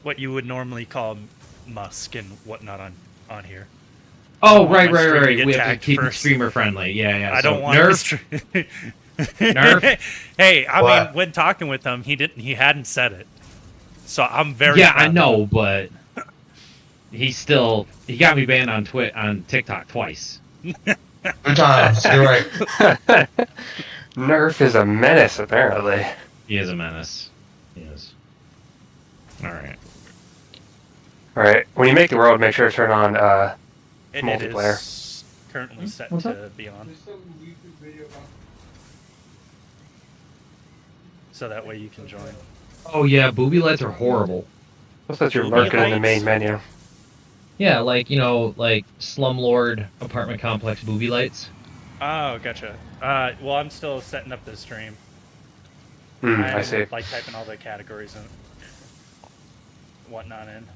what you would normally call Musk and whatnot on here. Oh, right. We have to tagged keep it first. streamer friendly. Yeah. I don't want Nerf. Nerf. Hey, I What? mean, when talking with him, he hadn't said it, so I'm very. Yeah, proud I of know, him. but he got me banned on TikTok twice. Good times. You're right. Nerf is a menace, apparently. He is a menace. He is. All right. All right. When you make the world, make sure to turn on And multiplayer. it is currently set What's to be on, so that way you can join. Oh yeah, booby lights are horrible. What's that you're Booby marking in the lights? main menu? Yeah, like like slumlord apartment complex booby lights. Oh, gotcha. Well, I'm still setting up the stream. I see. Like typing all the categories and whatnot in.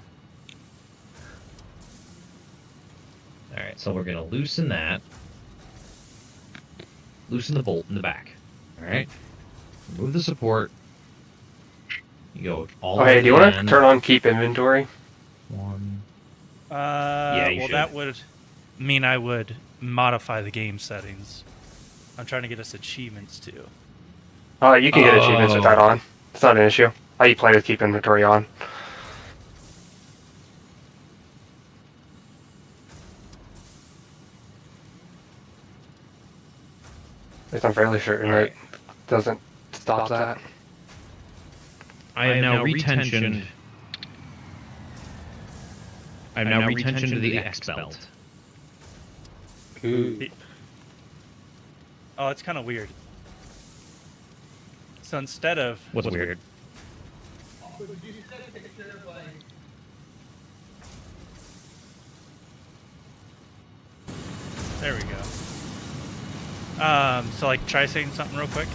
All right, so we're gonna loosen that. Loosen the bolt in the back. All right. Remove the support. You go all the way Okay, to do you the want to end. turn on keep inventory? One. You should. that would mean I would modify the game settings. I'm trying to get us achievements too. Oh, you can get achievements with that Oh. on. It's not an issue. How you play with keep inventory on. At least I'm fairly certain it doesn't stop that. I am now retentioned. I'm now retentioned to the X belt. Ooh. Oh, it's kind of weird. So instead of What's weird? there we go. So like try saying something real quick.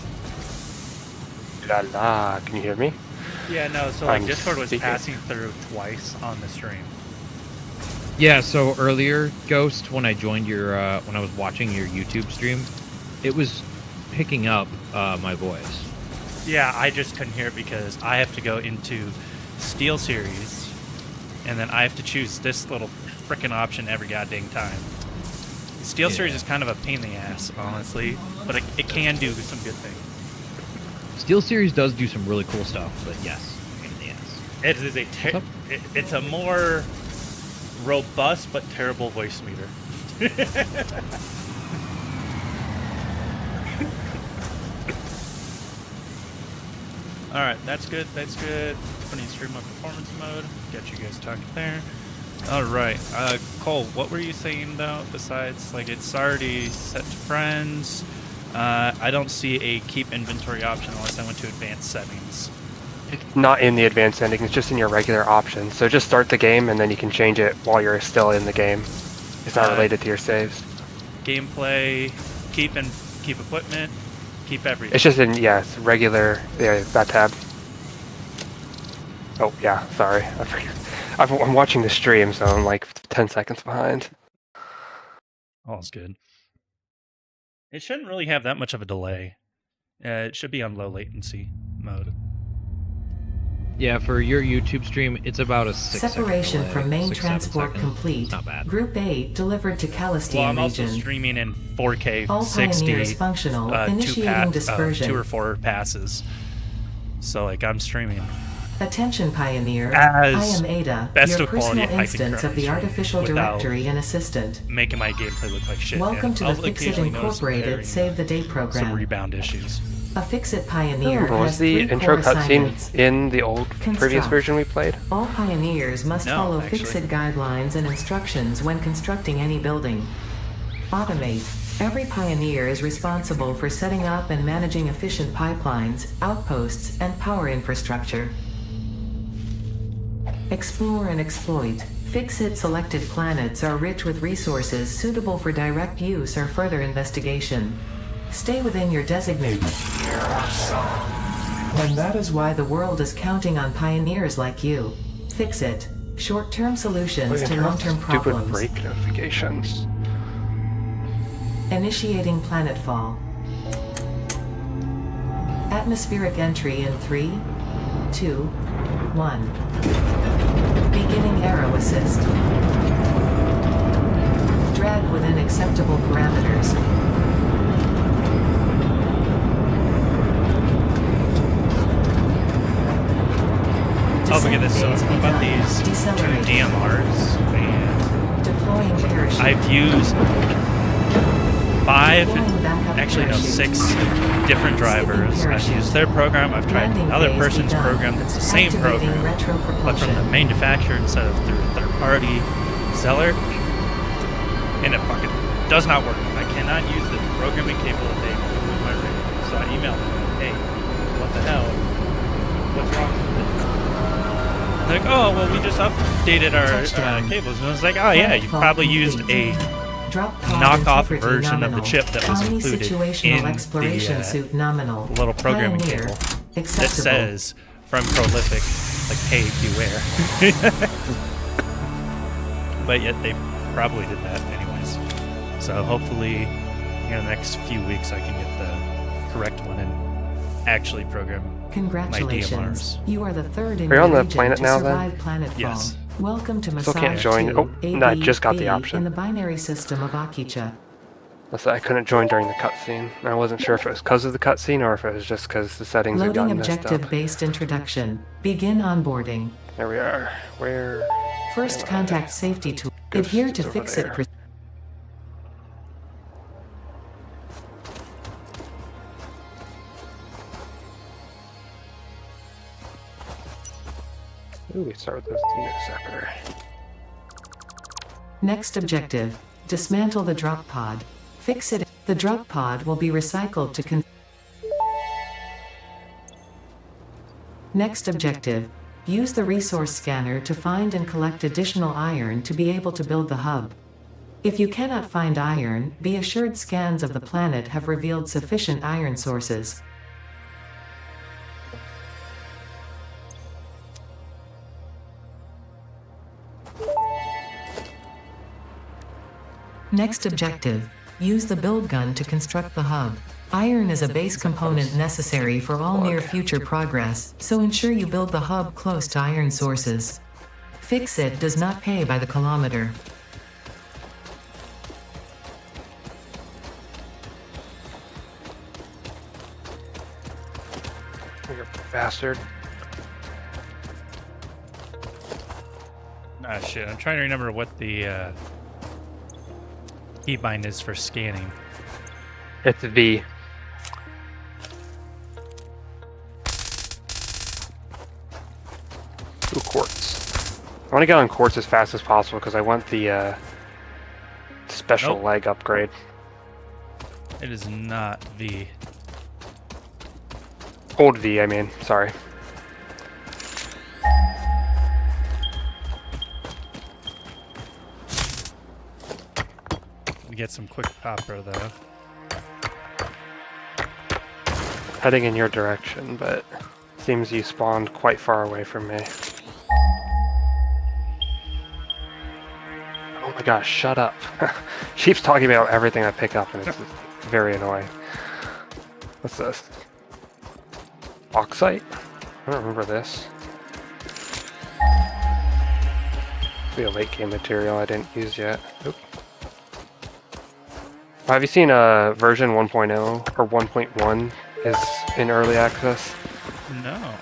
La la, can you hear me? Yeah, no. So like I'm Discord was speaking. passing through twice on the stream. Yeah, so earlier, Ghost, when I joined your, when I was watching your YouTube stream, it was picking up my voice. Yeah, I just couldn't hear it because I have to go into Steel Series, and then I have to choose this little frickin' option every goddamn time. Steel Series is kind of a pain in the ass, honestly, but it can do some good things. Steel Series does do some really cool stuff, but yes, pain in the ass. It is it's a more robust but terrible voice meter. All right, that's good. That's good. Putting stream on performance mode. Got you guys talking there. All right, Cole, what were you saying though? Besides, like it's already set to friends. I don't see a keep inventory option unless I went to advanced settings. It's not in the advanced settings, it's just in your regular options. So just start the game and then you can change it while you're still in the game. It's not related to your saves. Gameplay, keep equipment, keep everything. It's just in, yes, regular, yeah, that tab. Oh, yeah, sorry. I forget. I'm watching the stream, so I'm like 10 seconds behind. All's good. It shouldn't really have that much of a delay. It should be on low latency mode. Yeah, for your YouTube stream, it's about a 6 Separation delay, from main 6-7 transport seconds. complete. It's not bad. Group 8 delivered to Calistine Well, I'm also region. streaming in 4K All 60, pioneers functional. Initiating dispersion. 2 or 4 passes. So like I'm streaming. Attention Pioneer, As I am Ada, best your of quality personal as I can instance of the currently artificial stream without directory and assistant. Making my gameplay look like shit. Welcome and to I'll the Fix It occasionally notice some Incorporated tearing, Save the Day some program. rebound issues. A Fix-It Pioneer Remember, was has the 3 intro core cutscene assignments. in the old previous Construct. version we played? All pioneers must No, follow actually. Fix-It guidelines and instructions when constructing any building. Automate. Every pioneer is responsible for setting up and managing efficient pipelines, outposts, and power infrastructure. Explore and exploit. Fix-It selected planets are rich with resources suitable for direct use or further investigation. Stay within your designated. And that is why the world is counting on pioneers like you. Fix-It. Short-term solutions to long-term Stupid problems. break notifications. Initiating planetfall. Atmospheric entry in 3, 2, 1. assist. Drag within acceptable parameters. Oh, look at this. So Descent phase about begun. these 2 Decelerate. DMRs, and Deploying parachute. I've used 5, Deploying backup actually no, parachute. 6 different drivers. I've parachute. used their program. I've tried Landing another phase person's begun. program that's the same Activating program, retro but from propulsion. the manufacturer instead of through a third-party seller, and it fucking does not work. I cannot use the programming cable that they include with my radio. So I emailed them, hey, what the hell? What's wrong with it? They're like, oh, well, we just updated our Touchdown. cables. And I was like, oh, yeah, you Planetfall probably used complete. a Drop pod knockoff integrity version of the nominal. chip that was Omni included situational in exploration the suit nominal. little programming Pioneer. cable that Acceptable. says from Prolific, like, hey, beware. But yet they probably did that anyways. So hopefully, in the next few weeks, I can get the correct one and actually program Congratulations. DMRs. You are the third in Are you on your the region planet to now, then? survive planetfall. Yes. Welcome to Still Massage can't join. 2, Oh, no, I just got the ABB option. in the binary system of Akicha. I couldn't join during the cutscene. I wasn't sure if it was because of the cutscene or if it was just because the settings had Loading gotten messed up. objective-based introduction. Begin onboarding. There we are. Where? First contact safety tool. Ghost Adhere to is over fix-it. there. Ooh, we start with this interceptor. Next objective. Dismantle the drop pod. Fix it. The drop pod will be recycled to Next objective. Use the resource scanner to find and collect additional iron to be able to build the hub. If you cannot find iron, be assured scans of the planet have revealed sufficient iron sources. Next objective. Use the build gun to construct the hub. Iron is a base component necessary for all near future progress, so ensure you build the hub close to iron sources. Fix-it does not pay by the kilometer. You bastard. Ah, shit. I'm trying to remember what the keybind is for scanning. It's V. Ooh, quartz. I want to get on quartz as fast as possible because I want the special Nope. leg upgrade. It is not V. Old V, I mean. Sorry. We get some quick copper though. Heading in your direction, but seems you spawned quite far away from me. Oh my gosh, shut up. She keeps talking about everything I pick up and it's just very annoying. What's this? Bauxite? I don't remember this. Be a late game material I didn't use yet. Oop. Have you seen version 1.0 or 1.1 is in early access? No.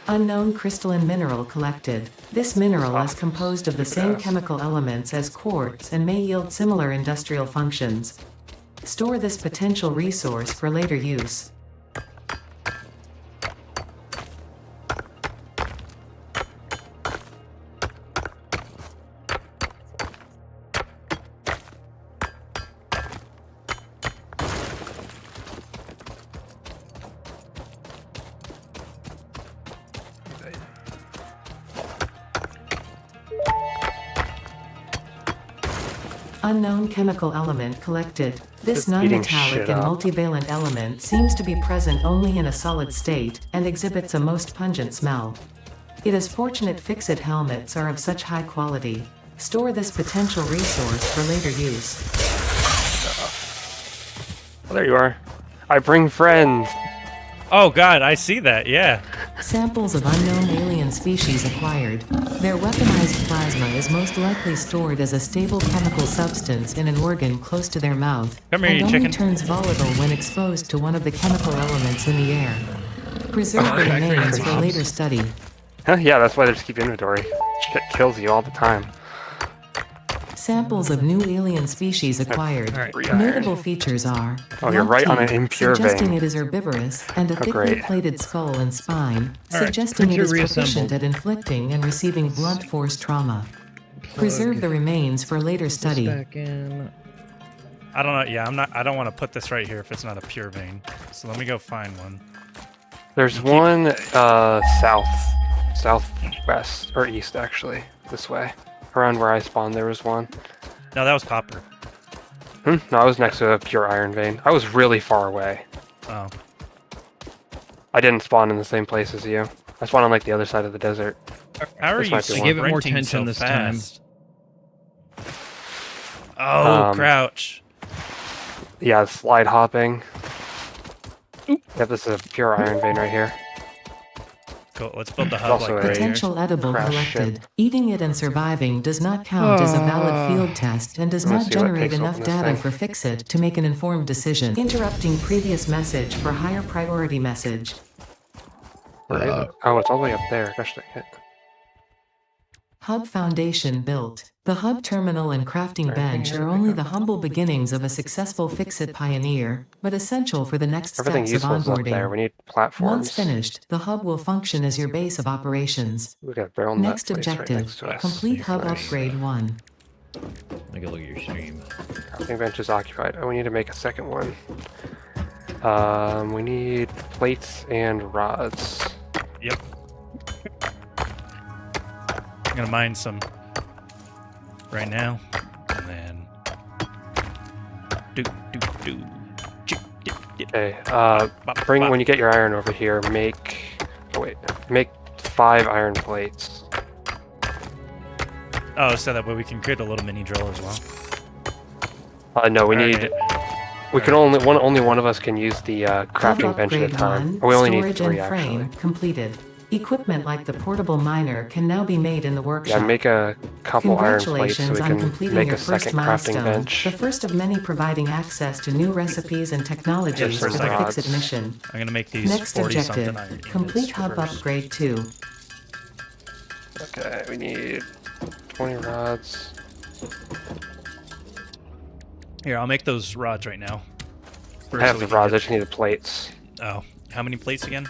Unknown crystalline mineral collected. This mineral is composed of the same chemical elements as quartz and may yield similar industrial functions. Store this potential resource for later use. Unknown chemical element collected. This Just eating non-metallic shit and up. multivalent element seems to be present only in a solid state, and exhibits a most pungent smell. It is fortunate fix-it helmets are of such high quality. Store this potential resource for later use. Oh, there you are. I bring friends. Oh god, I see that, yeah. Samples of unknown alien alien species acquired. Their weaponized plasma is most likely stored as a stable chemical substance in an organ close to their mouth, Come here, and you only chicken. turns volatile when exposed to one of the chemical elements in the air. Preserve the Okay, remains great. for later study. Huh, yeah, that's why they just keep inventory. Shit kills you all the time. Samples of new alien species acquired. All right. 3 iron. Notable features are Oh, you're lump right on an teeth, impure suggesting vein. it is herbivorous, and a Oh, thickly great. plated skull and spine, All right, suggesting it printer is proficient reassembled. at inflicting and receiving blunt force trauma. Preserve the remains for later This study. back in. I don't know. Yeah, I don't want to put this right here if it's not a pure vein. So let me go find one. There's one southwest or east actually, this way. Around where I spawned, there was one. No, that was copper. No, I was next to a pure iron vein. I was really far away. Oh, I didn't spawn in the same place as you. I spawned on like the other side of the desert. how are This you might be I one. gave it more sprinting tension so this time. fast? Oh, crouch. Yeah, slide hopping. Yep, this is a pure iron vein right here. Cool. Let's build the hub Also like a- right here. Potential edible Crash collected. ship. Eating it and surviving does not count as a valid field test and does I'm gonna not see what generate takes enough open this data thing. for Fixit to make an informed decision. Interrupting previous message for higher priority message. Where is it? Oh, it's all the way up there. Gosh dang it. Hub foundation built. The hub terminal and crafting Everything bench has are a only pickup. the humble beginnings of a successful Fixit pioneer, but essential for the next Everything steps of useful is up there. We onboarding. need platforms. Once finished, the hub will function as your base of operations. We got a barrel nut Next place right objective, next to us. complete hub Nice. upgrade 1. Take a look at your stream. Crafting bench is occupied. Oh, we need to make a second one. We need plates and rods. Yep. I'm gonna mine some right now, and then do. Okay. Bring when you get your iron over here. Make. Oh wait. Make 5 iron plates. Oh, so that way we can create a little mini drill as well. No, we need. Alright. We can only one of us can use the crafting Hub bench at a upgrade time. 1, We only need storage 3 and frame actually. completed. Equipment like the portable miner can now be made in the workshop. Yeah, make a couple iron plates so Congratulations we on can completing make your a first second crafting milestone, bench. the first of many providing access to new recipes and technologies Yes, for the sir. Fixit mission. I'm gonna make these Next 40 objective, something iron complete ingots hub first. upgrade 2. Okay, we need 20 rods. Here, I'll make those rods right now. I have the so we can rods. I get- just need the plates. Oh, how many plates again?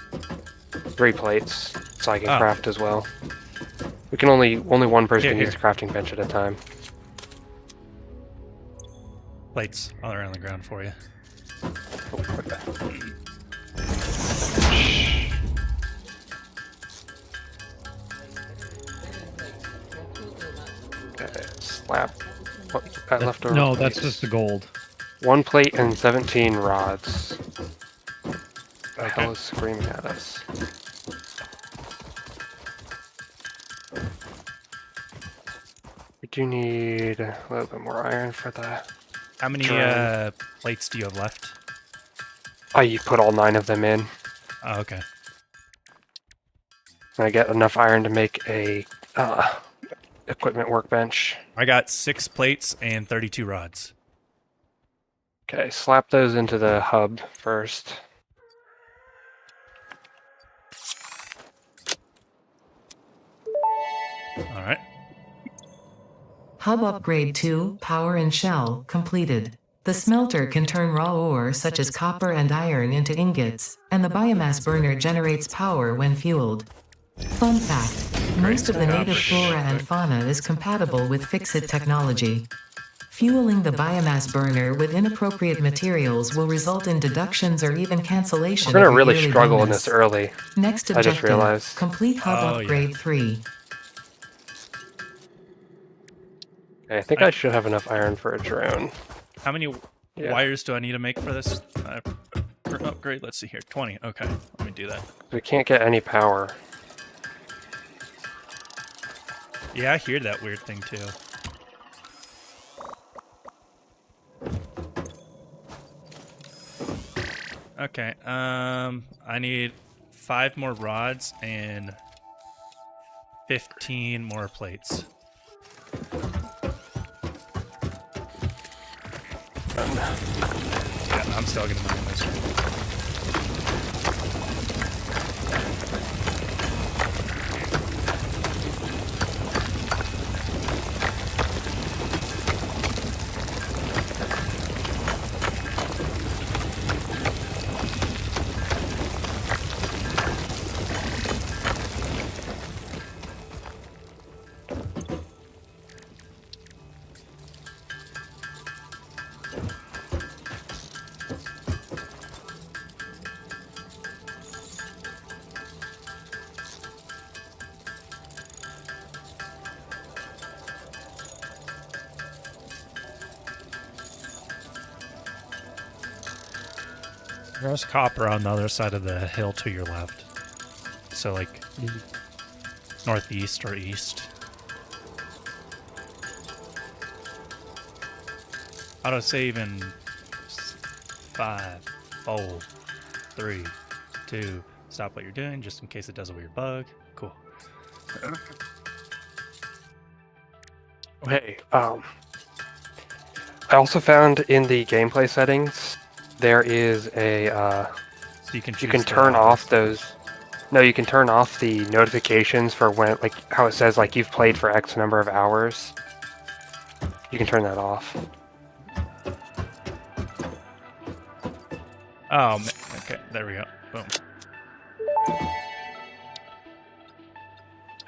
3 plates, so I can Oh. craft as well. We can only one person Here, can use the here. crafting bench at a time. Plates all around the ground for you. Okay, slap. What, that leftover No, that's plates. just the gold. 1 plate and 17 rods. The Okay. hell is screaming at us? We do need a little bit more iron for that. How many Drum. plates do you have left? Oh, you put all 9 of them in. Oh, okay. And I get enough iron to make a equipment workbench. I got 6 plates and 32 rods. Okay, slap those into the hub first. All right. Hub upgrade 2, power and shell, completed. The smelter can turn raw ore such as copper and iron into ingots, and the biomass burner generates power when fueled. Fun fact, most of the native flora and fauna is compatible with Fixit technology. Fueling the biomass burner with inappropriate materials will result in deductions or even cancellation We're of gonna your really yearly struggle in bonus. this early. Next I just objective, realized. complete hub Oh, yeah. upgrade 3. Okay, I think I should have enough iron for a drone. How many Yeah. wires do I need to make for this upgrade? Let's see here. 20. Okay. Let me do that. We can't get any power. Yeah, I hear that weird thing too. Okay. I need 5 more rods and 15 more plates. Yeah, I'm still gonna mine this one. There's copper on the other side of the hill to your left. So, like, northeast or east. Auto save in 5, 4, 3, 2. Stop what you're doing just in case it does a weird bug. Cool. Hey, I also found in the gameplay settings there is a So you can you can turn off those. No, you can turn off the notifications for when, like, how it says like you've played for X number of hours. You can turn that off. Oh, okay. There we go. Boom.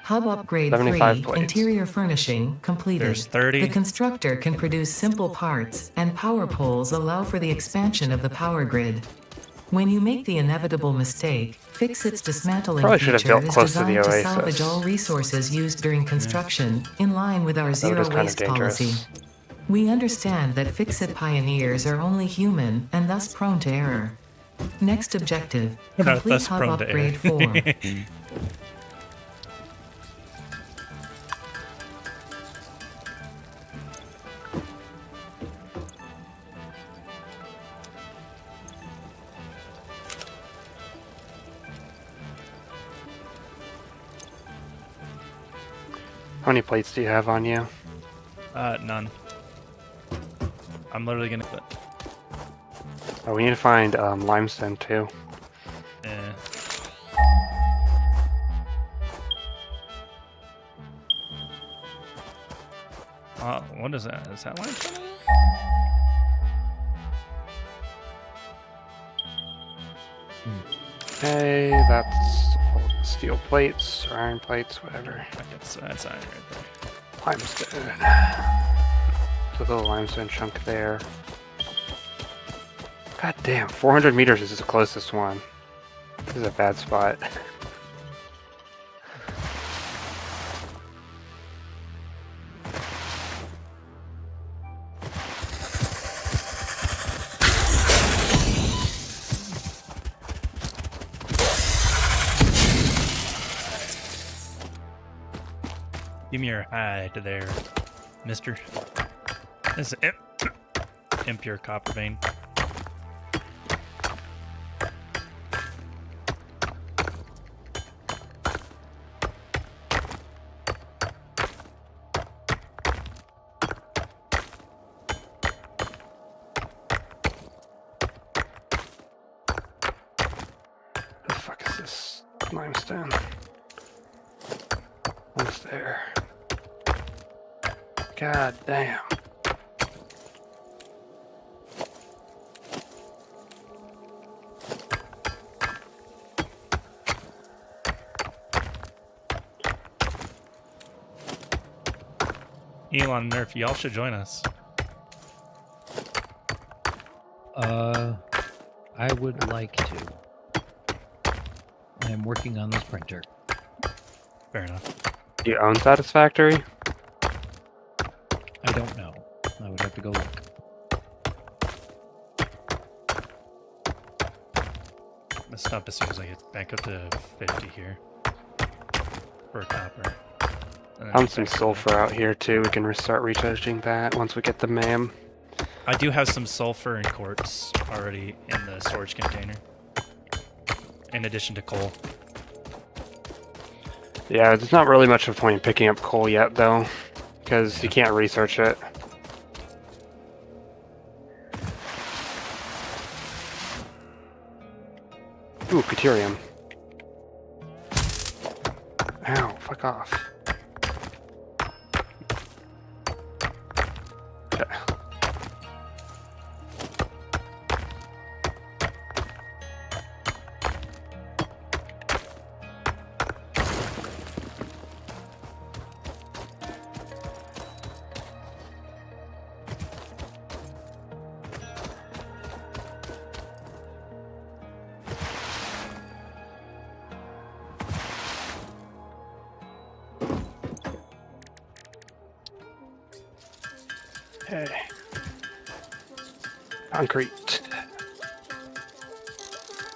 Hub upgrade 75 3, plates. interior furnishing, completed. There's 30. The constructor can produce simple parts, and power poles allow for the expansion of the power grid. When you make the inevitable mistake, Fix-It's dismantling Probably should have feature built is close to the designed to oasis. salvage all resources used during construction, in line with our That zero is kind of waste dangerous. policy. We understand that Fix-It pioneers are only human, and thus prone to error. Next objective, complete Thus hub prone to error. upgrade 4. How many plates do you have on you? None. I'm literally gonna put. Oh, we need to find limestone too. Eh. What is that? Is that limestone? Okay, that's all the steel plates or iron plates, whatever. I guess that's iron right there. Limestone. So the limestone chunk there. God damn, 400 meters is the closest one. This is a bad spot. Give me your hide there, mister. This is impure copper vein. The fuck is this limestone? What's there? God damn. Elon and Nerf, y'all should join us. I would like to. I'm working on this printer. Fair enough. Do you own Satisfactory? I don't know. I would have to go look. I'm gonna stop as soon as I get back up to 50 here. For copper. And then Found get some back to sulfur out here too. We can start recharging that once we get the MAM. I do have some sulfur and quartz already in the storage container. In addition to coal. Yeah, there's not really much of a point in picking up coal yet, though, because you can't research it. Ooh, Caterium. Ow, fuck off. Okay. Okay. Concrete.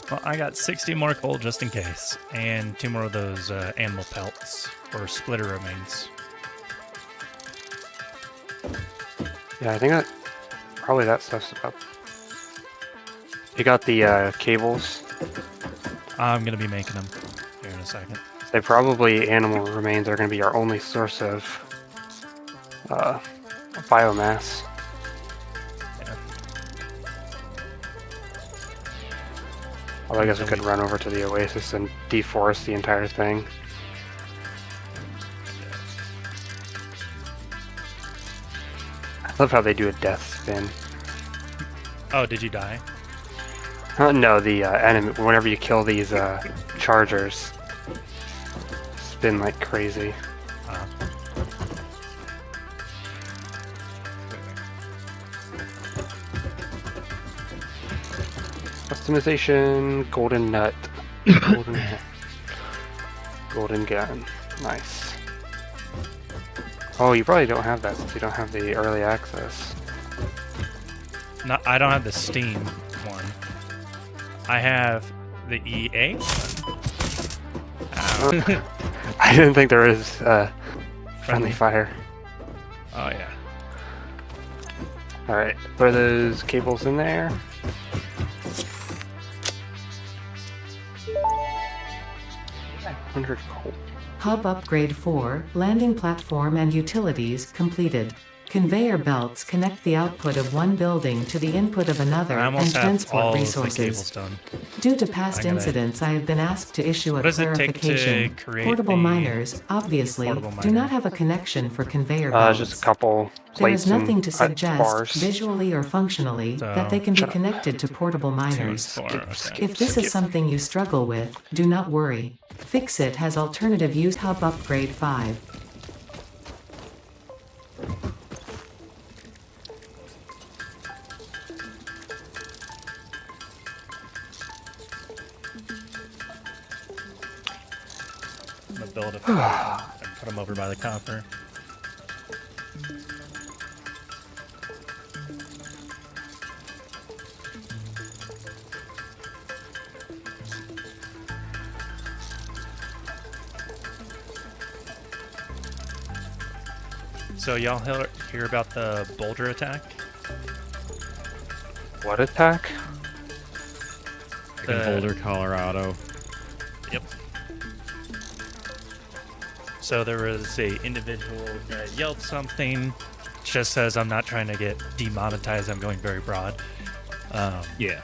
Well, I got 60 more coal just in case, and 2 more of those animal pelts or splitter remains. Yeah, I think that probably that stuff's up. You got the cables. I'm gonna be making them here in a second. They probably animal remains are going to be our only source of biomass. Yeah. Although I guess we could run over to the oasis and deforest the entire thing. I love how they do a death spin. Oh, did you die? No, the enemy. Whenever you kill these chargers, spin like crazy. Uh, Customization, golden nut, golden nut, golden gun. Nice. Oh, you probably don't have that since you don't have the early access. no, I don't have the Steam one. I have the EA one. Ow. I didn't think there was friendly Friendly. fire. Oh yeah. Alright, put those cables in there. $100 coal. Hub upgrade 4, landing platform and utilities completed. Conveyor belts connect the output of one building to the input of another I and almost have transport all resources. of the cables done. Due to past I gotta- incidents, I have been asked to issue a What does it take to clarification. create Portable the miners, obviously, portable do not miner? have a connection for conveyor belts. Just a couple There plates is nothing and to suggest, bars. visually or functionally, So- that they can be Shut up. connected to portable 2 and miners. 4. Okay. If this is something you struggle with, do not worry. Fixit has alternative use. Hub upgrade 5. I'm gonna build a and put them over by the copper. So y'all hear about the boulder attack? What attack? Like in Boulder, Colorado. Yep. So there was a individual that yelled something. Just says I'm not trying to get demonetized. I'm going very broad. Yeah.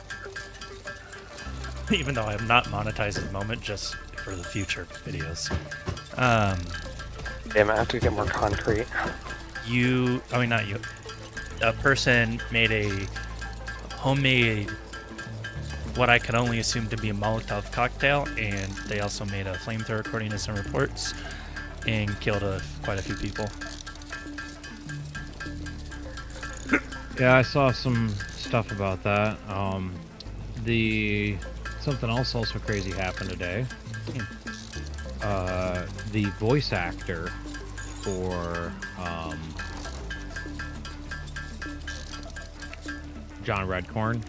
Even though I am not monetized at the moment, just for the future videos. Damn, I have to get more concrete. Not you. A person made a homemade, what I could only assume to be a Molotov cocktail, and they also made a flamethrower according to some reports, and killed quite a few people. Yeah, I saw some stuff about that. Something else also crazy happened today. The voice actor for John Redcorn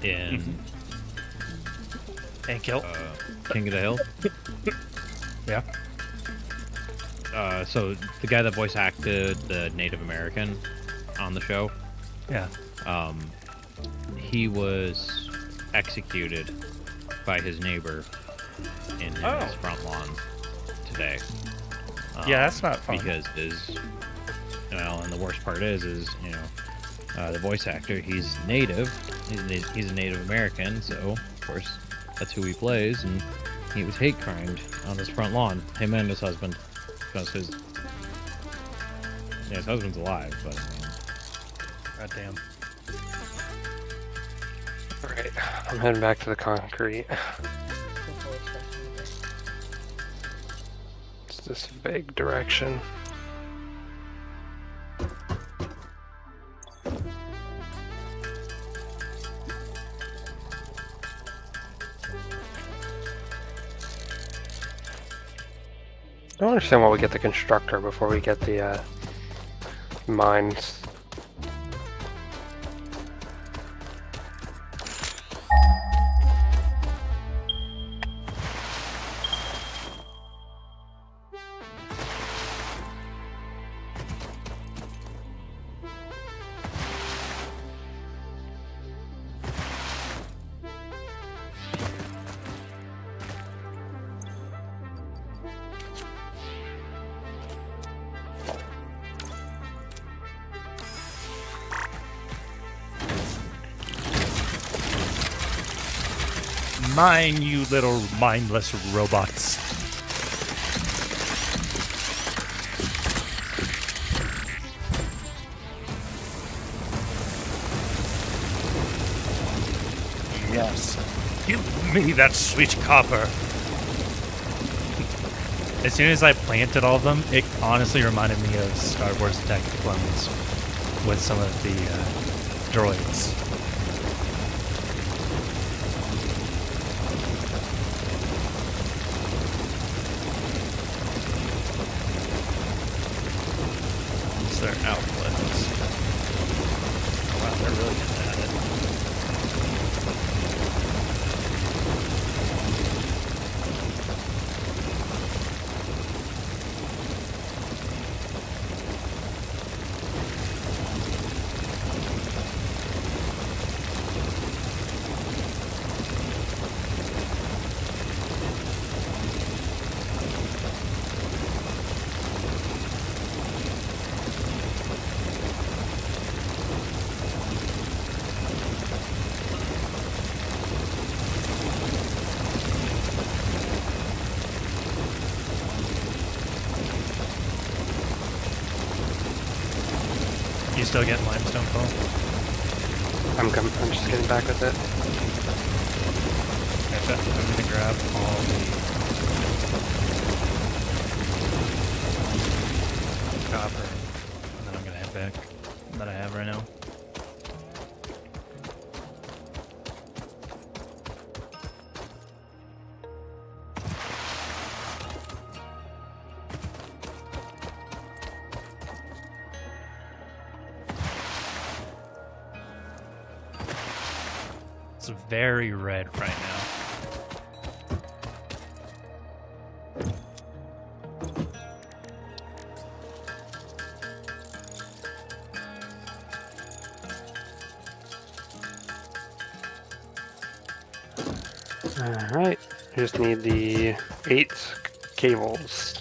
in And killed. King of the Hill. Yeah. So the guy that voice acted the Native American on the show, Yeah. he was executed by his neighbor in his front lawn today. Yeah, that's not fun. Because and the worst part is the voice actor, he's native. He's a Native American, so of course that's who he plays, and he was hate crimed on his front lawn. Him and his husband, because his husband's alive, but Goddamn. Alright, I'm heading back to the concrete. It's this vague direction. I don't understand why we get the constructor before we get the mines. Mine, you little mindless robots. Yes. Give me that sweet copper. As soon as I planted all of them, it honestly reminded me of Star Wars Attack of the Clones with some of the droids. What's their output? Oh, wow, they're really getting at it. You still getting limestone, Paul? I'm just getting back with it. Gotcha. I'm gonna grab all the copper, and then I'm gonna head back that I have right now. It's very red right now. Alright, just need the 8 cables.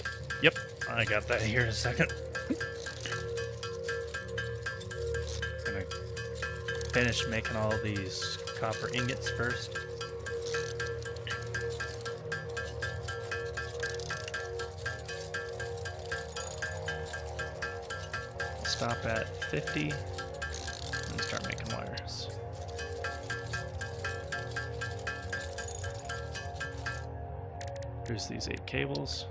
Yep, I got that here in a second. Gonna finish making all these copper ingots first. Stop at 50 and start making wires. Here's these 8 cables.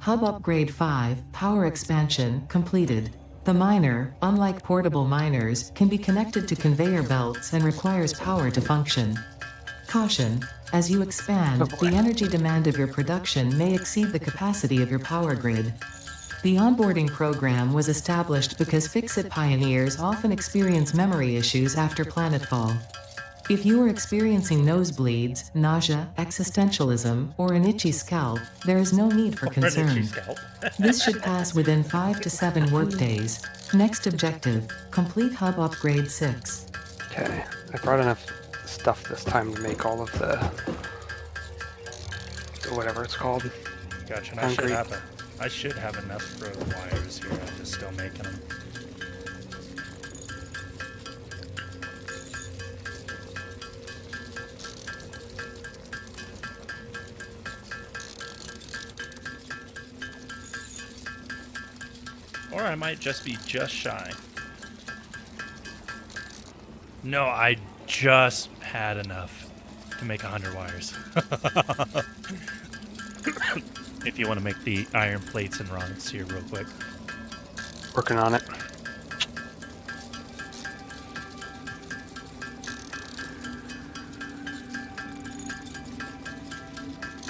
Hub Upgrade 5, Power Expansion, completed. The miner, unlike portable miners, can be connected to conveyor belts and requires power to function. Caution: as you expand, the energy demand of your production may exceed the capacity of your power grid. The onboarding program was established because Fix-It pioneers often experience memory issues after planetfall. If you are experiencing nosebleeds, nausea, existentialism, or an itchy scalp, there is no need for concern. Scalp. This should pass within 5 to 7 workdays. Next objective, complete hub upgrade 6. Okay, I brought enough stuff this time to make all of the whatever it's called. Gotcha. And Concrete. I should have enough for the wires here. I'm just still making them. Or I might just be just shy. No, I just had enough to make 100 wires. If you want to make the iron plates and rods here real quick. Working on it.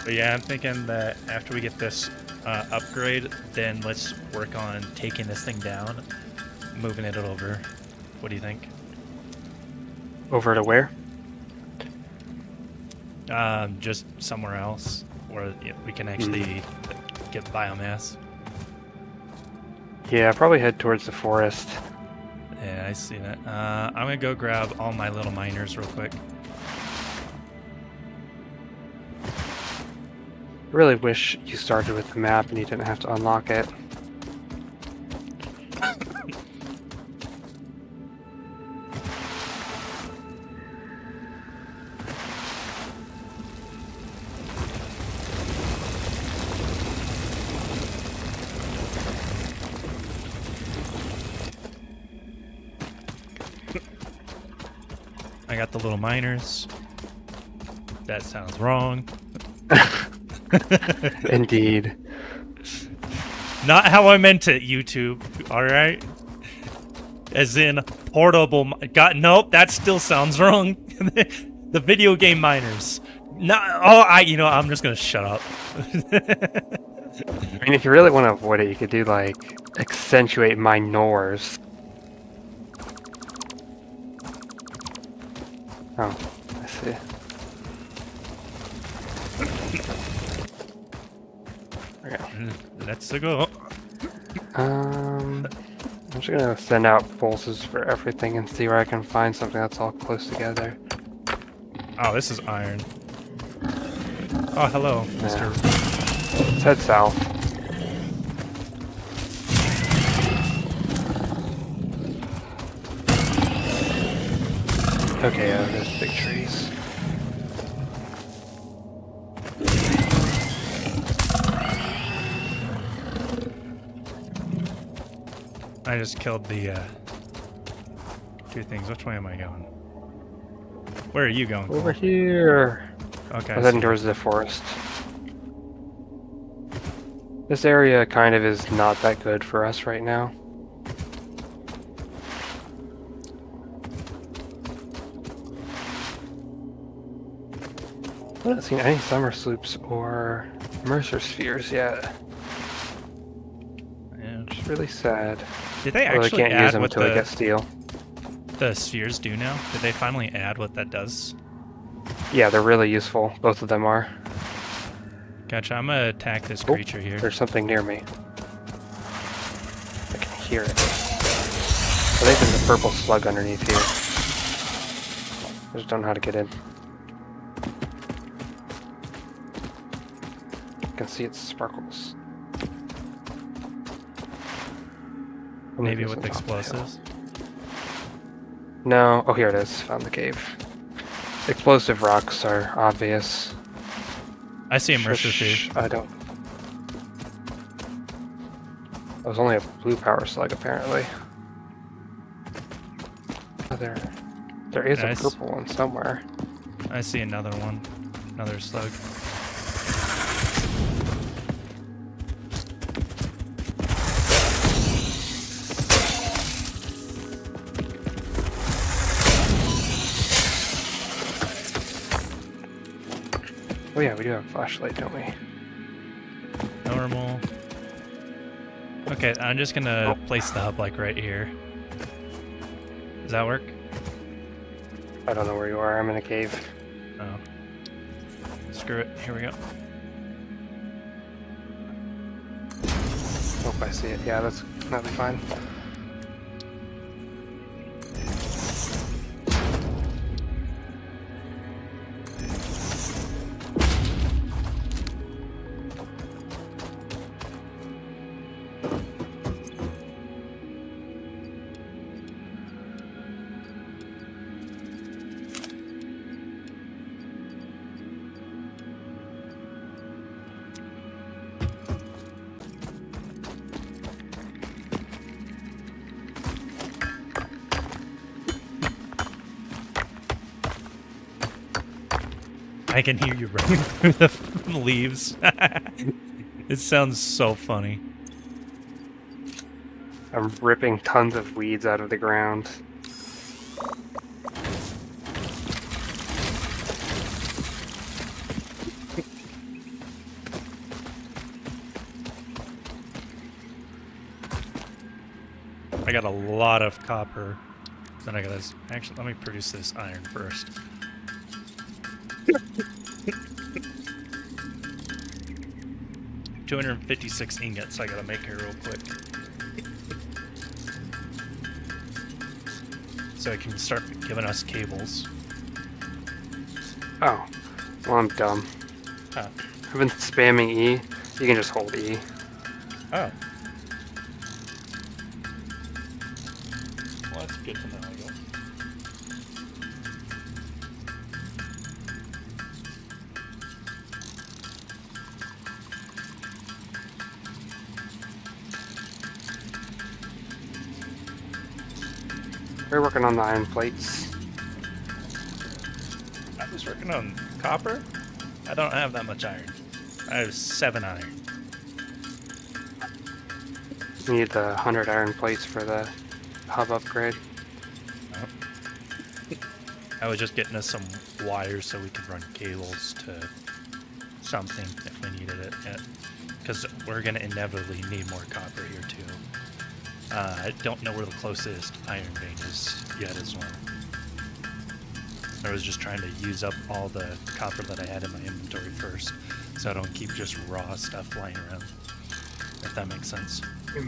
But yeah, I'm thinking that after we get this upgrade, then let's work on taking this thing down, moving it over. What do you think? Over to where? Just somewhere else where we can actually get biomass. Yeah, probably head towards the forest. Yeah, I see that. I'm gonna go grab all my little miners real quick. I really wish you started with the map and you didn't have to unlock it. I got the little miners. That sounds wrong. Indeed. Not how I meant it, YouTube. All right. As in portable. God, nope. That still sounds wrong. The video game miners. No. Oh, I'm just gonna shut up. I mean, if you really want to avoid it, you could do like accentuate minors. Oh, I see. Okay. Let's go. I'm just gonna send out pulses for everything and see where I can find something that's all close together. Oh, this is iron. Oh, hello, Mr. Let's head south. Okay, there's big trees. I just killed the two things. Which way am I going? Where are you going, Cole? Over here. Okay. I'm heading towards the forest. This area kind of is not that good for us right now. I haven't seen any summer sloops or Mercer spheres yet. Yeah. Which is really sad. Did they Although I actually can't use add them what until I get steel. the spheres do now? Did they finally add what that does? Yeah, they're really useful. Both of them are. Gotcha. I'm gonna attack this Oh, creature here. There's something near me. I can hear it. I think there's a purple slug underneath here. I just don't know how to get in. I can see its sparkles. Maybe It's with on top of the hill. explosives. No. Oh, here it is. Found the cave. Explosive rocks are obvious. I see a Mercer Shush, sphere. I don't. That was only a blue power slug, apparently. Oh, there is Nice. a purple one somewhere. I see another one. Another slug. Oh yeah, we do have a flashlight, don't we? Normal. Okay, I'm just gonna place the hub like right here. Does that work? I don't know where you are. I'm in a cave. Oh. Screw it. Here we go. Hope I see it. Yeah, that'll be fine. I can hear you running through the leaves. It sounds so funny. I'm ripping tons of weeds out of the ground. I got a lot of copper. Then I got this. Actually, let me produce this iron first. 256 ingots I gotta make here real quick. So I can start giving us cables. Oh, well, I'm dumb. Oh. I've been spamming E. You can just hold E. Oh. Well, that's good to know, I guess. We're working on the iron plates. I was working on copper. I don't have that much iron. I have 7 iron. We need the 100 iron plates for the hub upgrade. I was just getting us some wires so we could run cables to something if we needed it yet. Because we're going to inevitably need more copper here too. I don't know where the closest iron vein is yet as well. I was just trying to use up all the copper that I had in my inventory first, so I don't keep just raw stuff lying around. If that makes sense. We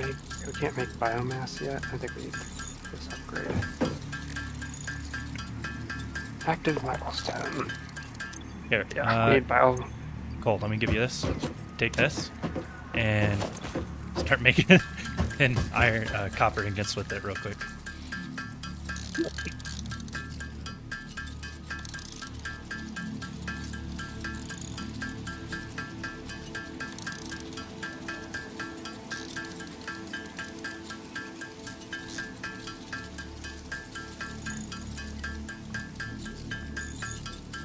can't make biomass yet. I think we need this upgrade. Active milestone. Here, Yeah, we need bio. Cole, let me give you this. Take this, and start making an iron, copper ingots with it real quick.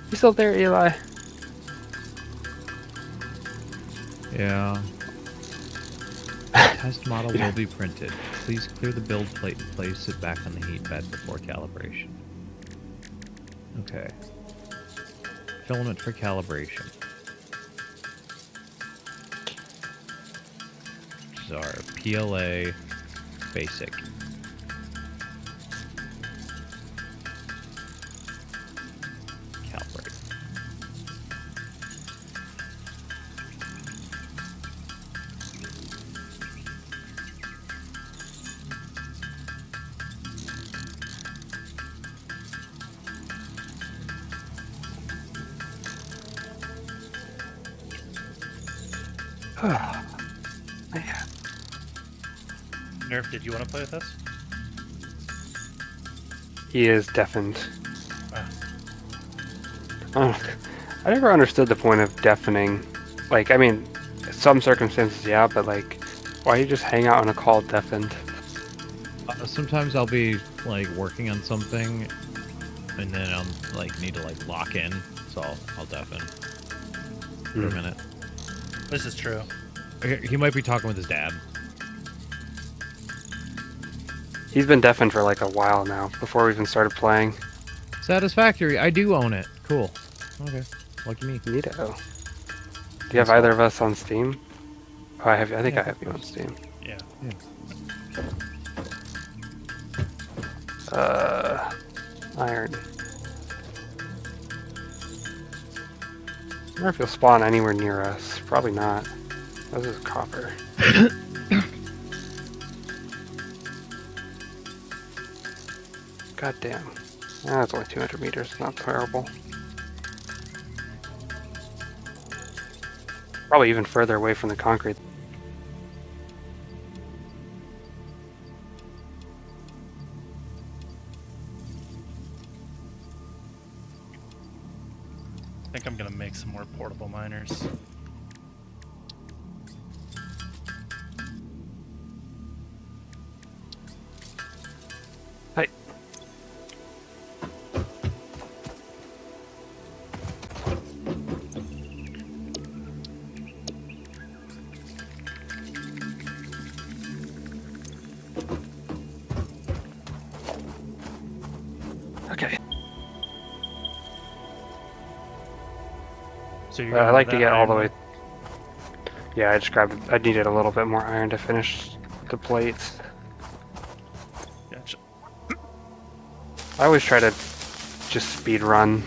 You still there, Eli? Yeah. Test model will be printed. Please clear the build plate and place it back on the heat bed before calibration. Okay. Filament for calibration. Which is our PLA basic. Calibrate. Man. Nerf, did you want to play with us? He is deafened. Ah. I never understood the point of deafening. Like, I mean, some circumstances, yeah, but like, why you just hang out on a call deafened? Sometimes I'll be like working on something, and then I'll like need to like lock in, so I'll deafen for a minute. This is true. Okay, he might be talking with his dad. He's been deafened for like a while now, before we even started playing. Satisfactory, I do own it. Cool. Okay, lucky me. Neato. Do you have either of us on Steam? Oh, I think I have you on Steam. Yeah. Iron. wonder if he'll spawn anywhere near us. Probably not. This is copper. God damn. That's only 200 meters. Not terrible. Probably even further away from the concrete. I think I'm gonna make some more portable miners. Hey. Okay. So you're I gonna like have to that get all the iron way. Yeah, I just grabbed. I needed a little bit more iron to finish the plates. one? Gotcha. I always try to just speed run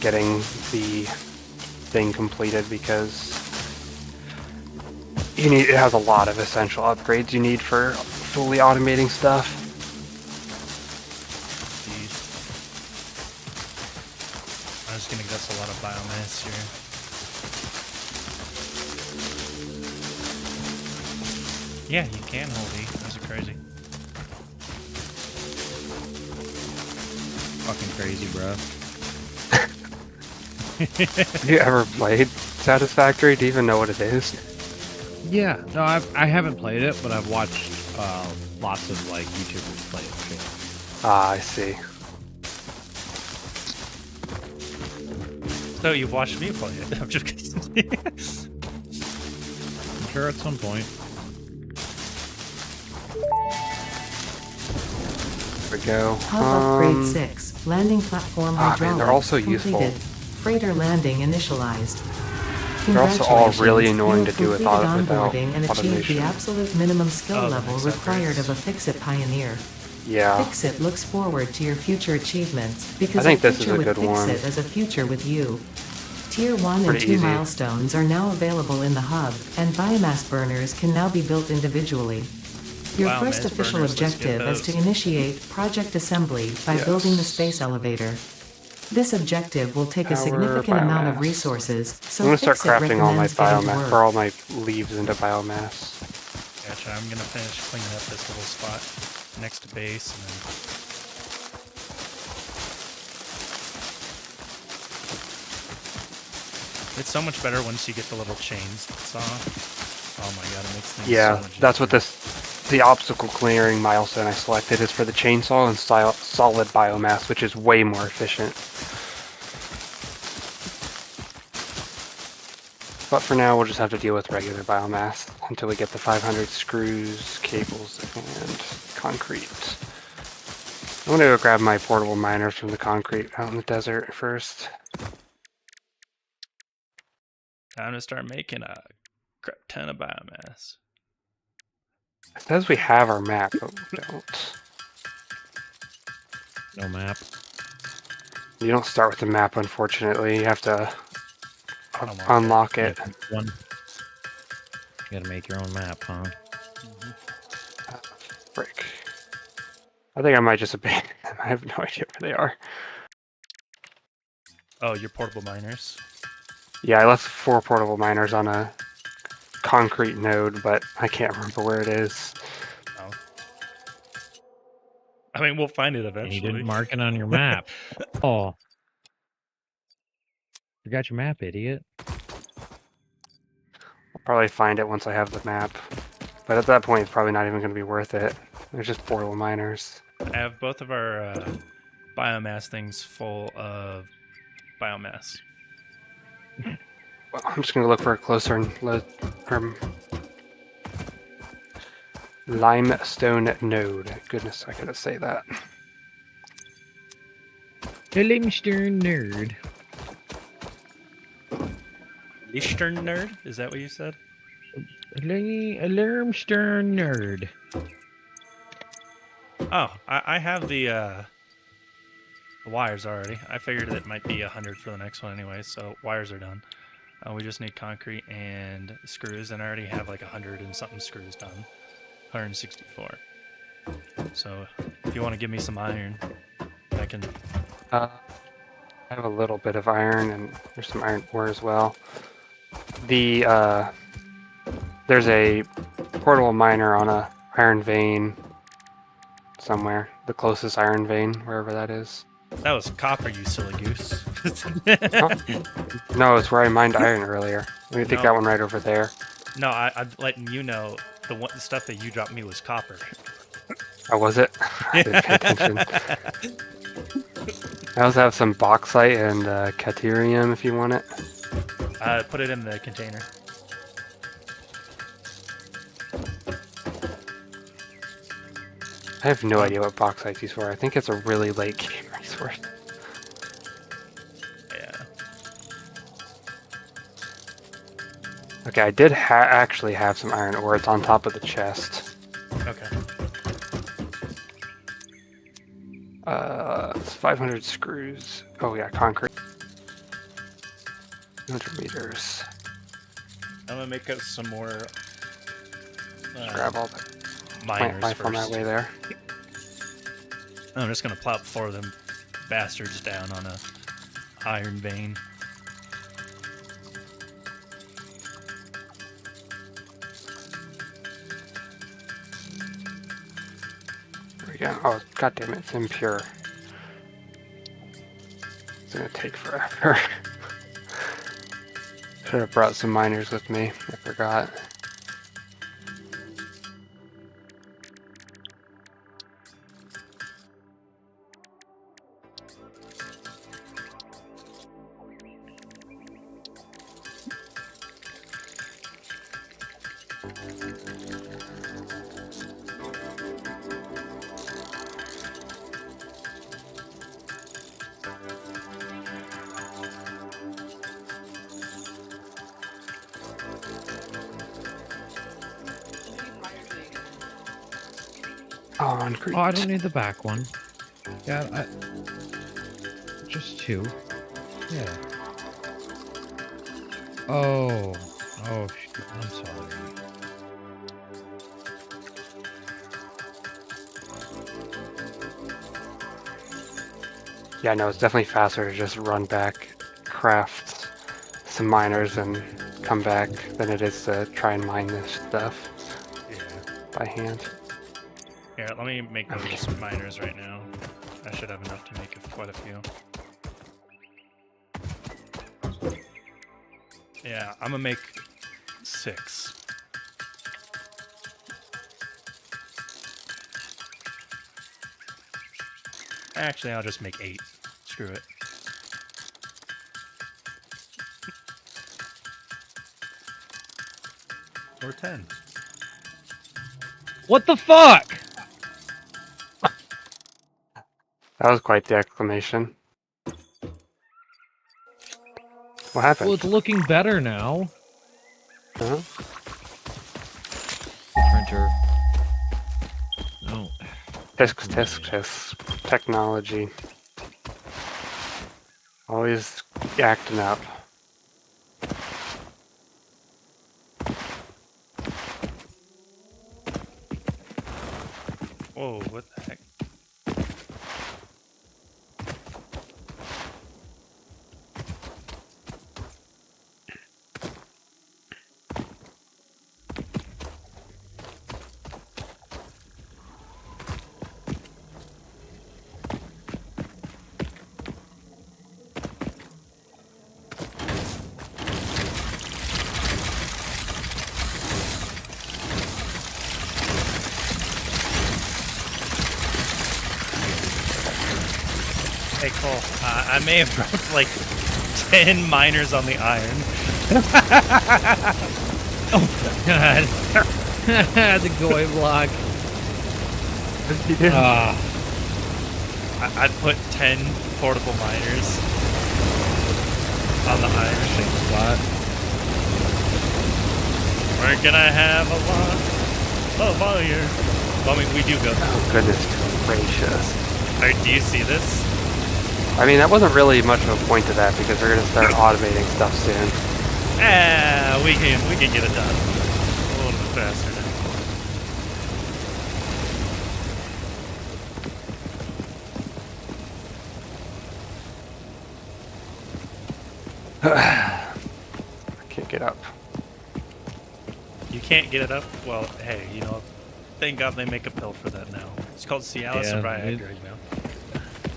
getting the thing completed because it has a lot of essential upgrades you need for fully automating stuff. Indeed. I'm just gonna guess a lot of biomass here. Yeah, you can hold E. Those are crazy. Fucking crazy, bro. Have you ever played Satisfactory? Do you even know what it is? Yeah, no, I haven't played it, but I've watched lots of like YouTubers play it. Shit. Ah, I see. So you've watched me play it. I'm just kidding. I'm sure at some point. There we go. Hub upgrade 6. Landing platform man, hydraulic they're also completed. useful. Freighter landing initialized. They're also all really Congratulations, annoying you to have do with completed without onboarding and achieved automation. the absolute minimum skill Oh, the level next required upgrades. of a Fix-It pioneer. Yeah. Fix-It looks forward to your future achievements because I think a this is future a with good one. Fix-It is a future with you. Tier 1 and Pretty 2 easy. milestones are now available in the hub, and biomass burners can now be built individually. Your Wow, first mass official burners, let's get objective is to those. initiate project assembly by building the space elevator. This objective will take a Power significant amount of biomass. resources, so I'm gonna start Fix-It crafting all my recommends getting to biomass, work. or all my leaves into biomass. Gotcha. I'm gonna finish cleaning up this little spot next to base, and then it's so much better once you get the little chains saw. Oh my god, it makes things Yeah, so much that's what easier. the obstacle clearing milestone I selected is for the chainsaw and solid biomass, which is way more efficient. But for now, we'll just have to deal with regular biomass until we get the 500 screws, cables, and concrete. I'm gonna go grab my portable miners from the concrete out in the desert first. Time to start making a crap ton of biomass. It says we have our map, but we don't. No map. You don't start with the map, unfortunately. You have to Unlock unlock Yeah, it. one. You gotta make your own map, huh? Frick. I think I might just abandon them. I have no idea where they are. Oh, your portable miners. Yeah, I left 4 portable miners on a concrete node, but I can't remember where it is. Oh. I mean, we'll find it And you eventually. didn't mark it on your map. Oh. Forgot your map, idiot. I'll probably find it once I have the map. But at that point, it's probably not even going to be worth it. There's just portable miners. I have both of our biomass things full of biomass. Well, I'm just going to look for a closer limestone node. Goodness, I gotta say that. A limestone nerd. Eastern nerd? Is that what you said? A limestone nerd. Oh, I have the wires already. I figured it might be 100 for the next one anyway, so wires are done. We just need concrete and screws, and I already have like 100 and something screws done. 164. So if you want to give me some iron, I can. I have a little bit of iron, and there's some iron ore as well. There's a portable miner on a iron vein somewhere. The closest iron vein, wherever that is. That was copper, you silly goose. Huh? No, it's where I mined iron earlier. Let me take No. that one right over there. No, I'm letting you know the stuff that you dropped me was copper. Oh, was it? I didn't pay attention. I also have some bauxite and caterium if you want it. Put it in the container. I have no idea what bauxite's used for. I think it's a really late game resource. Yeah. Okay, I did actually have some iron ore. It's on top of the chest. Okay. It's 500 screws. Oh yeah, concrete. 200 meters. I'm gonna make up some more Grab all the plant miners life on that first. way there. I'm just gonna plop 4 of them bastards down on a iron vein. There we go. Oh, god damn it, it's impure. It's gonna take forever. Should have brought some miners with me. I forgot. Concrete. Oh, I don't need the back one. Yeah, just 2. Yeah. Oh. Oh, I'm sorry. Yeah, no, it's definitely faster to just run back, craft some miners, and come back than it is to try and mine this stuff Yeah. by hand. Here, let me make those miners right now. I should have enough to make quite a few. Yeah, I'm gonna make 6. Actually, I'll just make 8. Screw it. Or 10. What the fuck? That was quite the exclamation. What happened? Well, it's looking better now. Huh? Printer. No. Tisk. Technology. Always acting up. Whoa, what the heck? Hey Cole, I may have dropped like 10 miners on the iron. God. The goy block. I'd put 10 portable miners on the iron. Same spot. We're gonna have a lot of iron. Well, I mean, we do go. Oh, goodness gracious. Alright, do you see this? I mean, that wasn't really much of a point to that because we're going to start automating stuff soon. We can get it done a little bit faster now. I can't get up. You can't get it up? Well, hey, you know, thank God they make a pill for that now. It's called Cialis Yeah, or Viagra,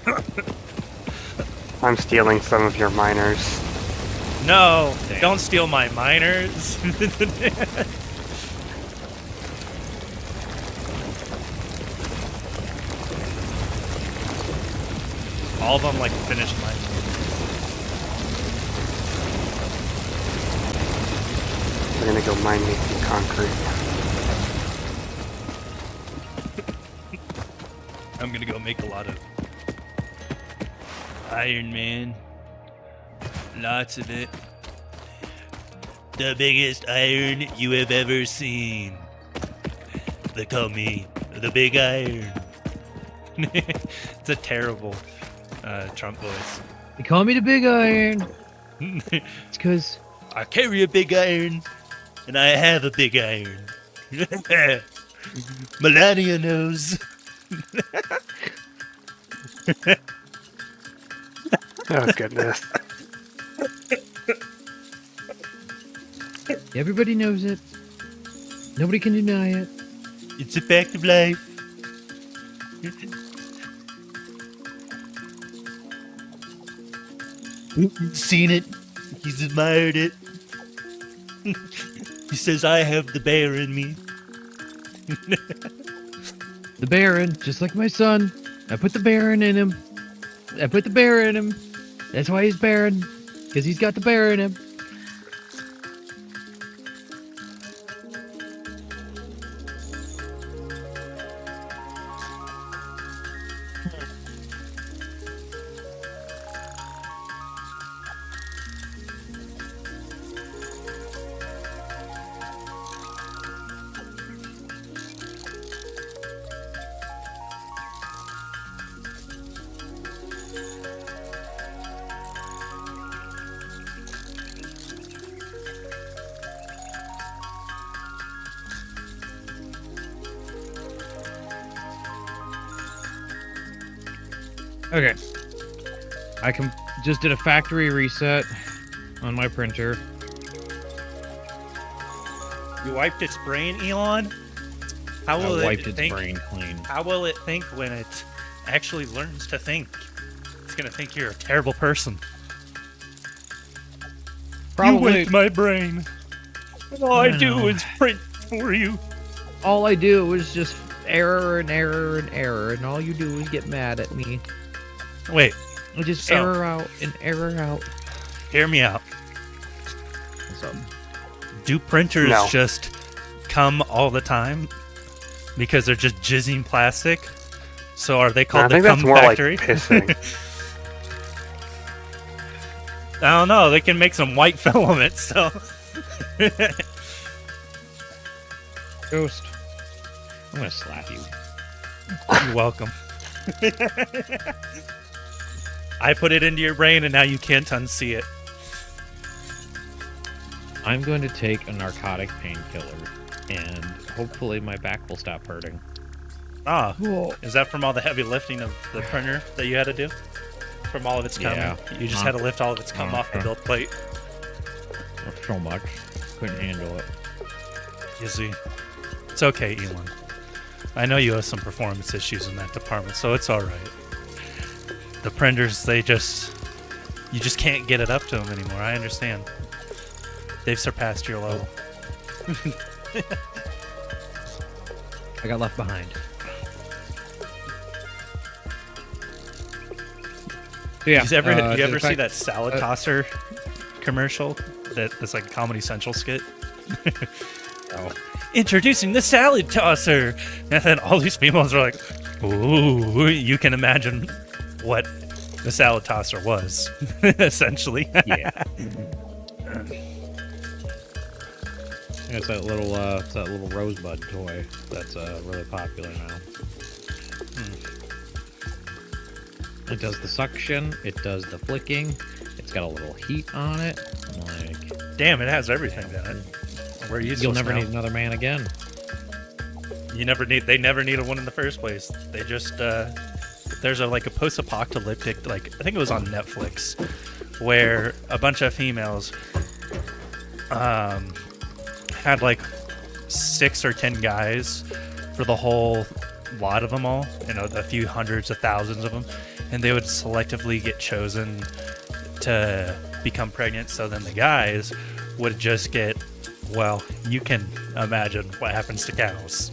you know. I'm stealing some of your miners. No, Damn. don't steal my miners. All of them like finished mine. We're gonna go mine me some concrete. I'm gonna go make a lot of Iron Man. Lots of it. The biggest iron you have ever seen. They call me the Big Iron. It's a terrible Trump voice. They call me the Big Iron. It's because I carry a big iron, and I have a big iron. Melania knows. Oh goodness. everybody knows it. Nobody can deny it. It's a fact of life. He's seen it. He's admired it. He says, I have the bear in me. The Baron, just like my son. I put the Baron in him. I put the bear in him. That's why he's Baron. Because he's got the bear in him. Okay. I just did a factory reset on my printer. You wiped its brain, Elon? How will I wiped it its think? brain clean. How will it think when it actually learns to think? It's gonna think you're a terrible person. You Probably. wiped my brain. And all I I do know. is print for you. All I do is just error and error and error, and all you do is get mad at me. Wait, I just So- error out and error out. hear me out. So, Do printers No. just come all the time because they're just jizzing plastic? So are they I called the think that's cum more factory? like pissing. I don't know. They can make some white filament, so. Ghost. I'm gonna slap you. You're welcome. I put it into your brain and now you can't unsee it. I'm going to take a narcotic painkiller, and hopefully my back will stop hurting. Ah, Cool. is that from all the heavy lifting of the printer that you had to do? From all of its cum? Yeah. You just had to lift all of its cum off the build plate? So much. Couldn't handle it. You see? It's okay, Elon. I know you have some performance issues in that department, so it's alright. The printers, you just can't get it up to them anymore. I understand. They've surpassed your level. I got left behind. So yeah. You ever to the see fact- that salad tosser commercial? That's like a Comedy Central skit. Oh. Introducing the salad tosser, and then all these females are like, "Ooh!" You can imagine what the salad tosser was, essentially. Yeah. It's that little rosebud toy that's really popular now. It does the suction, it does the flicking, it's got a little heat on it. Like, Damn, it has everything in it. We're useless You'll never now. need another man again. They never needed one in the first place. They just there's a post-apocalyptic, I think it was on Netflix, where a bunch of females had 6 or 10 guys for the whole lot of them all, a few hundreds of thousands of them, and they would selectively get chosen to become pregnant. So then the guys would just get, well, you can imagine what happens to cows.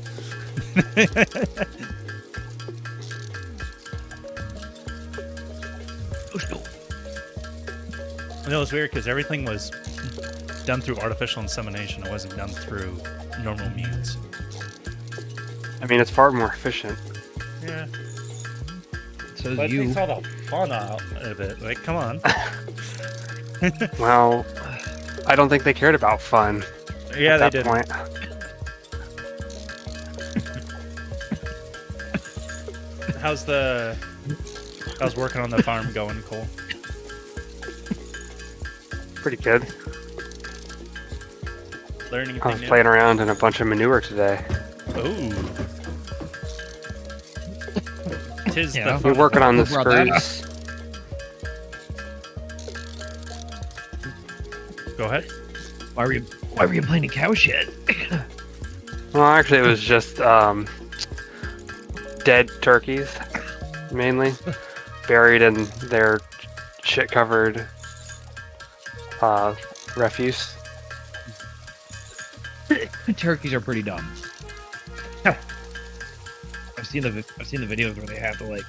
It was weird because everything was done through artificial insemination. It wasn't done through normal means. I mean, it's far more efficient. Yeah. So But you. they saw the fun out of it. Come on. Well, I don't think they cared about fun. Yeah, they at that did. point. How's working on the farm going, Cole? Pretty good. Learn I anything was new? playing around in a bunch of manure today. Ooh. Tis Yeah. the We're fun. working on the Who brought that up? screws. Go ahead. Why were you playing cow shit? Well, actually, it was just dead turkeys, mainly, buried in their shit-covered refuse. Turkeys are pretty dumb. I've seen the videos where they have to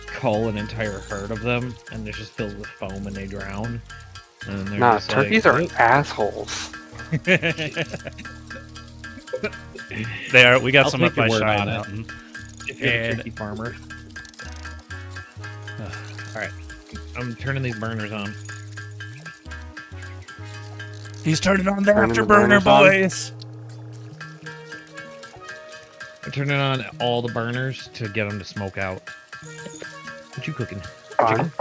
cull an entire herd of them, and they're just filled with foam and they drown. And they're Nah, just turkeys are assholes. They are. We got I'll some take up by your word Cheyenne on it. Mountain. If you're And- a turkey farmer. All right, I'm turning these burners on. He's turning on the Turning the afterburner, burners on. boys. I'm turning on all the burners to get them to smoke out. What you cooking? Fine.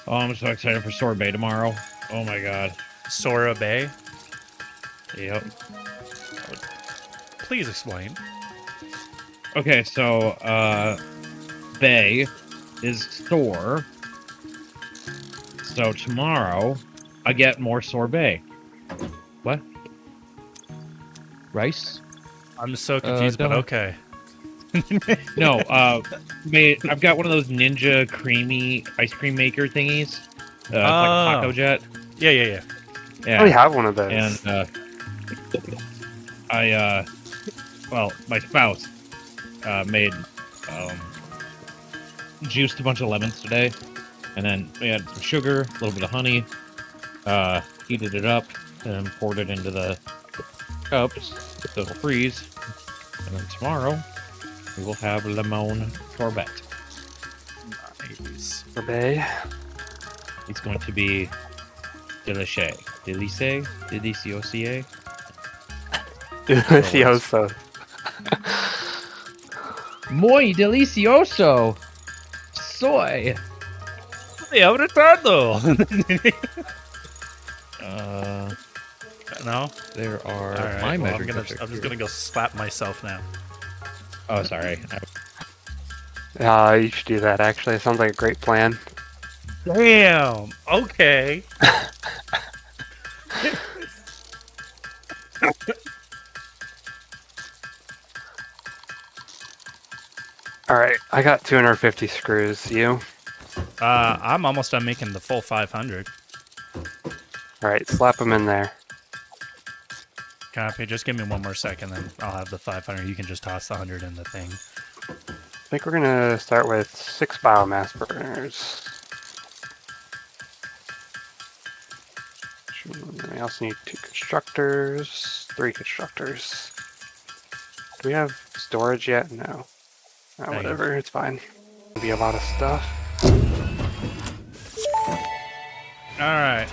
Oh, I'm so excited for sorbet tomorrow. Oh my god. Sora Bay. Yep. Please explain. Okay, so bay is store. So tomorrow I get more sorbet. What? Rice? I'm so confused, but duh. okay. No, I've got one of those Ninja creamy ice cream maker thingies. It's like a Taco Jet. Yeah. I already have one of those. And my spouse made juiced a bunch of lemons today, and then we had some sugar, a little bit of honey, heated it up, and then poured it into the cups so it'll freeze. And then tomorrow we will have lemon sorbet. Nice. Sorbet. It's going to be delicious. Delicioso. Delicioso. Muy delicioso. Soy. Hey, I'm retardado. No. There are All right. my Well, measuring cups I'm just here. gonna go slap myself now. Oh, sorry. You should do that, actually. It sounds like a great plan. Damn. Okay. Alright, I got 250 screws. You? I'm almost done making the full 500. Alright, slap them in there. Copy. Just give me one more second, then I'll have the 500. You can just toss the 100 in the thing. I think we're gonna start with 6 biomass burners. We also need 2 constructors, 3 constructors. Do we have storage yet? No. Whatever, it's fine. It'll be a lot of stuff. Alright.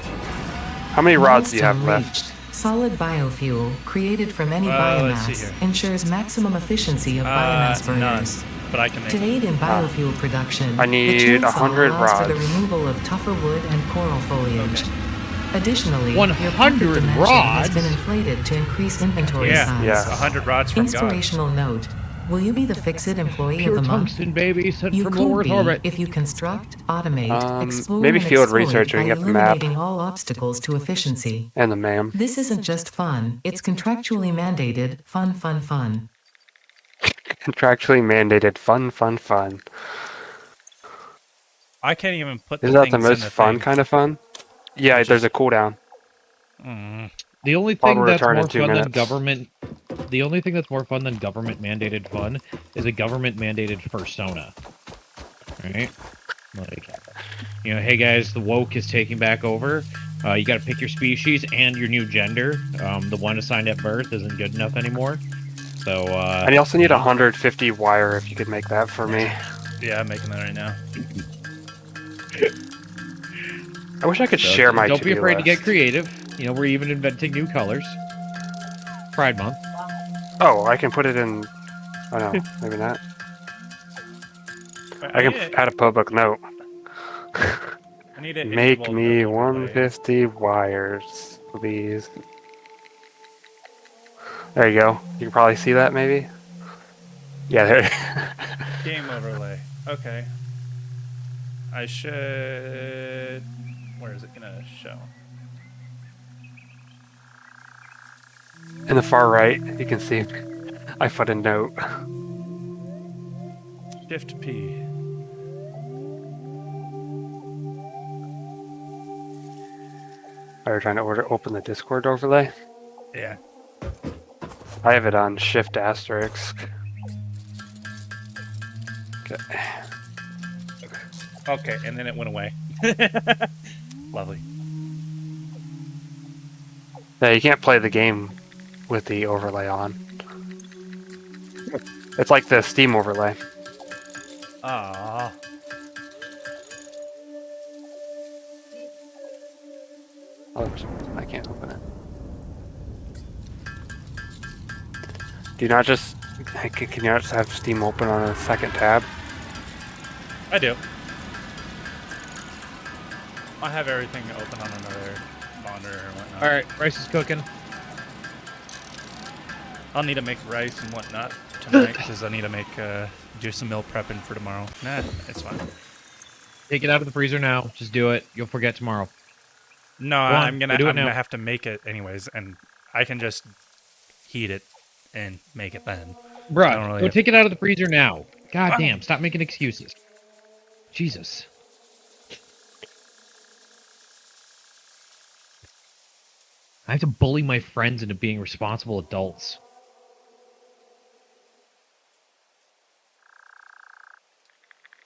How many rods do you have Milestone left? reached. Solid biofuel created from any Let's see biomass here. ensures maximum efficiency of biomass None. burners. But I can make To aid in biofuel production, I need the chainsaw 100 allows for the rods. removal of tougher wood and coral foliage. Additionally, your 100 pocket dimension has rods? been inflated to increase inventory Yeah, size. Yeah. 100 rods from God. Inspirational note. Will you be the Fix-It employee Pure of the month? tungsten, baby, sent You from low could Earth be orbit. if you construct, automate, explore, maybe and field exploit research by and get the map. eliminating all obstacles to efficiency. And the ma'am. This isn't just fun, it's contractually mandated, fun. Contractually mandated. Fun. I can't even put the Isn't that things the in most the fun thing. kind of fun? Yeah, Which there's is- a cooldown. The only Pod thing will that's return in more 2 fun than minutes. government. The only thing that's more fun than government mandated fun is a government mandated persona. Right? Like, hey guys, the woke is taking back over. You got to pick your species and your new gender. The one assigned at birth isn't good enough anymore. So. And you also need 150 wire if you could make that for me. Yeah, I'm making that right now. I wish I could So share my don't be to-do afraid to get list. creative. We're even inventing new colors. Pride Month. Oh, I can put it in. Oh no, maybe not. I can add a public note. I need to Make enable me the overlay. 150 wires, please. There you go. You can probably see that, maybe? Yeah, there. Game overlay. Okay. I should... Where is it gonna show? In the far right, you can see I put a note. Shift P. Are you trying to open the Discord overlay? Yeah. I have it on Shift Asterisk. Okay. Okay, and then it went away. Lovely. Yeah, you can't play the game with the overlay on. It's like the Steam overlay. Ah. Oh, I can't open it. Do you not just... Can you not just have Steam open on a second tab? I do. I have everything open on another monitor or whatnot. All right, rice is cooking. I'll need to make rice and whatnot tonight because I need to make do some meal prepping for tomorrow. Nah, it's fine. Take it out of the freezer now. Just do it. You'll forget tomorrow. No, Go on, I'm go do it now. gonna have to make it anyways, and I can just heat it and make it then. I don't Bruh, really go have- take it out of the freezer now. God Ah. damn, stop making excuses. Jesus. I have to bully my friends into being responsible adults.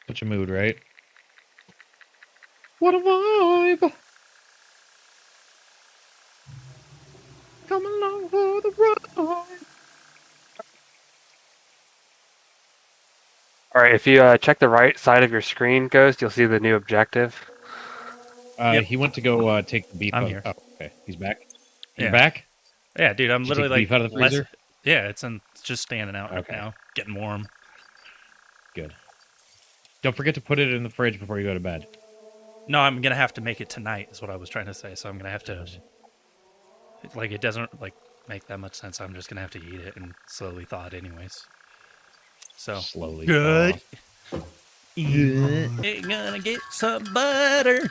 Such a mood, right? What a vibe! Come along for the ride. Alright, if you check the right side of your screen, Ghost, you'll see the new objective. Yep. He went to go take the beef I'm out. here. Oh, okay. He's back. You're Yeah. back? Yeah, dude, I'm Did you literally take like beef out of the less- freezer? Yeah, it's just standing out right Okay. now, getting warm. Good. Don't forget to put it in the fridge before you go to bed. No, I'm gonna have to make it tonight. Is what I was trying to say. So I'm gonna have to. Like, it doesn't like make that much sense. I'm just gonna have to eat it and slowly thaw it, anyways. So Slowly. good. thaw. Ain't gonna get some butter.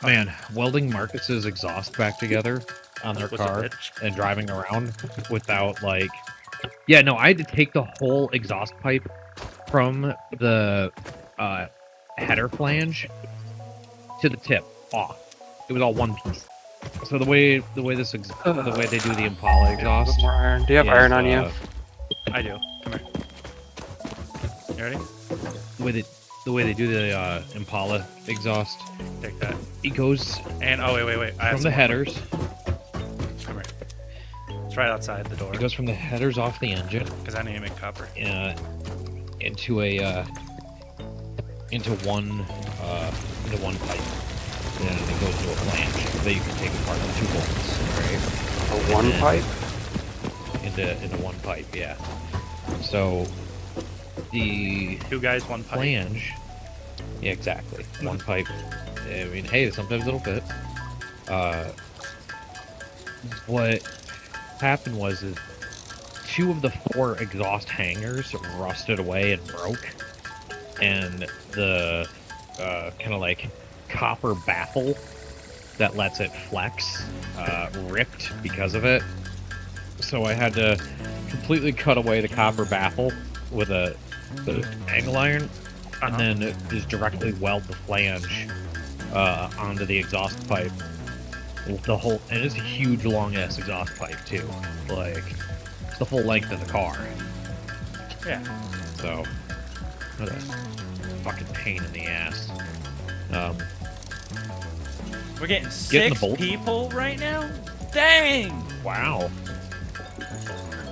Man, welding Marcus's exhaust back together on their Was a car bitch. and driving around without like, yeah, no, I had to take the whole exhaust pipe from the header flange to the tip off. It was all one piece. So the way the way they do the Impala exhaust. More iron. Do you have is, iron on you? I do. Come here. You ready? The way they do the Impala exhaust, Take that. it goes And oh wait. I have from some the headers. Come here. It's right outside the door It goes from the headers off the engine because I need to make copper. into a into one pipe, and then it goes into a flange that you can take apart with 2 bolts, right? A one then- pipe? Into one pipe, yeah. So the Two guys, one pipe. flange, Yeah, exactly. One pipe. I mean, hey, sometimes it'll fit. What happened was is 2 of the 4 exhaust hangers rusted away and broke, and the kind of like copper baffle that lets it flex ripped because of it. So I had to completely cut away the copper baffle with the angle iron, and then just directly weld the flange onto the exhaust pipe. The whole, and it's a huge long ass exhaust pipe too, like it's the full length of the car. Yeah. So, what a fucking pain in the ass. We're getting Getting the 6 bolt. people right now? Dang! Wow.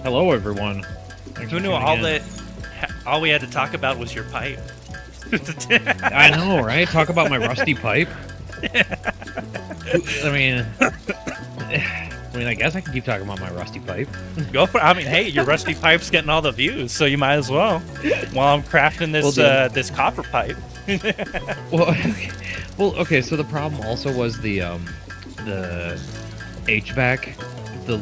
Hello, everyone. Thanks Who for knew tuning in. all we had to talk about was your pipe? I know, right? Talk about my rusty pipe. I mean, I guess I can keep talking about my rusty pipe. Go for it. I mean, hey, your rusty pipe's getting all the views, so you might as well. While I'm crafting this Well, this copper pipe. Well, okay. So the problem also was the HVAC, the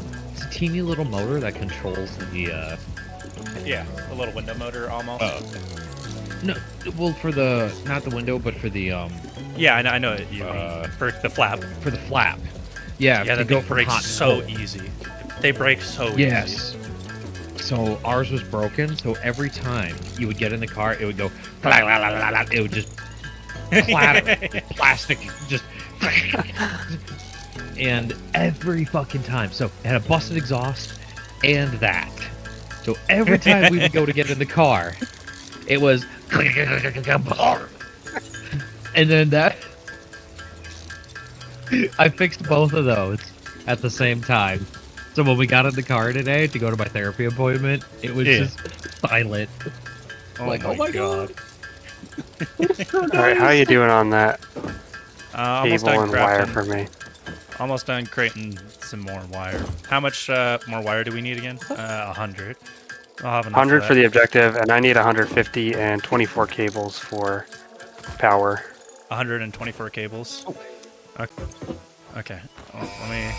teeny little motor that controls the Yeah, a little window motor almost. no, well, for the not the window, but for the Yeah, I know it. You mean for the flap. for the flap. Yeah, Yeah, to that go thing from breaks hot to so cold. easy. They break so Yes. So ours was broken. So every time you would get in the car, it would go. Blah, blah, blah, blah, blah, it would just clatter, plastic, just. And every fucking time, so it had a busted exhaust and that. So every time we would go to get in the car, it was. And then that. I fixed both of those at the same time. So when we got in the car today to go to my therapy appointment, it was Yeah. just silent. Oh, Like, my, oh my god. All right, how you doing on that Almost cable done and wire crafting. for me? Almost done creating some more wire. How much more wire do we need again? 100. I'll have enough 100 of for that. the objective, and I need 150 and 24 cables for power. 124 cables. Okay. Well, let me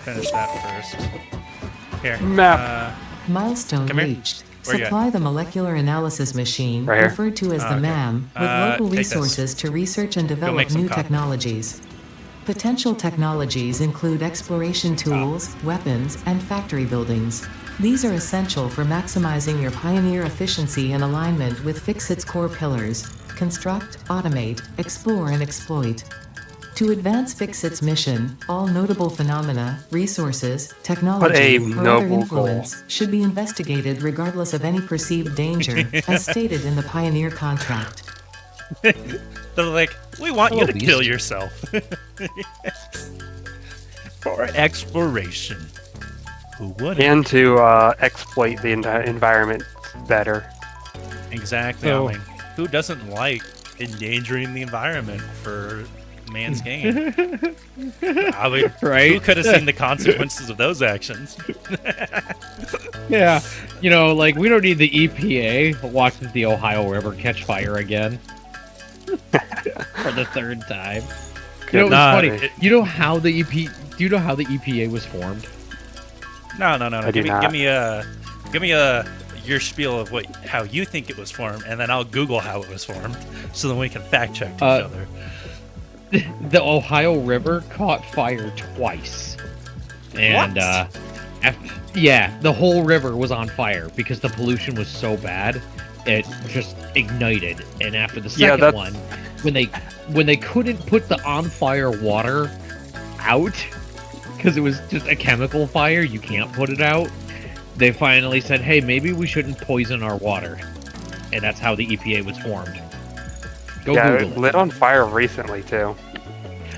finish that first. Here. Map. Milestone Come here. reached. Where you at? Supply the molecular analysis machine, Right here. referred to as the Okay. MAM, with local take this. resources to research and make develop some new copy. technologies. Potential technologies include exploration tools, weapons, and factory buildings. These are essential for maximizing your Pioneer efficiency and alignment with Fixit's core pillars: construct, automate, explore, and exploit. To advance Fixit's mission, all notable phenomena, resources, technology, or other noble influence should be investigated regardless of any perceived danger, as stated in the Pioneer contract. They're like, we want you Hello, to beast. kill yourself. For exploration. Who wouldn't? And to exploit the environment better. Exactly. So- I mean, who doesn't like endangering the environment for man's gain? I mean, Right? who could have seen the consequences of those actions? Yeah. You know, like, we don't need the EPA watching the Ohio River catch fire again. For the 3rd time. You know, it's Nah, funny. it- You know how the do you know how the EPA was formed? No. I do not. Give me your spiel of how you think it was formed, and then I'll Google how it was formed, so then we can fact check each other. The Ohio River caught fire twice. And What? yeah, the whole river was on fire because the pollution was so bad, it just ignited. And after the Yeah, second that's- one, when they couldn't put the on fire water out because it was just a chemical fire, you can't put it out. They finally said, "Hey, maybe we shouldn't poison our water," and that's how the EPA was formed. Go Yeah, Google it it. lit on fire recently too.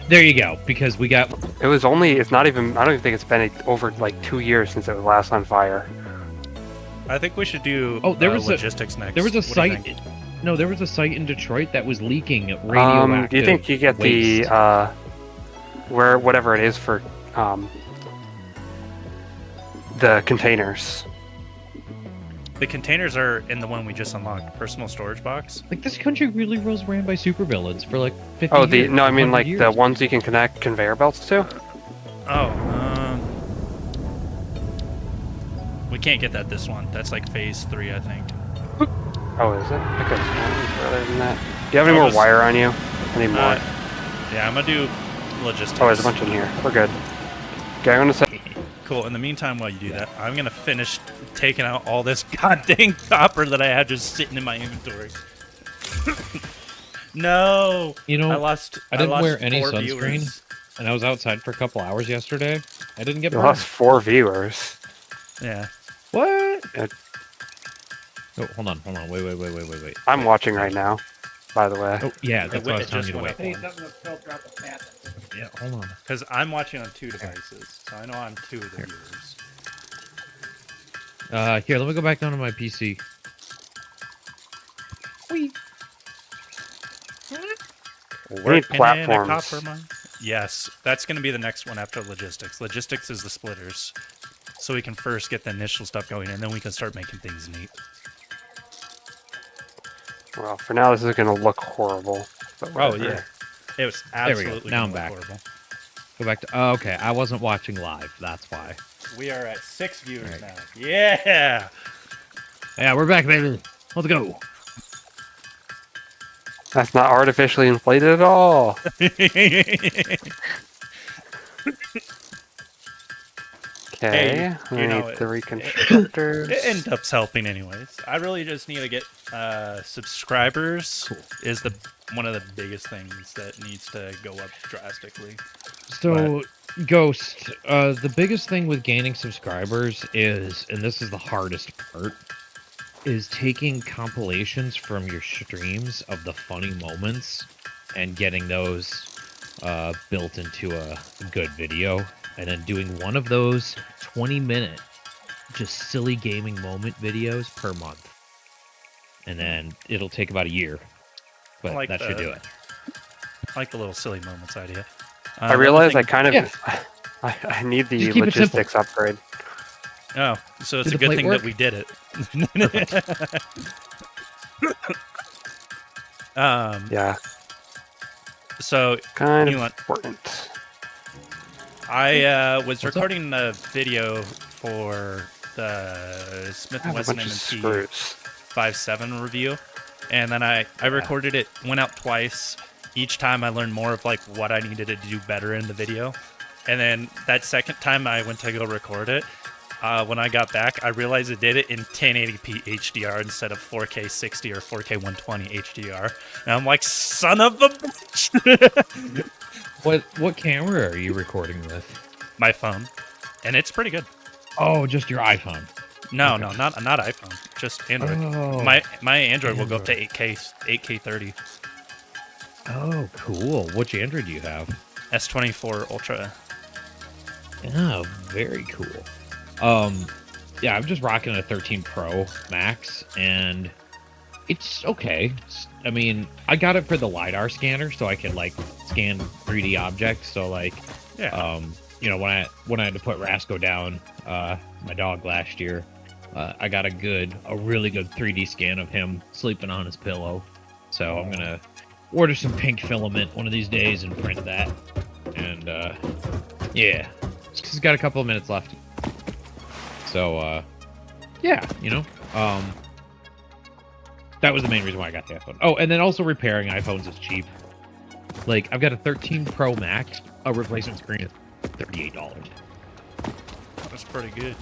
There you go. Because we got It was only, it's not even, I don't even think it's been over like 2 years since it was last on fire. I think we should do there was logistics next. there was a What do you site. think? No, there was a site in Detroit that was leaking radioactive. Do you think you get waste. the where whatever it is for the containers? The containers are in the one we just unlocked, personal storage box. Like, this country really was ran by supervillains for like 50 Oh, years. no, I mean 100 like the years. ones you can connect conveyor belts to. Oh, we can't get that this one. That's like phase 3, I think. Oh, is it? I could have further than that. Do you have any I'll more just- wire on you? I need more. Yeah, I'm gonna do logistics. Oh, there's a bunch in here. We're good. Okay, I'm gonna say. Cool. In the meantime, while you do that, I'm gonna finish taking out all this goddamn copper that I had just sitting in my inventory. No. You know, I lost. I didn't lost wear any 4 sunscreen, viewers. and I was outside for a couple hours yesterday. I didn't get You burned. lost 4 viewers. Yeah. What? Yeah. Oh, hold on. Wait. I'm watching right now, by the way. Oh, yeah, that's what I was It telling just you to went wait. up one. Yeah, hold on. Because I'm watching on 2 devices, so I know I'm 2 of the viewers. Here, let me go back down to my PC. We need Working in a platforms. copper mine. Yes, that's going to be the next one after logistics. Logistics is the splitters. So we can first get the initial stuff going, and then we can start making things neat. Well, for now, this is gonna look horrible. But Oh, whatever. yeah. It was There we go. absolutely Now I'm gonna back. look horrible. Go back to. Oh, okay, I wasn't watching live. That's why. We are at 6 viewers Right. now. Yeah! Yeah, we're back, baby. Let's go. That's not artificially inflated at all. Okay, Hey, you know, the reconstructors. It ends up helping anyways. I really just need to get subscribers. Cool. Is one of the biggest things that needs to go up drastically. So, Ghost, the biggest thing with gaining subscribers is, and this is the hardest part, is taking compilations from your streams of the funny moments and getting those built into a good video, and then doing one of those 20-minute just silly gaming moment videos per month. And then it'll take about a year, but like that should the- do it. I like the little silly moments idea. I realize I think. kind of. Yeah. I need the Just keep it simple. logistics upgrade. Oh, so it's Did a the good plate thing work? that we did it. Yeah, So kind You of want- important. I was What's up? recording a video for the Smith I & have a Wesson bunch of M&P screws. 5.7 review, and then I recorded it, went out twice. Each time I learned more of like what I needed to do better in the video, and then that second time I went to go record it. When I got back, I realized it did it in 1080p HDR instead of 4K 60 or 4K 120 HDR, and I'm like, son of a bitch! What camera are you recording with? My phone, and it's pretty good. Oh, just your iPhone. No, Okay. no, not iPhone, just Android. Oh. My Android will go up to 8K 30. Oh, cool. Which Android do you have? S24 Ultra. Oh, very cool. Yeah, I'm just rocking a 13 Pro Max, and it's okay. I mean, I got it for the LiDAR scanner, so I can like scan 3D objects. So like, Yeah. you know, when I had to put Rasco down, my dog last year, I got a really good 3D scan of him sleeping on his pillow. So I'm gonna order some pink filament one of these days and print that. And yeah, he's got a couple of minutes left. So yeah, you know, that was the main reason why I got the iPhone. Oh, and then also repairing iPhones is cheap. Like, I've got a 13 Pro Max, a replacement screen is $38. That's pretty good.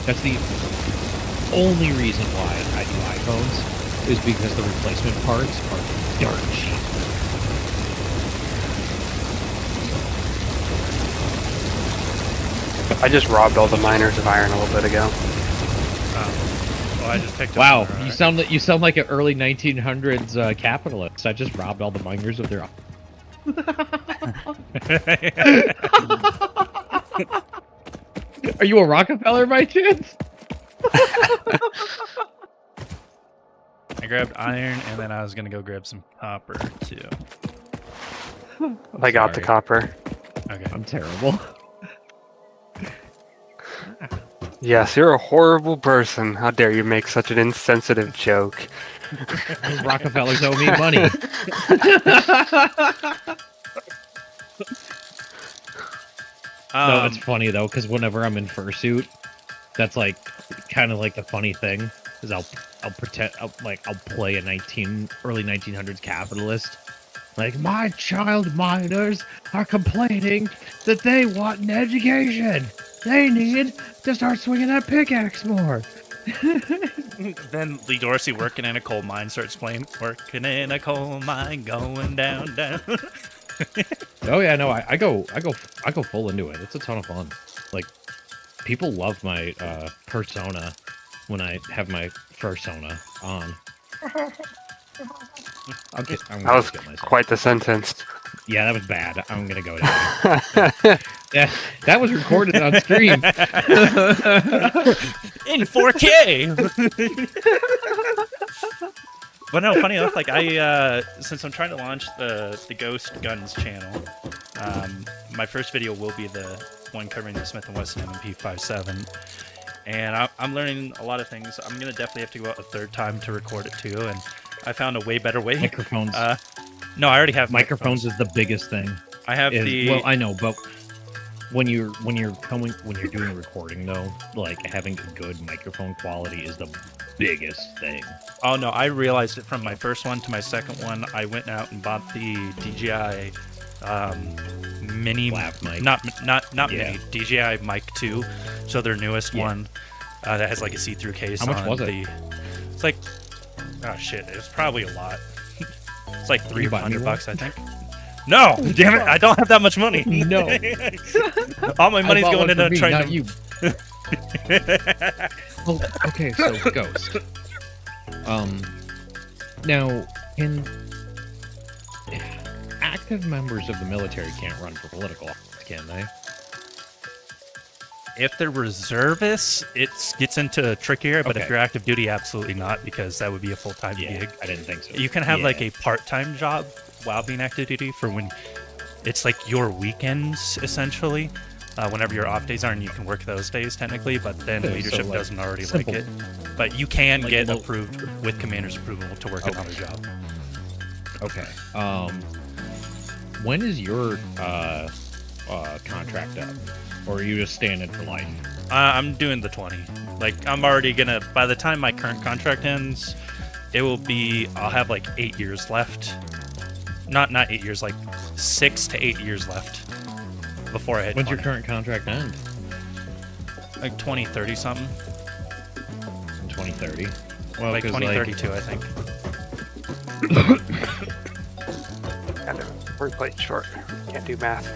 That's the only reason why I do iPhones, is because the replacement parts are darn cheap. I just robbed all the miners of iron a little bit ago. Well, I just picked up. Wow, another, you sound like an early 1900s capitalist. I just robbed all the miners of their. Are you a Rockefeller by chance? I grabbed iron, and then I was gonna go grab some copper too. I got the sorry. copper. Okay. I'm terrible. Yes, you're a horrible person. How dare you make such an insensitive joke? Those Rockefellers owe me money. No, it's funny though, because whenever I'm in fursuit, that's like kind of like the funny thing is I'll play a early 1900s capitalist. Like, my child miners are complaining that they want an education. They need to start swinging that pickaxe more. Then Lee Dorsey working in a coal mine starts playing "Working in a Coal Mine, Going Down, Down." Oh yeah, no, I go full into it. It's a ton of fun. Like, people love my persona when I have my fursona on. That was quite the sentence. Yeah, that was bad. I'm gonna go down. Yeah, that was recorded on stream. In 4K. But no, funny enough, like since I'm trying to launch the Ghost Guns channel, my first video will be the one covering the Smith & Wesson MP57, and I'm learning a lot of things. I'm gonna definitely have to go out a third time to record it too, and I found a way better way. Microphones. No, I already have microphones. Is the biggest thing. I have Well, I know, but when you're doing recording though, like having good microphone quality is the biggest thing. Oh no, I realized it from my first one to my second one. I went out and bought the DJI mini Lav mic. not Yeah. mini DJI mic 2, so their newest Yeah. one that has like a see-through case. How much on was it? It's like, oh shit, it was probably a lot. It's like Did you buy me $300, I think. No, damn it, I don't have that much money. No. All my money's I bought going one for into me, trying not to. you. Well, okay, so Ghost. Now, active members of the military can't run for political office, can they? If they're reservists, it gets into trickier, but if Okay. you're active duty, absolutely not, because that would be a full-time gig. I didn't think so. You can have Yeah. like a part-time job while being active duty for when it's like your weekends, essentially. Whenever your off days are, and you can work those days technically, but then Yeah, so, leadership like, doesn't already simple. like it. But you can Like get a little- approved with commander's approval to work Okay. another job. Okay. When is your contract up, or are you just standing for life? I'm doing the 20. Like, I'm already gonna, by the time my current contract ends, it will be, I'll have like 8 years left. Not 8 years, like 6 to 8 years left before I hit When's your 20. current contract end? Like 2030 something. In 2030. Well, Like 'cause, 2032, I think. Kind of we're quite short. Can't do math.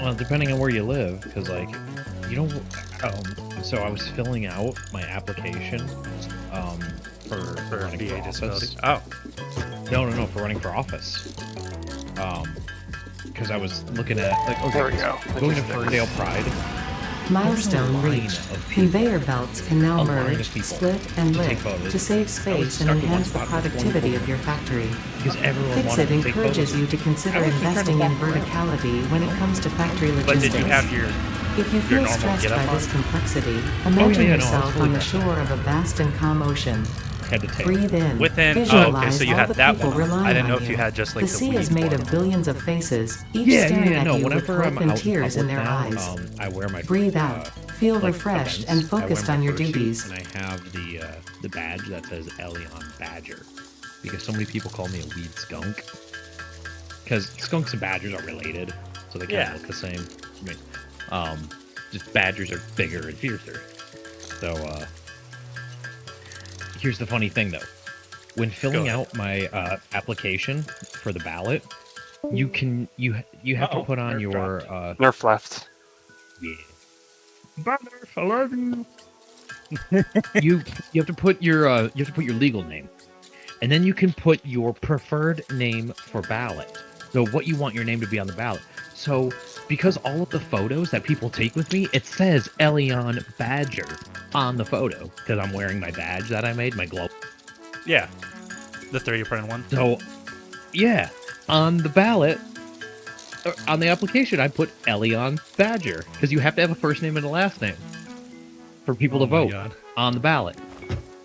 Well, depending on where you live, because like, you know, so I was filling out my application, for running VA for disability. office. Oh, No, for running for office. Because I was looking at like, okay, There we go. going to Ferndale Pride. Milestone line reached. of people. Conveyor belts can now A line of merge, people split, and to take lift photos. to save I was space and stuck in one enhance the spot for productivity 24 of your factory. Because everyone Fix wanted It to take encourages photos. you to consider I was just trying to investing in walk around. verticality when it comes to factory but logistics. did you have your If you feel normal stressed get-up by on? this complexity, imagine no, yourself totally on the not. shore of a vast and calm ocean. Had to take. Breathe in. within? Oh, Visualize okay, so you all had the that people one. relying I didn't know on if you had just like the sea is weed made one. of billions of faces, each Yeah, staring no. at you with Whenever I'm hope and out in tears in public their now, eyes. I wear my Breathe out. Feel like, refreshed events, and I wear focused my on your fursuit, duties. And I have the badge that says Elion Badger, because so many people call me a weed skunk. Because skunks and badgers are related, so they kind Yeah. of look the same. I mean, just badgers are bigger and fiercer. So here's the funny thing though: when filling ahead. out my application for the ballot, you have to Uh-oh, put on nerf your Nerf left. yeah. Banner, I love you. you have to put your legal name, and then you can put your preferred name for ballot. So what you want your name to be on the ballot. So because all of the photos that people take with me, it says Elion Badger on the photo because I'm wearing my badge that I made, my glove. Yeah, the 3D printed one. So yeah, on the ballot. On the application, I put Elion Badger because you have to have a first name and a last name. for people Oh to my vote God. on the ballot.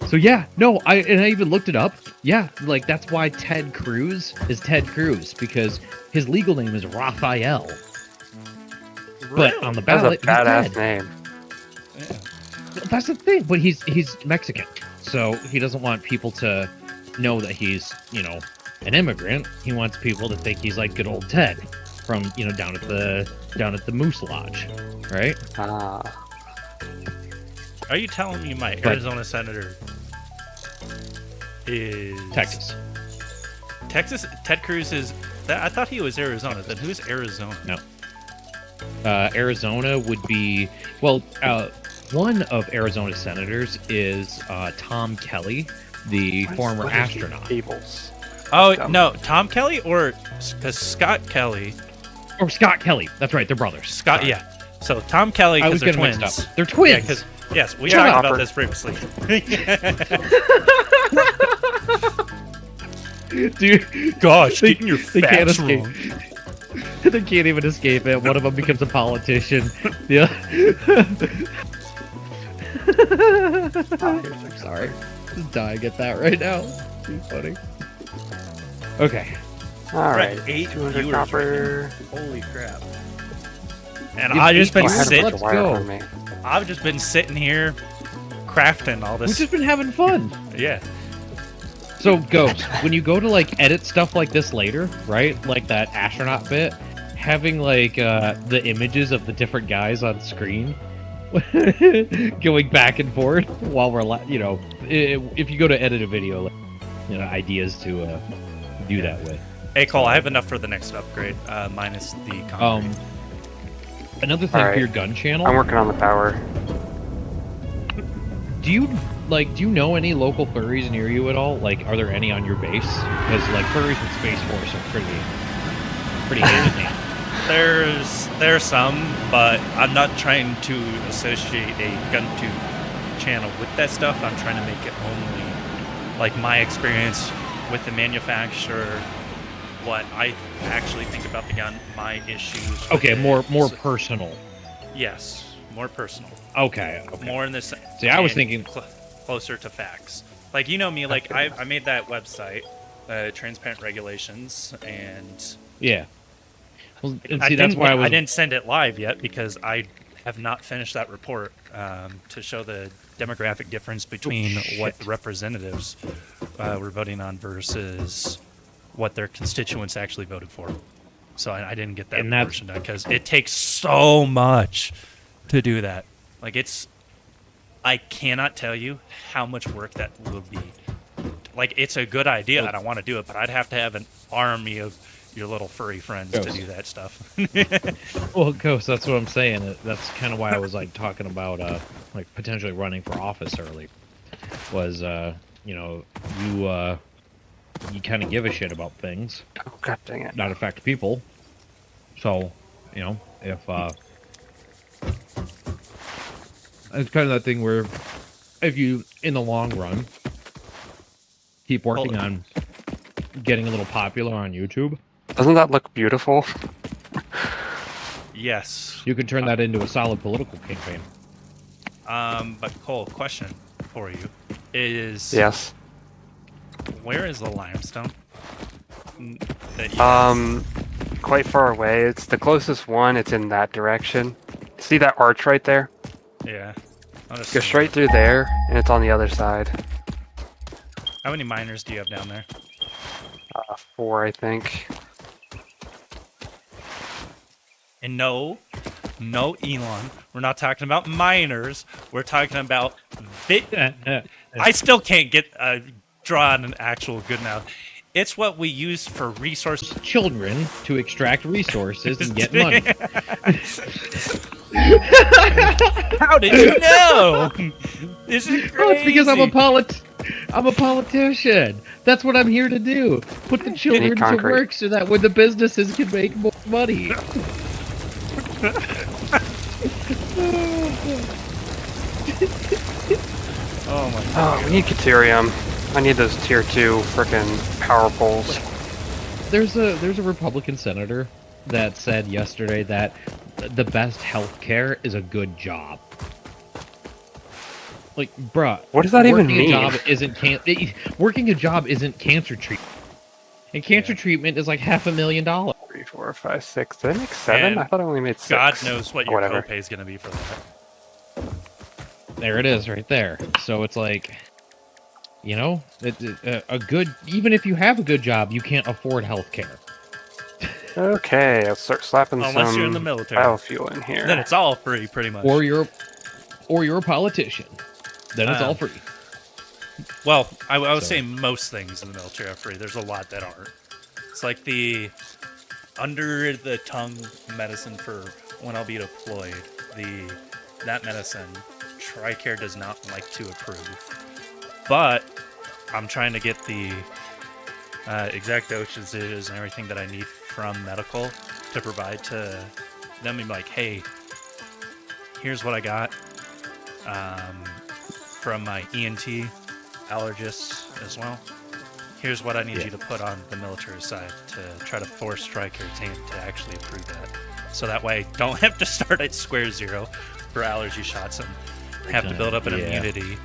So yeah, no, I even looked it up. Yeah, like that's why Ted Cruz is Ted Cruz, because his legal name is Raphael. But on the That's ballot, a badass he's Ted. name. Yeah. That's the thing, but he's Mexican, so he doesn't want people to know that he's, you know, an immigrant. He wants people to think he's like good old Ted from, you know, down at the Moose Lodge, right? Ah. Are you telling me my But- Arizona senator is Texas. Texas? Ted Cruz is. I thought he was Arizona. Then who's Arizona? No. Arizona would be, well, one of Arizona's senators is Tom Kelly, the former What is the astronaut. Cables. Oh Dumb. no, Tom Kelly or because Scott Kelly. Or Scott Kelly. That's right, they're brothers. Scott, Sorry. yeah. So Tom Kelly I because was they're getting twins. mixed up. They're Yeah, twins. because yes, we Shut talked up. about this previously. Dude, Gosh, They- getting your they can't facts escape. wrong. they can't even escape it. One of them becomes a politician. Yeah. I'm sorry. Just dying at that right now. Too funny. Okay. All right. Right, 8 200 viewers copper. Holy crap! And Give I've just me been Oh, I had a sitting- bunch of sitting. wire go. on me. I've just been sitting here, crafting all We've this. just been having fun. Yeah. So, Ghost, when you go to like edit stuff like this later, right? Like that astronaut bit, having like the images of the different guys on screen going back and forth while we're, you know, if you go to edit a video, like, you know, ideas to do that with. Hey Cole, I have enough for the next upgrade, minus the concrete. Another thing Alright. for your gun channel. I'm working on the power. Do you know any local furries near you at all? Like, are there any on your base? Because like furries with Space Force are pretty handy. There's some, but I'm not trying to associate a gun-tube channel with that stuff. I'm trying to make it only like my experience with the manufacturer, what I actually think about the gun, my issues. with Okay, it. more So- personal. Yes, more personal. Okay. More in this. See, I was and thinking- closer to facts. Like you know me, like I made that website, Transparent Regulations, and Yeah. Well, and I see, that's didn't, why I I didn't send it live yet because I have not finished that report to show the demographic difference between what the representatives were voting on versus what their constituents actually voted for. So I didn't get that And that's- portion done because it takes so much to do that. Like I cannot tell you how much work that will be. Like it's a good idea and I want to do it, but I'd have to have an army of your little furry friends to Ghost. do that stuff. Well, Ghost, that's what I'm saying. That's kind of why I was like talking about like potentially running for office early. Was you know, you kind of give a shit about things, Oh, god dang it. not affect people. So, you know, if it's kind of that thing where if you, in the long run, keep working on getting a little popular on YouTube, Doesn't that look beautiful? Yes. you can turn that into a solid political campaign. But Cole, question for you is Yes. where is the limestone? That you Quite far away. It's the closest one. It's in that direction. See that arch right there? yeah. I'll just Go straight through there, and it's on the other side. How many miners do you have down there? 4, I think. And no, Elon. We're not talking about miners. We're talking about I still can't get draw on an actual good mouth. It's what we use for resource. Children to extract resources and get money. How did you know? This is crazy. Oh, it's because I'm a politician. That's what I'm here to do. Put the children to concrete. work so that when the businesses can make more money. Oh my Oh, we need Caterium. I need those tier 2 frickin' power poles. There's a Republican senator that said yesterday that the best health care is a good job. Like, bruh. What does that even working mean? Working a job isn't cancer treatment. And cancer treatment is like $500,000. 3, 4, 5, 6. Did I make 7? And I thought I only made 6. God knows what Or your whatever. copay is going to be for that. There it is, right there. So it's like, you know, a good. Even if you have a good job, you can't afford health care. Okay, I'll start slapping Unless some you're in the military. biofuel in here. Then it's all free, pretty much. Or you're a politician. Then it's all free. Well, I would So- say most things in the military are free. There's a lot that aren't. It's like the under the tongue medicine for when I'll be deployed. That medicine, TRICARE does not like to approve. But I'm trying to get the exact dosages and everything that I need from medical to provide to them and be like, hey, here's what I got from my ENT allergists as well. Here's what I need you to put on the military side to try to force TRICARE's hand to actually approve that. So that way I don't have to start at square zero for allergy shots and have to build up an immunity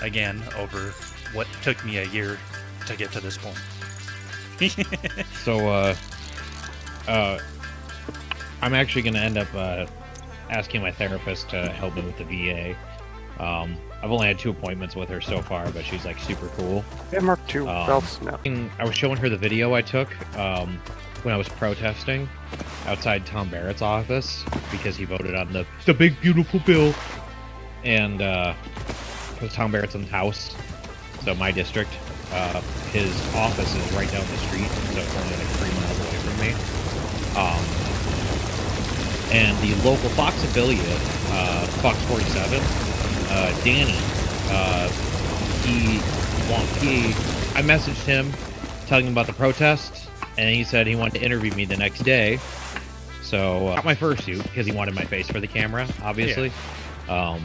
again over what took me a year to get to this point. So, I'm actually going to end up asking my therapist to help me with the VA. I've only had 2 appointments with her so far, but she's like super cool. Yeah, Mark II belts? No. I was showing her the video I took when I was protesting outside Tom Barrett's office because he voted on the big beautiful bill, and because Tom Barrett's in the house, so my district, his office is right down the street, so it's only like 3 miles away from me. And the local Fox affiliate, Fox 47, Danny, I messaged him telling him about the protest, and he said he wanted to interview me the next day. So, not my fursuit, because he wanted my face for the camera, obviously. Yeah.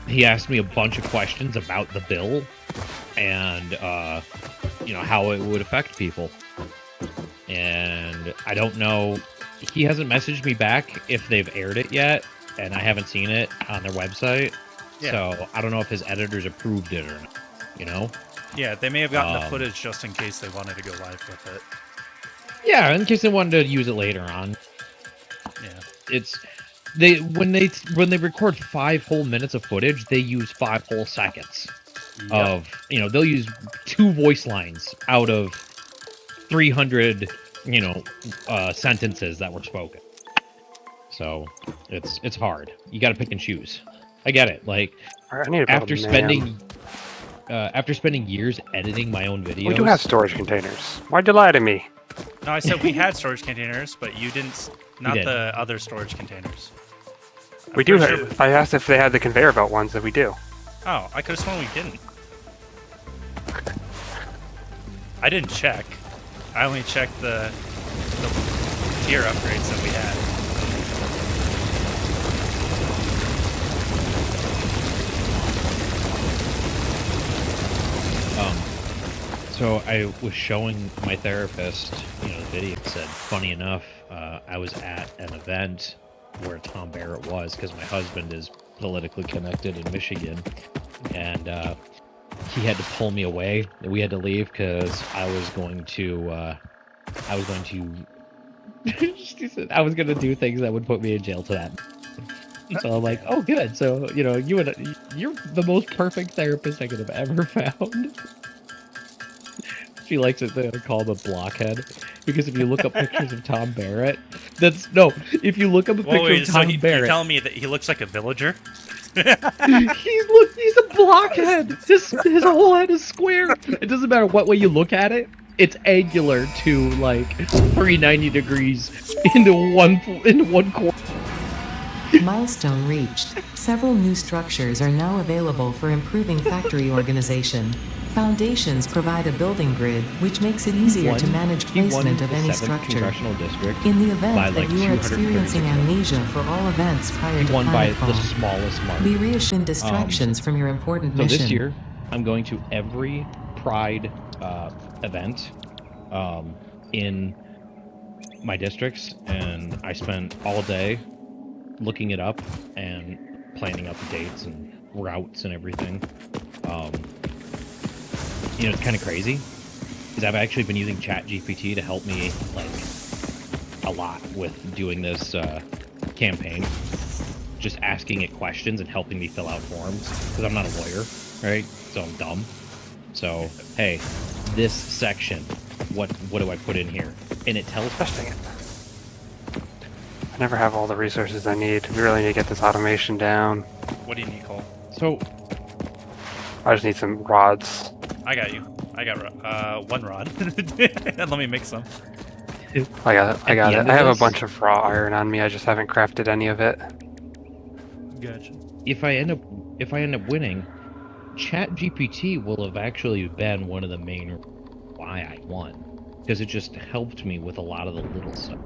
He asked me a bunch of questions about the bill and, you know, how it would affect people. And I don't know. He hasn't messaged me back if they've aired it yet, and I haven't seen it on their website. Yeah. So I don't know if his editors approved it or not, you know? Yeah, they may have gotten the footage just in case they wanted to go live with it. Yeah, in case they wanted to use it later on. Yeah. It's when they record 5 whole minutes of footage, they use 5 whole seconds of, you know, they'll use 2 voice lines out of 300, you know, sentences that were spoken. So it's hard. You got to pick and choose. I get it. Like, Alright, I need to build after spending years editing my own videos, We do have storage containers. Why'd you lie to me? No, I said we had storage containers, but you didn't. Not did. the other storage containers. We do pretty have. I asked if they had the conveyor belt ones, that we do. Oh, I could have sworn we didn't. I didn't check. I only checked the tier upgrades that we had. So I was showing my therapist, you know, the video. It said, funny enough, I was at an event where Tom Barrett was, because my husband is politically connected in Michigan, and he had to pull me away. We had to leave because I was going to he said I was going to do things that would put me in jail to that. So I'm like, oh, good. So, you know, you're the most perfect therapist I could have ever found. She likes it to call him a blockhead, because if you look up pictures of Tom Barrett, if you look up a picture of Tom you're Barrett, telling me that he looks like a villager? he's a blockhead. His whole head is square. It doesn't matter what way you look at it. It's angular to like 390 degrees into one corner. Milestone reached. Several new structures are now available for improving factory organization. Foundations provide a building grid, which makes it easier to manage placement of any structure. Congressional district In the event by, that like, you are 230 experiencing amnesia for all events prior to won by the planetfall, smallest margin. be reassured distractions from your important So mission. this year, I'm going to every Pride event in my districts, and I spent all day looking it up and planning out the dates and routes and everything. You know, it's kind of crazy because I've actually been using ChatGPT to help me like a lot with doing this campaign. Just asking it questions and helping me fill out forms because I'm not a lawyer, right? So I'm dumb. So hey, this section, what do I put in here? And it tells me. Testing it. I never have all the resources I need. We really need to get this automation down. What do you need, Cole? So I just need some rods. I got you. I got one rod. Let me make some. I got it. I At got the it. end I of have a this- bunch of raw iron on me. I just haven't crafted any of it. Gotcha. if I end up winning, ChatGPT will have actually been one of the main why I won, because it just helped me with a lot of the little stuff.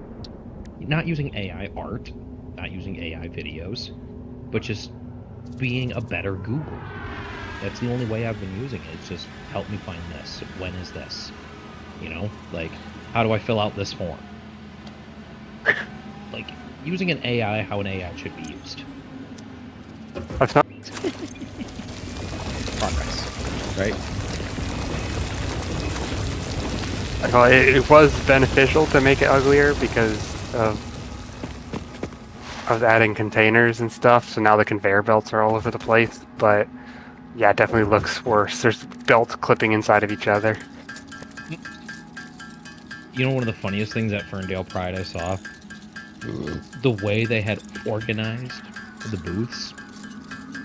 Not using AI art, not using AI videos, but just being a better Google. That's the only way I've been using it. It's just help me find this. When is this? You know, like how do I fill out this form? Like using an AI how an AI should be used. That's not. Progress, right? Well, it was beneficial to make it uglier because of I was adding containers and stuff, so now the conveyor belts are all over the place. But yeah, it definitely looks worse. There's belts clipping inside of each other. You know, one of the funniest things at Ferndale Pride I saw, the way they had organized the booths.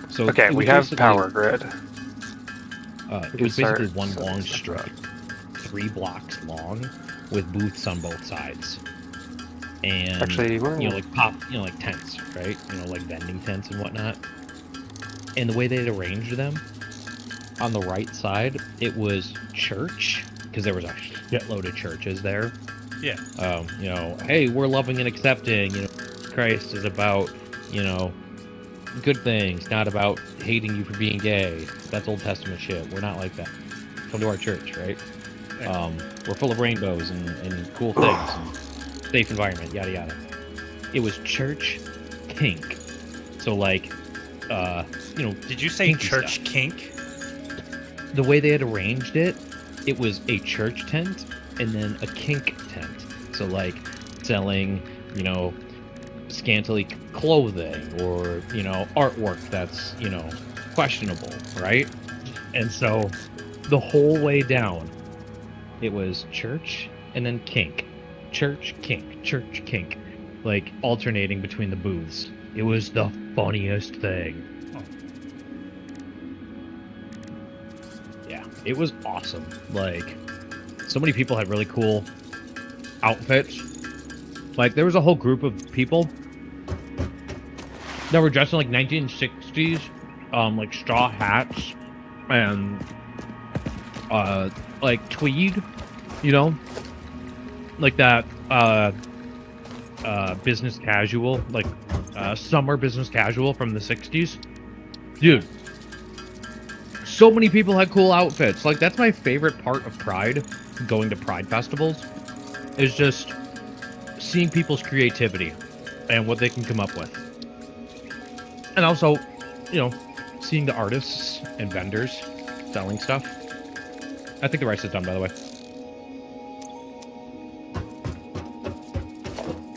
So Okay, it we was have basically, power grid. It can was basically start one setting long stuff strip, up. 3 blocks long, with booths on both sides. And Actually, you know, like tents, right? You know, like vending tents and whatnot. And the way they'd arranged them, on the right side, it was church, because there was a shitload of churches there. Yeah. You know, hey, we're loving and accepting. You know, Christ is about, you know, good things, not about hating you for being gay. That's Old Testament shit. We're not like that. Come to our church, right? We're full of rainbows and cool things, and safe environment, yada yada. It was church kink. So like, you know, Did you say kinky church stuff. kink? The way they had arranged it, it was a church tent and then a kink tent. So like selling, you know, scantily clothing or, you know, artwork that's, you know, questionable, right? And so the whole way down, it was church and then kink. Church, kink, church, kink. Like alternating between the booths. It was the funniest thing. Yeah, it was awesome. Like, so many people had really cool outfits. Like, there was a whole group of people that were dressed in like 1960s, like straw hats and like tweed, you know, like that business casual, like summer business casual from the 60s. Dude, so many people had cool outfits. Like, that's my favorite part of Pride, going to Pride festivals, is just seeing people's creativity and what they can come up with. And also, you know, seeing the artists and vendors selling stuff. I think the rice is done, by the way.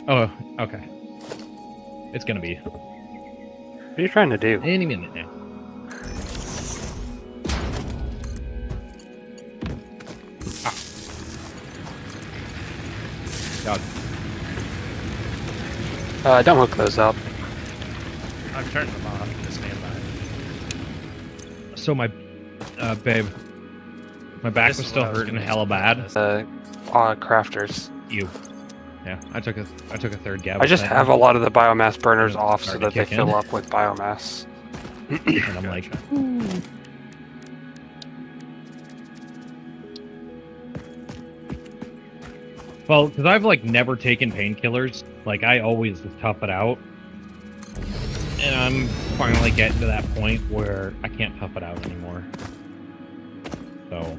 Oh, okay. It's gonna be What are you trying to do? any minute now. God. Don't hook those up. I'm turning them off to stand by. So my, babe, my back This was is still what I was hurting gonna hella use. bad. Crafters. You. Yeah, I took a third gab. I just have a lot of the biomass burners off so Starting to that they kick in. fill up with biomass. And I'm like, well, because I've like never taken painkillers. Like, I always just tough it out. And I'm finally getting to that point where I can't tough it out anymore. So,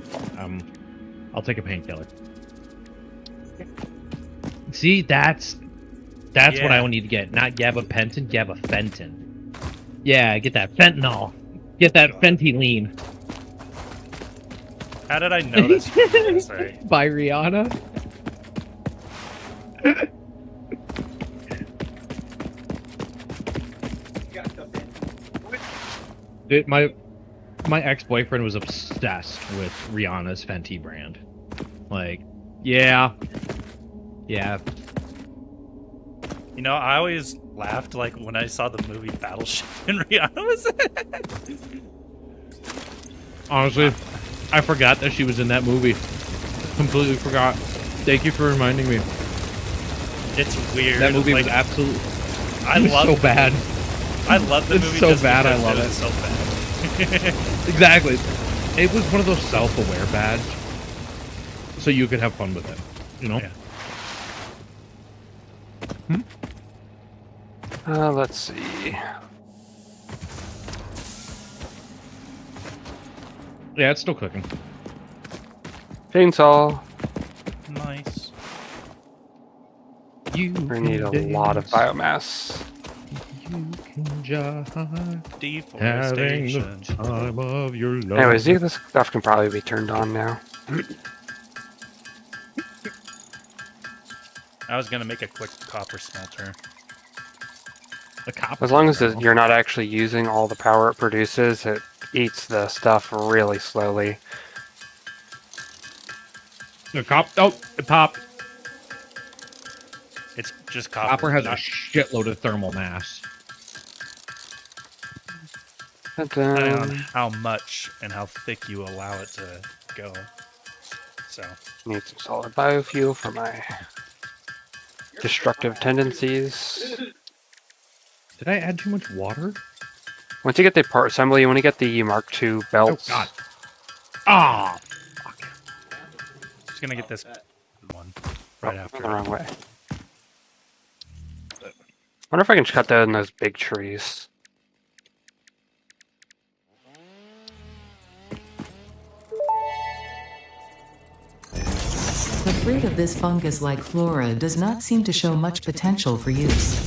I'll take a painkiller. See, that's what Yeah. I need to get. Not gabapentin, gabafentin. Yeah, get that fentanyl. Get that fentanyl. How did I know that's what you were gonna say? By Rihanna. Dude, my ex-boyfriend was obsessed with Rihanna's Fenty brand. Like, yeah. You know, I always laughed like when I saw the movie Battleship and Rihanna was in it. Honestly, I forgot that she was in that movie. Completely forgot. Thank you for reminding me. It's weird. That movie like, was absolutely I love so bad. I love the It's movie. so just bad, I because love it it. was so bad. Exactly. It was one of those self-aware bads, so you could have fun with it. You know? Yeah. Let's see. Yeah, it's still cooking. Chainsaw. Nice. You We need a lot of biomass. You can just having Deforestation. the time of your life. Anyways, this stuff can probably be turned on now. I was gonna make a quick copper smelter. The copper. As long as you're not actually using all the power it produces, it eats the stuff really slowly. The it popped. It's just Copper has a not- shitload of thermal mass. depending on how much and how thick you allow it to go. So Need some solid biofuel for my destructive tendencies. Did I add too much water? Once you get the part assembly, you want to get the Mark II belts. Oh god. Ah. just gonna get this one Oh, right after. the wrong way. Wonder if I can cut down those big trees. The fruit of this fungus-like flora does not seem to show much potential for use.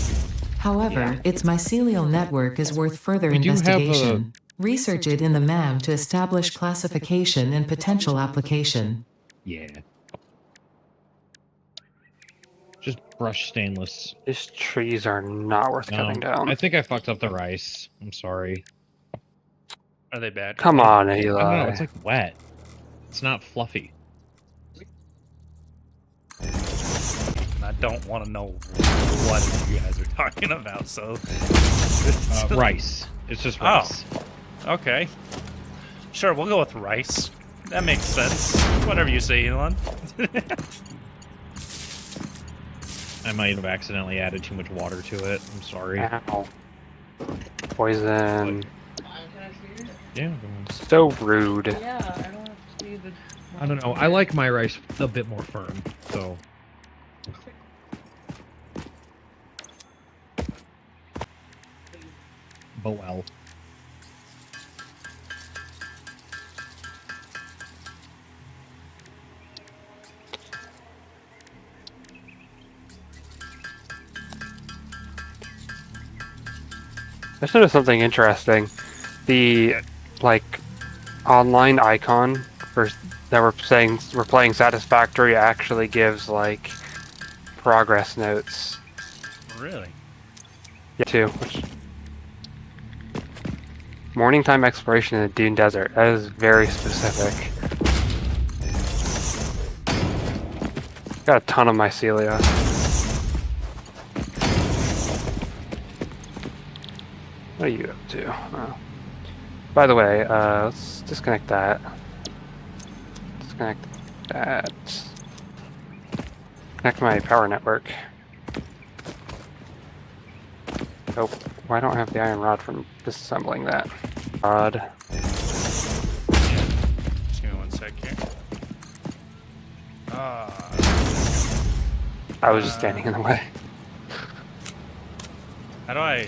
However, its mycelial network is worth further We do have a- investigation. Research it in the MAM to establish classification and potential application. Yeah. Just brush stainless. These trees are not worth No, cutting down. I think I fucked up the rice. I'm sorry. Are they bad? Come on, I don't know. Eli. It's like wet. It's not fluffy. And I don't want to know what you guys are talking about. So Rice. It's just Oh. rice. okay, sure, we'll go with rice. That makes sense. Whatever you say, Elon. I might have accidentally added too much water to it. I'm sorry. Ow. Poison. Yeah. So rude. I don't know. I like my rice a bit more firm, so. But well. I just noticed something interesting. The online icon for that we're playing Satisfactory actually gives progress notes. Really? Yeah, too. Morning time exploration in the Dune Desert. That is very specific. Got a ton of mycelia. What are you up to? Oh. By the way, let's disconnect that. Disconnect that. Connect my power network. Oh, why don't I have the iron rod from disassembling that? Rod. Just give me 1 sec here. I was just standing in the way. How do I?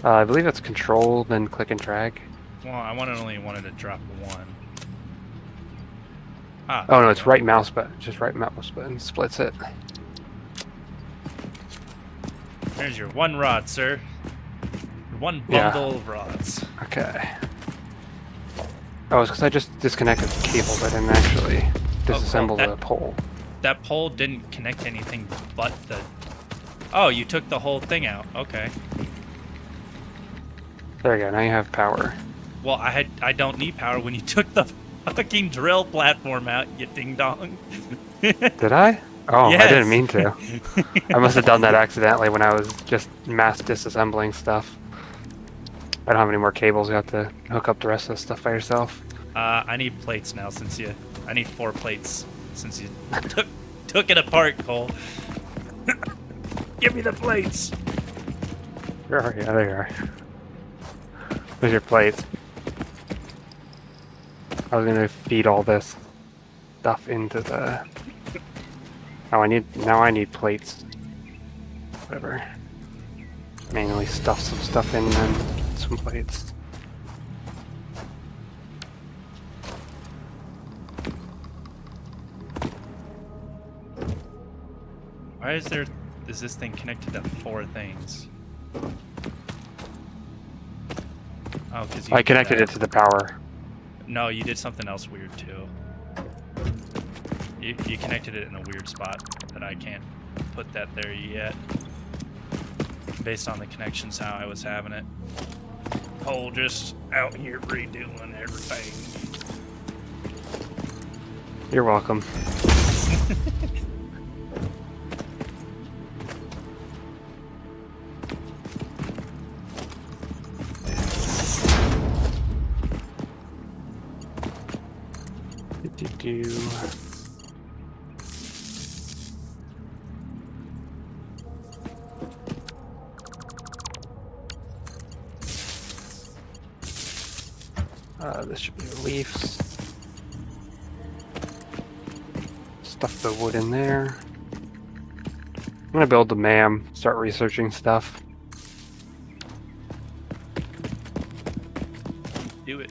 I believe it's control, then click and drag. Well, I only wanted to drop one. Ah. Oh no, it's right mouse button. Just right mouse button splits it. There's your one rod, sir. One Yeah. bundle of rods. Okay. Oh, it's because I just disconnected the cables. I didn't actually disassemble that- the pole. That pole didn't connect to anything but the... Oh, you took the whole thing out. Okay. There you go. Now you have power. Well, I don't need power when you took the fucking drill platform out, you ding dong. Did I? Oh, I Yes. didn't mean to. I must have done that accidentally when I was just mass disassembling stuff. I don't have any more cables. You have to hook up the rest of the stuff by yourself. I need plates now since you... I need 4 plates since you took it apart, Cole. Give me the plates. Where are you? Oh, there you are. There's your plates. I was gonna feed all this stuff into the... Oh, now I need plates. Whatever. Manually stuff some stuff in and some plates. Why is this thing connected to 4 things? Oh, because I connected it to the power. No, you did something else weird too. You connected it in a weird spot that I can't put that there yet. Based on the connections how I was having it. Cole just out here redoing everything. You're welcome. Do. This should be reliefs. Stuff the wood in there. I'm gonna build the MAM, start researching stuff. Do it.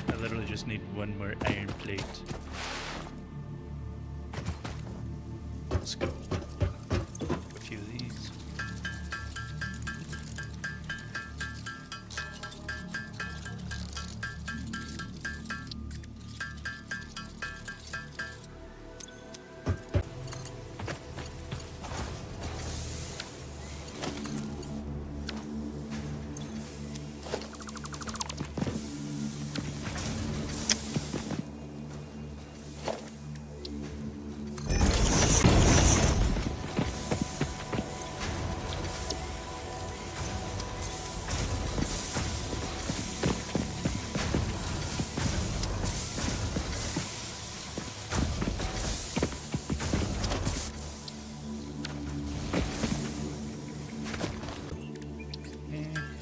I literally just need 1 more iron plate. Let's go. A few of these.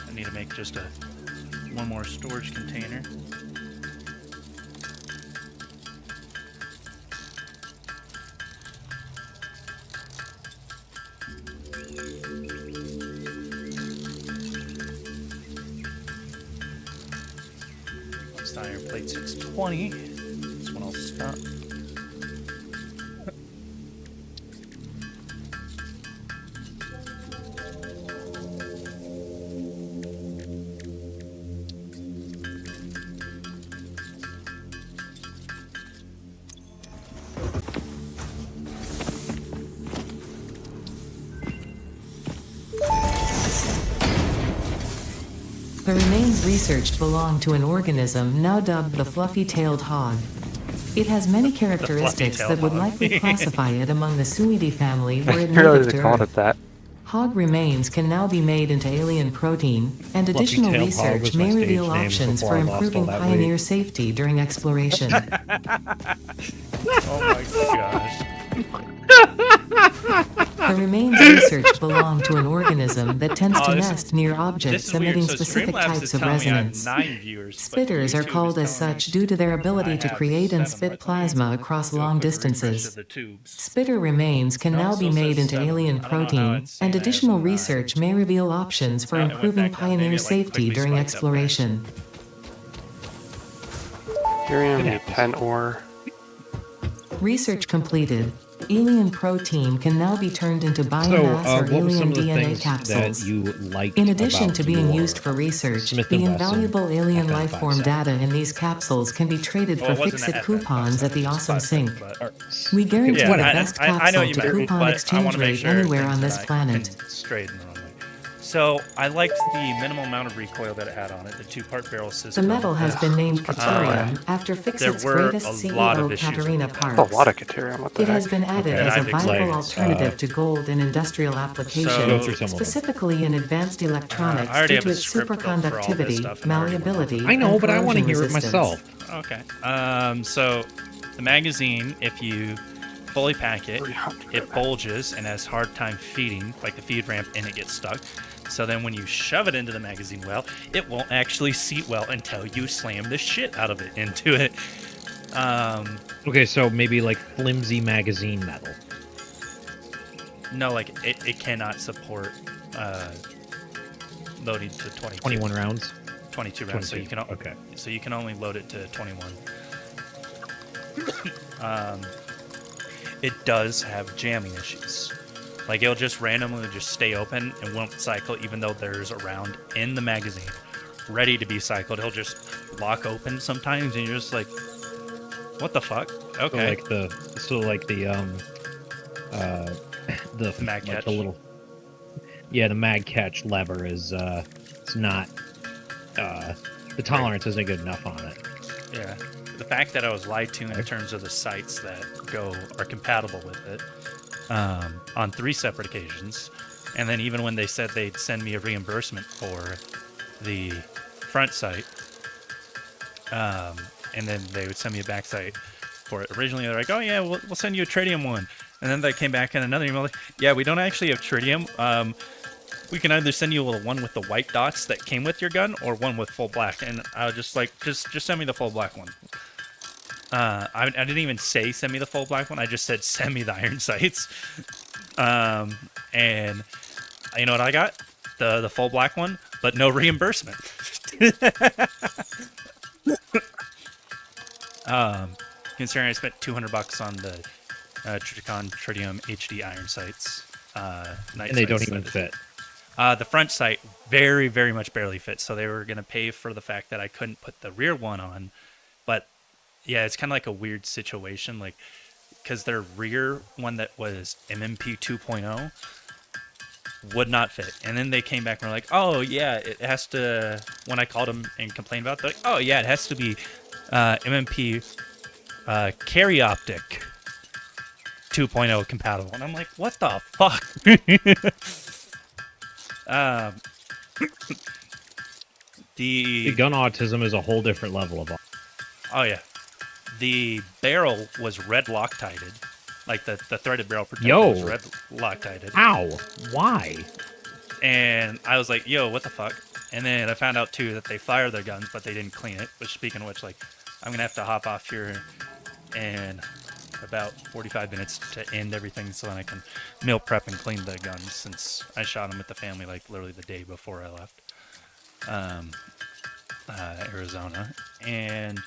I need to make just one more storage container. Once the iron plate 620, that's when I'll stop. The remains researched belong to an organism now dubbed the fluffy-tailed hog. It has many characteristics that would hog. likely classify it among the Suidae family were it Really, native they to called Earth. it that. Hog remains can now be made into alien protein, and additional Fluffy-tailed hog research was my may stage reveal name options before for I lost all improving that pioneer weight. safety during exploration. Oh my gosh. The remains research belong to an organism that tends Oh, to this- nest near This objects is weird. emitting So specific Streamlabs types is of telling me I have resonance. 9 viewers. but Spitters are YouTube is called as telling me such due to their I ability to have create and 7. spit Let me plasma across do a long quick refresh of distances. the tubes. Spitter remains can No, it now be still made says into 7. alien I don't know how protein, it's saying and I have additional 9. research may reveal options for No, it went improving back down. Maybe pioneer it, safety quickly during spiked up there. exploration. Barium, It happens. 10 ore. Research completed. Alien protein can now be turned into So, biomass or what were alien some of the DNA things capsules. that you liked In addition about to being your used for research, Smith & the Wesson invaluable alien FM life form 57? data in these capsules can be traded Well, for it wasn't fix-it an FM coupons at the just Awesome 57, Sync. but- We guarantee Yeah, the whatever. best I know capsule what you to meant, coupon but I exchange want to make rate sure anywhere on things this that planet. I can straight in the wrong way. So I liked the minimal amount of recoil that it had on it, the 2-part barrel The system. metal has been named Caterium after Fixit's there were greatest a lot of CEO, issues Katerina with it. Parks. That's a lot of Caterium. What the It heck? has been added Okay. as a I've viable explained. alternative to gold in industrial applications, Go through some of them. specifically in advanced electronics I already due have to a its script built for all this superconductivity, stuff, and I already went over malleability, I know, and but I want to corrosion hear it resistance. myself. Okay. So the magazine, if you fully pack it, 300. it bulges and has hard time feeding, like the feed ramp, and it gets stuck. So then when you shove it into the magazine well, it won't actually seat well until you slam the shit out of it into it. Okay, so maybe like flimsy magazine metal. No, like it cannot support loading to 21 rounds. 22 rounds. So you can Okay. So you can only load it to 21. It does have jamming issues. Like it'll just randomly just stay open and won't cycle, even though there's a round in the magazine ready to be cycled. It'll just lock open sometimes, and you're just like, "What the fuck?" Okay. So like the mag like catch. the little the mag catch lever is it's not the tolerance isn't good enough on it. Yeah. The fact that I was lied to in terms of the sites that are compatible with it on 3 separate occasions, and then even when they said they'd send me a reimbursement for the front site, and then they would send me a back site for it. Originally, they're like, "Oh yeah, we'll send you a tritium one," and then they came back in another email like, "Yeah, we don't actually have tritium. We can either send you a one with the white dots that came with your gun, or one with full black." And I was just like, just send me the full black one. I didn't even say send me the full black one. I just said send me the iron sights. And you know what I got? The full black one, but no reimbursement. Considering I spent $200 on the Triticon Tritium HD iron sights, night And they don't sights, even so fit. the front sight very, very much barely fits, so they were going to pay for the fact that I couldn't put the rear one on. But yeah, it's kind of like a weird situation, like because their rear one that was MMP 2.0 would not fit, and then they came back and were like, "Oh yeah, it has to." When I called them and complained about it, they're like, "Oh yeah, it has to be MMP carry optic 2.0 compatible," and I'm like, "What the fuck?" The gun autism is a whole different level of. Oh yeah, the barrel was red Loctited, like the threaded barrel protector was red Loctited. Ow! Why? And I was like, "Yo, what the fuck?" And then I found out too that they fire their guns, but they didn't clean it. Which, speaking of which, like, I'm gonna have to hop off here in about 45 minutes to end everything, so then I can meal prep and clean the guns, since I shot them with the family like literally the day before I left Arizona. And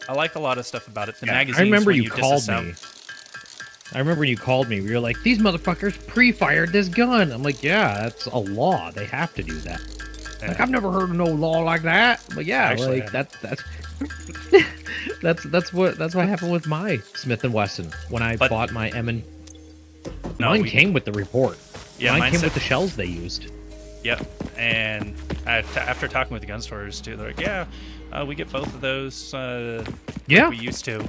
I like a lot of stuff about it. The magazines. I remember when you called me. I remember when you called me. You were like, "These motherfuckers pre-fired this gun." I'm like, "Yeah, that's a law. They have to do that." Like, I've never heard of no law like that. But yeah, Actually, like that's that's what happened with my Smith & Wesson when I bought my M&. Mine came with the report. Yeah, mine came with the shells they used. Yep. And after talking with the gun stores too, they're like, "Yeah, we get both of those. Yeah, like we used to.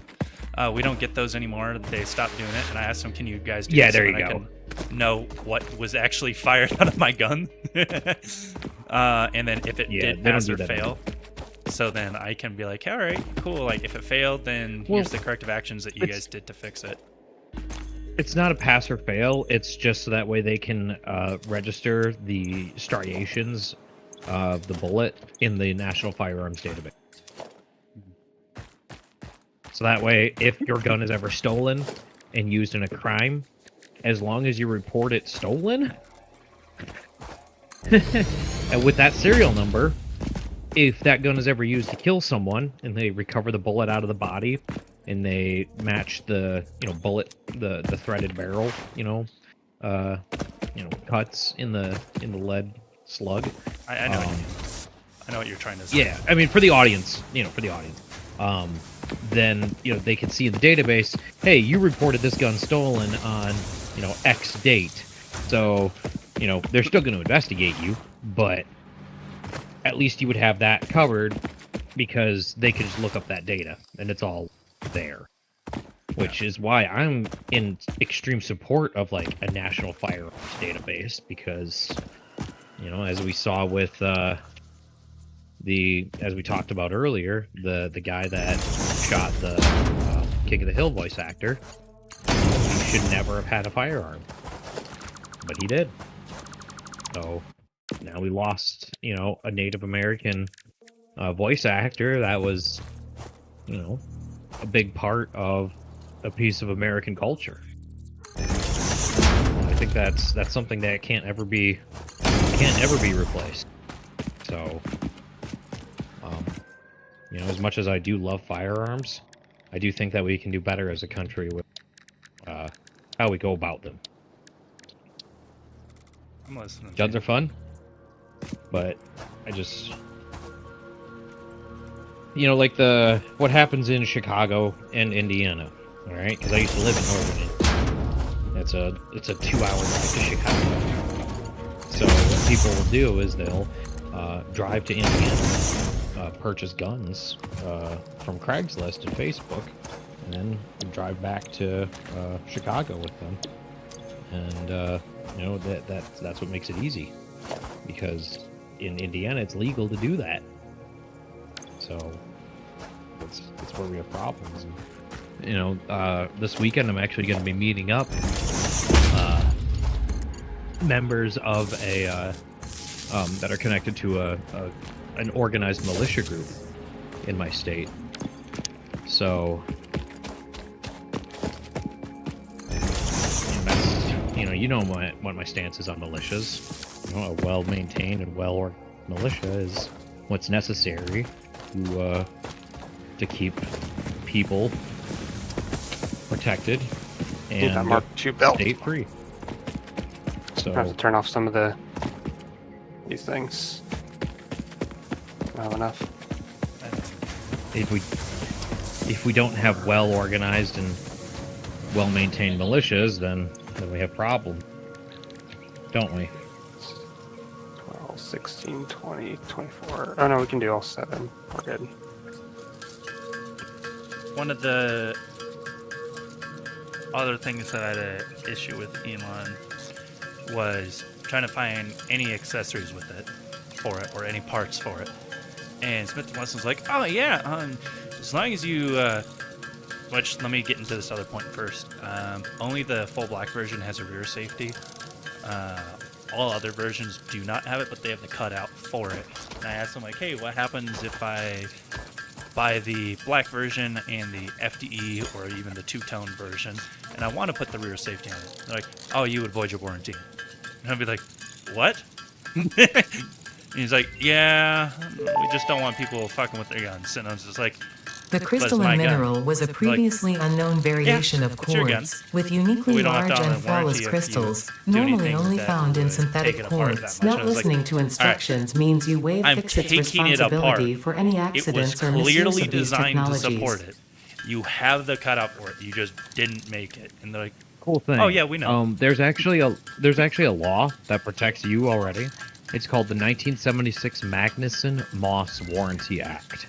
We don't get those anymore. They stopped doing it." And I asked them, "Can you guys do Yeah, this there so you that I go. can know what was actually fired out of my gun?" And then if it did they don't pass do or that fail, So then I can be like, all right, cool. Like if it failed, then Well, here's the corrective actions that you it's- guys did to fix it. It's not a pass or fail. It's just so that way they can register the striations of the bullet in the National Firearms Database. So that way, if your gun is ever stolen and used in a crime, as long as you report it stolen, and with that serial number, if that gun is ever used to kill someone and they recover the bullet out of the body and they match the bullet, the threaded barrel, cuts in the lead slug. I know. What you mean. I know what you're trying to say. Yeah, I mean for the audience, then they can see in the database, hey, you reported this gun stolen on X date, so they're still going to investigate you, but at least you would have that covered because they could just look up that data and it's all there. Which is why I'm in extreme support of like a national firearms database, because as we saw with as we talked about earlier, the guy that shot the King of the Hill voice actor, he should never have had a firearm, but he did. So now we lost, a Native American voice actor that was, a big part of a piece of American culture. I think that's something that can't ever be replaced. So, as much as I do love firearms, I do think that we can do better as a country with how we go about them. I'm listening. Guns are fun, but I just, like what happens in Chicago and Indiana, all right? Because I used to live in northern Indiana. It's a 2-hour drive to Chicago. So what people will do is they'll drive to Indiana, purchase guns from Craigslist and Facebook, and then drive back to Chicago with them. And that's what makes it easy, because in Indiana it's legal to do that. So that's where we have problems. And, this weekend I'm actually going to be meeting up members of a that are connected to an organized militia group in my state. So what my stance is on militias. A well-maintained and well-organized militia is what's necessary to keep people protected and that Mark II belt. state free. I have to So turn off some of these things. Not have enough. if we don't have well-organized and well-maintained militias, then we have problems, don't we? 12, 16, 20, 24. Oh no, we can do all 7. We're good. One of the other things that I had an issue with Elon was trying to find any accessories with it, for it, or any parts for it. And Smith & Wesson's like, oh yeah, as long as you, which, let me get into this other point first. Only the full black version has a rear safety. All other versions do not have it, but they have the cutout for it. And I asked them, like, hey, what happens if I buy the black version and the FDE or even the two-tone version, and I want to put the rear safety on it? They're like, oh, you would void your warranty. And I'd be like, what? And he's like, yeah, we just don't want people fucking with their guns. And I was just like, The my crystalline gun. mineral was a previously unknown variation of it's your gun. quartz with uniquely We don't have large to and honor warranty flawless if you crystals, do normally anything only that found in would synthetic take it apart quartz. that much. Not I was like, listening to instructions means you waive I'm Fixit's taking it responsibility apart. for any It was accidents or misuse clearly of these designed to technologies. support it. You have the cutout for it. You just didn't make it. And they're like, Cool thing. oh yeah, we know. There's actually a law that protects you already. It's called the 1976 Magnuson-Moss Warranty Act.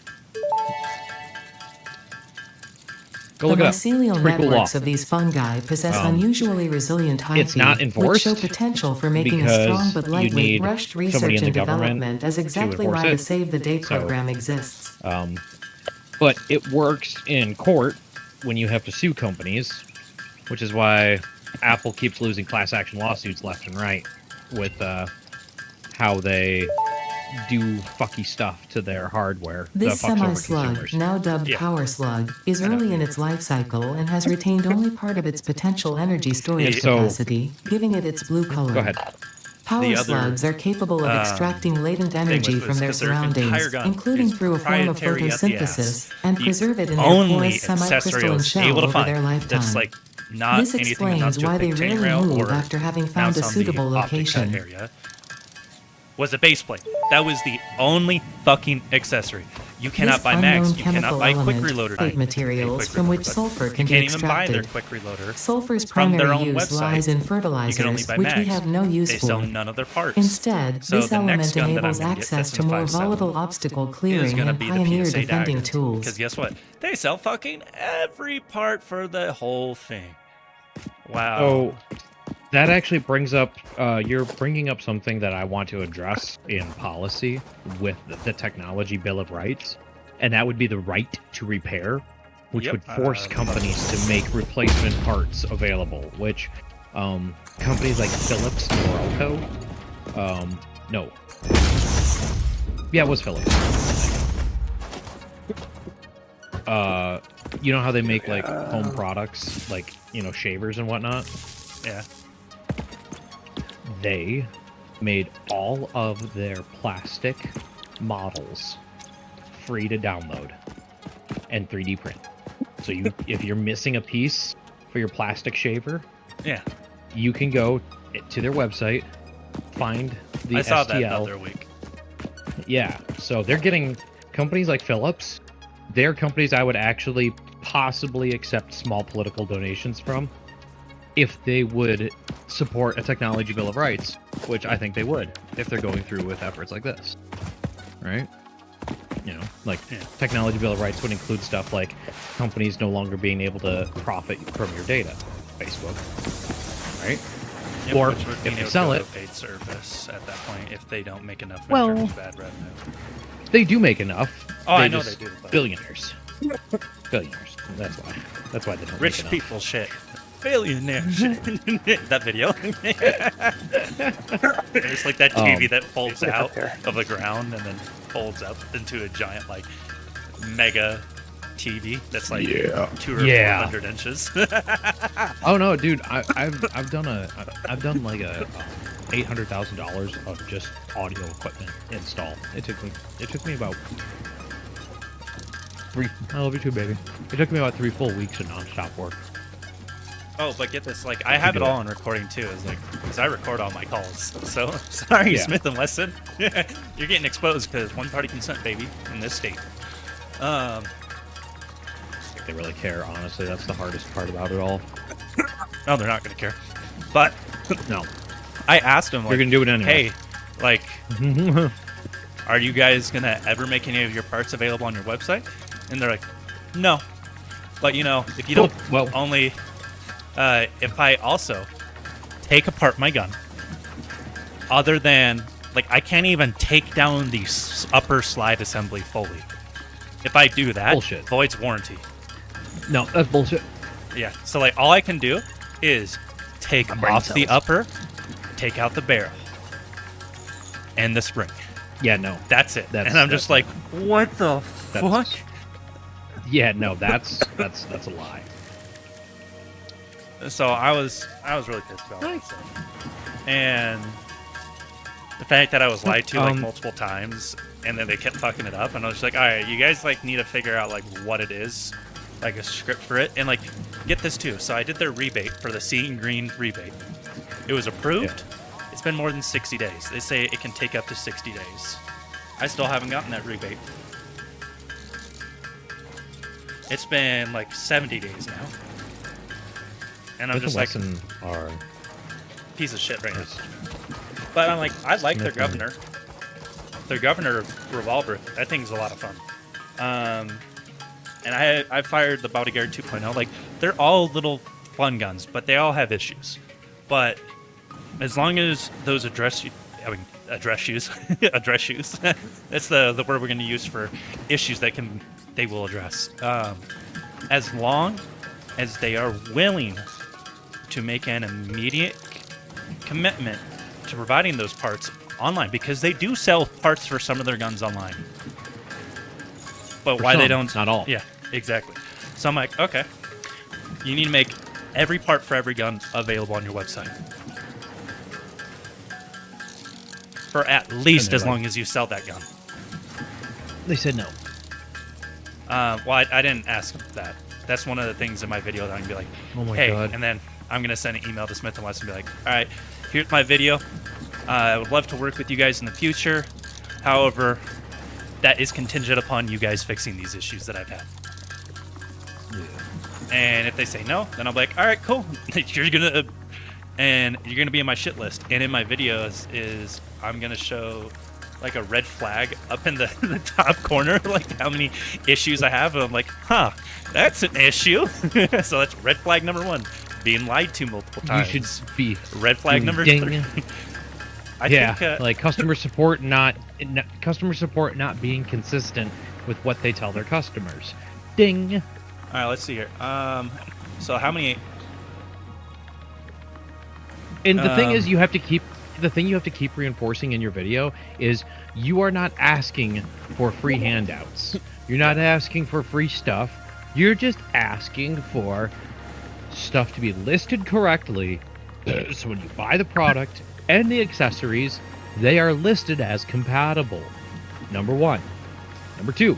Go The look it up. mycelial It's pretty cool law. networks of these fungi possess Um, unusually resilient it's not hyphae, which show enforced potential for making a because strong but you lightweight need rushed somebody research in and the government development as to exactly enforce why the it. Save the Day So, program exists. But it works in court when you have to sue companies, which is why Apple keeps losing class action lawsuits left and right with how they do fucky stuff to their hardware. This that fucks over semi-slug, consumers. now dubbed Yeah. Power Slug, is early in its life cycle and has retained only part of its potential energy storage So- capacity, giving it its blue color. Go ahead. Power The other, slugs are capable of extracting latent energy was from their 'cause their entire surroundings, gun including is through a form of proprietary at the ass. photosynthesis, and The preserve it in their only porous accessory I semi-crystalline was shell able to over find their lifetime. that's like not This anything that explains amounts to a why they quick chain rarely rail move or after having found mounts a on suitable the optic cut location. area. Was a base plate. That was the only fucking accessory. You cannot This buy mags. unknown You cannot chemical buy quick element, reloader plate materials from which sulfur can You be can't even buy their extracted. quick reloader Sulfur's from their primary own use website. lies in You can only fertilizers, buy which we mags. have no use They for. sell none of their parts. Instead, So this the next element gun that I'm enables gonna get access fits to in more 5.7 volatile obstacle is clearing going to and be the pioneer PSA defending dagger. tools. Because guess what? They sell fucking every part for the whole thing. Wow. Oh, that actually brings up, you're bringing up something that I want to address in policy with the Technology Bill of Rights, and that would be the right to repair, which Yep, would force companies to make replacement parts available, which companies like Philips and Norelco, no. Yeah, it was Philips. You know how they make, like, home products, like, you know, shavers and whatnot? Yeah. They made all of their plastic models free to download and 3D print. So you, if you're missing a piece for your plastic shaver, Yeah. you can go to their website, find the I saw STL. that the other week. Yeah, so they're getting companies like Philips. They're companies I would actually possibly accept small political donations from if they would support a Technology Bill of Rights, which I think they would if they're going through with efforts like this, right? You know, like Technology Bill of Rights would include stuff like companies no longer being able to profit from your data, Facebook, right? Yep, Or which would if mean they would sell go to it- a paid service at that point if they don't make enough in Well, terms of ad revenue. They do make enough. Oh, I They know just- they do, but- Billionaires. Billionaires. That's why. That's why they don't Rich make enough. people shit. Billionaire shit. That video. It's like that TV that folds Look up out there. of the ground and then folds up into a giant, like, mega TV that's like 2 or Yeah. 400 inches. Oh no, dude! I've done like a $800,000 of just audio equipment install. It took me about three. I love you too, baby. It took me about 3 full weeks of nonstop work. Oh, but get this, like, I have it all on recording too, is like, because I record all my calls. So, sorry, Yeah. Smith and Wesson, you're getting exposed because one-party consent, baby, in this state. If they really care, honestly, that's the hardest part about it all. No, they're not gonna care. But No, I asked them, like, you're gonna do it anyway. hey, like, are you guys gonna ever make any of your parts available on your website? And they're like, no. But you know, if you Cool. don't, Well- only if I also take apart my gun, other than, like, I can't even take down the upper slide assembly fully. If I do that, Bullshit. voids warranty. No, that's bullshit. Yeah. So, like, all I can do is take My brain off the cells. upper, take out the barrel, and the spring. Yeah, no. That's it. That's- And I'm just like, that's- what the fuck? Yeah, no. That's a lie. So I was really pissed about it. So. And the fact that I was lied to like multiple times, and then they kept fucking it up, and I was just like, all right, you guys like need to figure out like what it is, like a script for it, and like get this too. So I did their rebate for the Seeing Green rebate. It was approved. It's been more than 60 days. They say it can take up to 60 days. I still haven't gotten that rebate. It's been like 70 days now. And I'm just like, Wesson are piece of shit right now. But I'm like, I like their governor. Their governor revolver, that thing's a lot of fun. and I fired the Bodyguard 2.0. Like, they're all little fun guns, but they all have issues. But as long as those address shoes, address shoes. That's the word we're going to use for issues that they will address. As long as they are willing to make an immediate commitment to providing those parts online, because they do sell parts for some of their guns online. But For why they some, don't? not all. Yeah, exactly. So I'm like, okay, you need to make every part for every gun available on your website. For at least they're as like- long as you sell that gun. They said no. Well, I didn't ask that. That's one of the things in my video that I'm gonna be like, Oh my hey, God. and then I'm gonna send an email to Smith and Wesson and be like, all right, here's my video. I would love to work with you guys in the future. However, that is contingent upon you guys fixing these issues that I've had. And if they say no, then I'm like, all right, cool. you're gonna be in my shit list. And in my videos is I'm gonna show like a red flag up in the top corner, like how many issues I have. And I'm like, huh, that's an issue. So that's red flag number 1, being lied to multiple times. You should be Red flag doing number ding. 3. I yeah, think, like customer support not being consistent with what they tell their customers. Ding. all right, let's see here. So how many? And the thing is, Um, you have to keep reinforcing in your video is you are not asking for free handouts. You're not asking for free stuff. You're just asking for stuff to be listed correctly. So when you buy the product and the accessories, they are listed as compatible. Number 1. Number 2,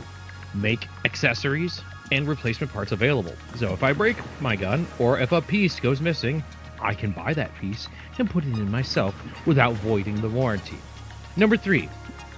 make accessories and replacement parts available. So if I break my gun or if a piece goes missing, I can buy that piece and put it in myself without voiding the warranty. Number 3,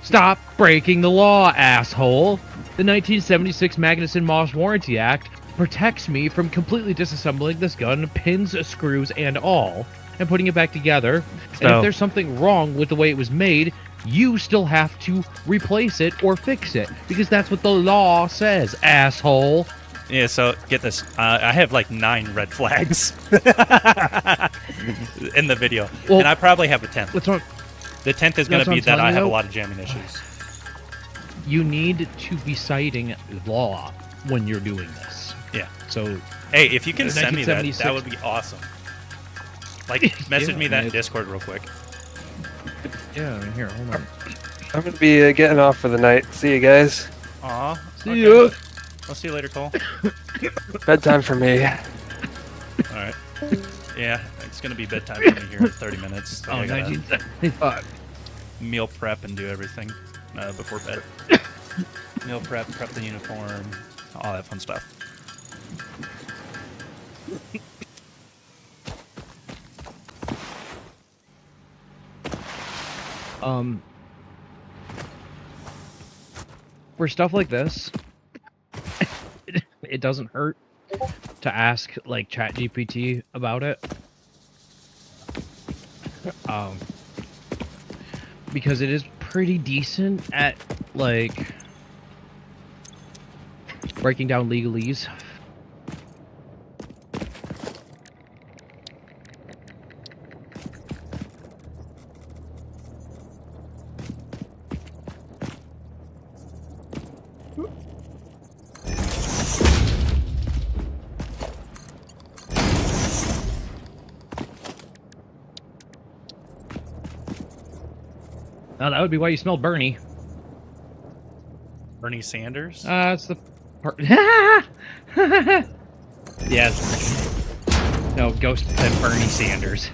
stop breaking the law, asshole. The 1976 Magnuson-Moss Warranty Act protects me from completely disassembling this gun, pins, screws, and all, and putting it back together. And So- if there's something wrong with the way it was made, you still have to replace it or fix it, because that's what the law says, asshole. Yeah, so get this. I have like 9 red flags in the video, Well, and I probably have a 10th. What's wrong? The 10th is going That's to what be I'm that I telling have a you. lot of jamming issues. You need to be citing law when you're doing this. Yeah. So Hey, if you can The send me that, 1976 that would be awesome. Like, message me that in it- Discord real quick. yeah, here, hold on. I'm gonna be getting off for the night. See you guys. Aw. See ya. I'll see you later, Cole. Bedtime for me. All right. Yeah, it's going to be bedtime for me here in 30 minutes. So Oh, I gotta 1975. meal prep and do everything before bed. Meal prep the uniform, all that fun stuff. For stuff like this, it doesn't hurt to ask like ChatGPT about it. Because it is pretty decent at like breaking down legalese. Now that would be why you smelled Bernie. Bernie Sanders? That's the part. Yes. No, Ghost said Bernie Sanders.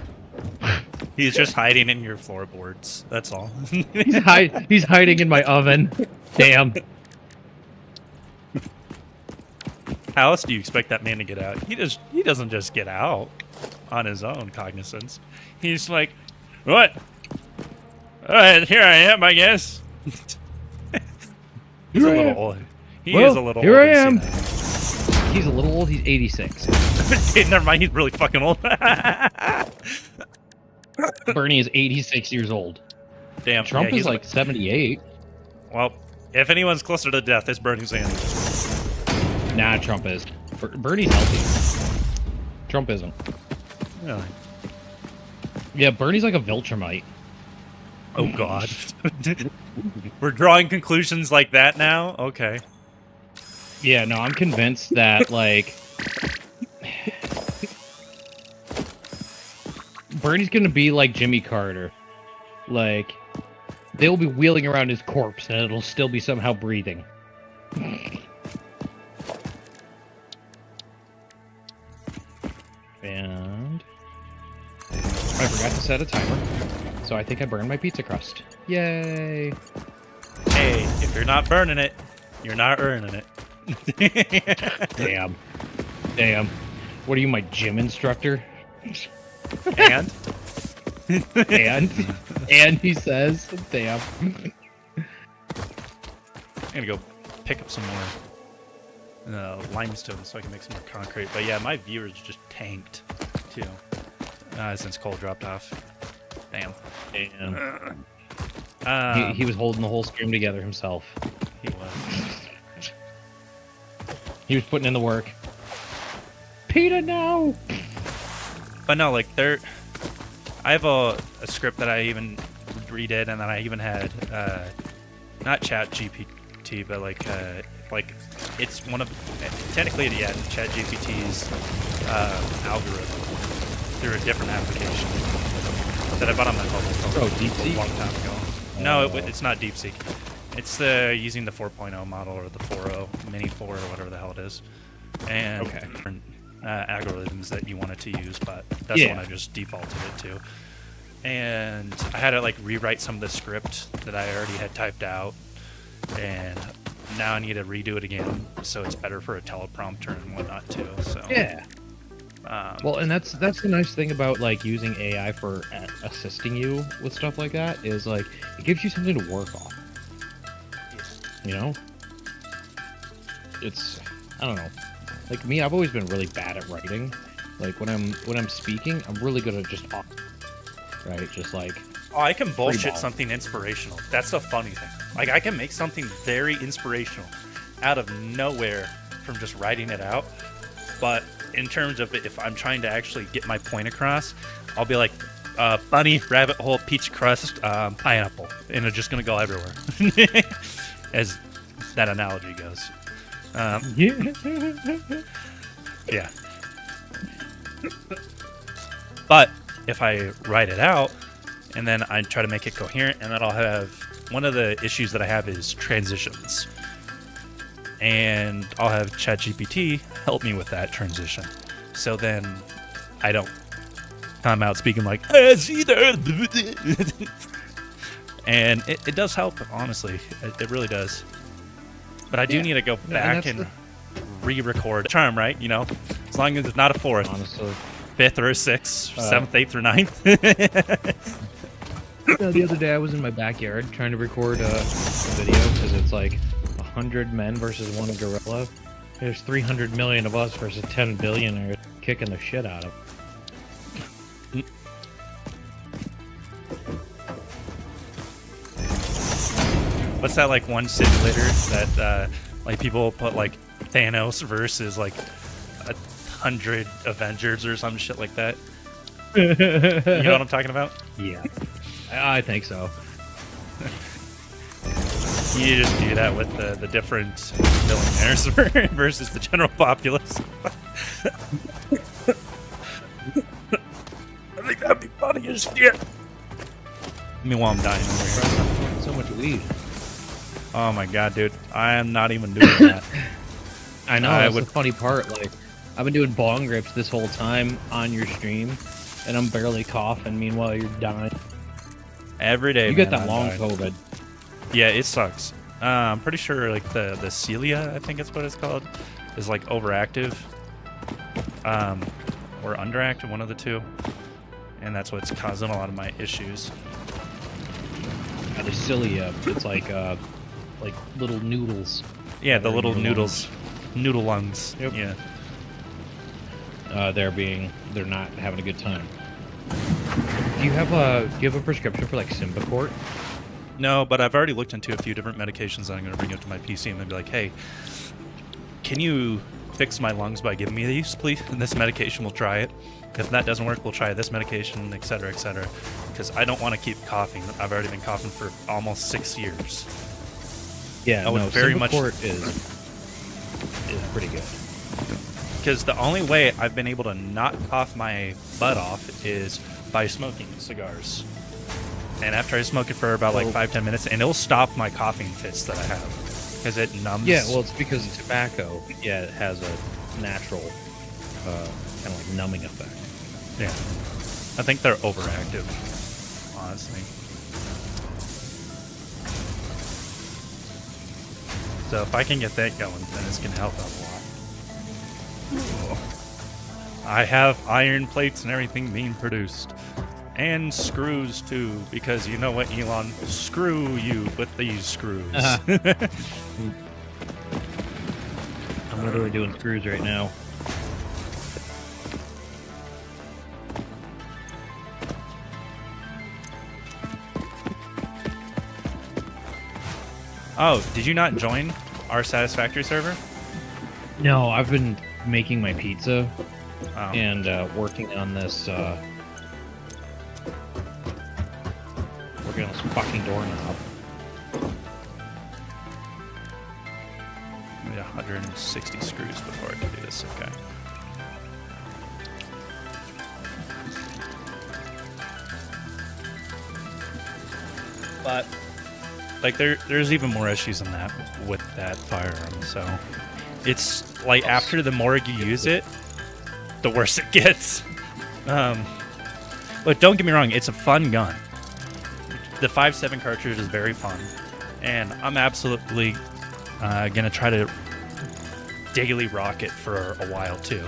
He's just hiding in your floorboards. That's all. He's hiding in my oven. Damn. How else do you expect that man to get out? He doesn't just get out on his own cognizance. He's like, what? All right, here I am, I guess. He's Here a I little am. old. He Well, is a little here old. I I've am. seen He's a little old. He's 86. that. Never mind, he's really fucking old. Bernie is 86 years old. Damn. Trump yeah, is he's like 78. Well, if anyone's closer to death, it's Bernie Sanders. Nah, Trump is. Bernie's healthy. Trump isn't. Really? Yeah, Bernie's like a Viltrumite. Oh God. We're drawing conclusions like that now? Okay. Yeah, no, I'm convinced that, like... Bernie's gonna be like Jimmy Carter. Like, they'll be wheeling around his corpse and it'll still be somehow breathing. And... I forgot to set a timer, so I think I burned my pizza crust. Yay! Hey, if you're not burning it, you're not earning it. Damn. Damn. What are you, my gym instructor? And? And he says, damn. I'm gonna go pick up some more limestone so I can make some more concrete. But yeah, my viewers just tanked too since Cole dropped off. Damn. He was holding the whole stream together himself. He was. He was putting in the work. PETA, no! But no, like I have a script that I even redid, and then I even had not Chat GPT, but like it's one of technically yeah, Chat GPT's algorithm through a different application that I bought on my mobile phone a long time ago. No, it's not DeepSeek. It's using the 4.0 model or the 4.0 Mini 4 or whatever the hell it is, and different algorithms that you want it to use. But that's the one I just defaulted it to. And I had to like rewrite some of the script that I already had typed out, and now I need to redo it again so it's better for a teleprompter and whatnot too. So yeah. Well, and that's the nice thing about like using AI for assisting you with stuff like that is like it gives you something to work on. You know, it's I don't know. Like me, I've always been really bad at writing. Like when I'm speaking, I'm really good at just talking. Right, just like I can bullshit something inspirational. That's the funny thing. Like I can make something very inspirational out of nowhere from just writing it out. But in terms of if I'm trying to actually get my point across, I'll be like, bunny, rabbit hole, peach crust, pineapple, and it's just gonna go everywhere, as that analogy goes. Yeah. But if I write it out and then I try to make it coherent, and then I'll have one of the issues that I have is transitions, and I'll have ChatGPT help me with that transition. So then I don't come out speaking like and it does help, honestly. It really does. But I do need to go back and re-record charm, right? You know, as long as it's not a fourth. Honestly. Fifth or a sixth, seventh, eighth, or ninth. The other day I was in my backyard trying to record a video because it's like 100 men versus one gorilla. There's 300 million of us versus 10 billionaires kicking the shit out of. What's that like one simulator that like people put like Thanos versus like 100 Avengers or some shit like that? You know what I'm talking about? Yeah, I think so. You just do that with the different billionaires versus the general populace. I think that'd be funny as shit. Meanwhile, I'm dying over here. So much weed. Oh my god, dude. I am not even doing that. I know, that's the funny part. Like, I've been doing bong rips this whole time on your stream, and I'm barely coughing. Meanwhile, you're dying. Every day, you man, get that I'm long dying. COVID. Yeah, it sucks. I'm pretty sure like the cilia, I think it's what it's called, is like overactive. Or underactive, one of the two. And that's what's causing a lot of my issues. The cilia, it's like little noodles. Yeah, the little noodles. Noodle lungs. Yep. Yeah. They're not having a good time. Do you have a prescription for like Symbicort? No, but I've already looked into a few different medications that I'm going to bring up to my PC and then be like, hey, can you fix my lungs by giving me these, please? And this medication, we'll try it. If that doesn't work, we'll try this medication, etc., etc. Because I don't want to keep coughing. I've already been coughing for almost 6 years. Yeah, I would no, very much- Symbicort is pretty good. Because the only way I've been able to not cough my butt off is by smoking cigars. And after I smoke it for about like 5-10 minutes, and it'll stop my coughing fits that I have. Because it numbs. Yeah, well, it's because tobacco, it has a natural kind of like numbing effect. Yeah. I think they're overactive, honestly. So if I can get that going, then it's going to help out a lot. I have iron plates and everything being produced. And screws, too, because you know what, Elon? Screw you with these screws. I'm literally doing screws right now. Oh, did you not join our Satisfactory server? No, I've been making my pizza Oh. and working on this. Working on this fucking doorknob. I need 160 screws before I can do this, okay. But, like, there's even more issues than that with that firearm, so... It's, like, after the more you use it, the worse it gets. But don't get me wrong, it's a fun gun. The 5.7 cartridge is very fun, and I'm absolutely gonna try to daily rock it for a while too,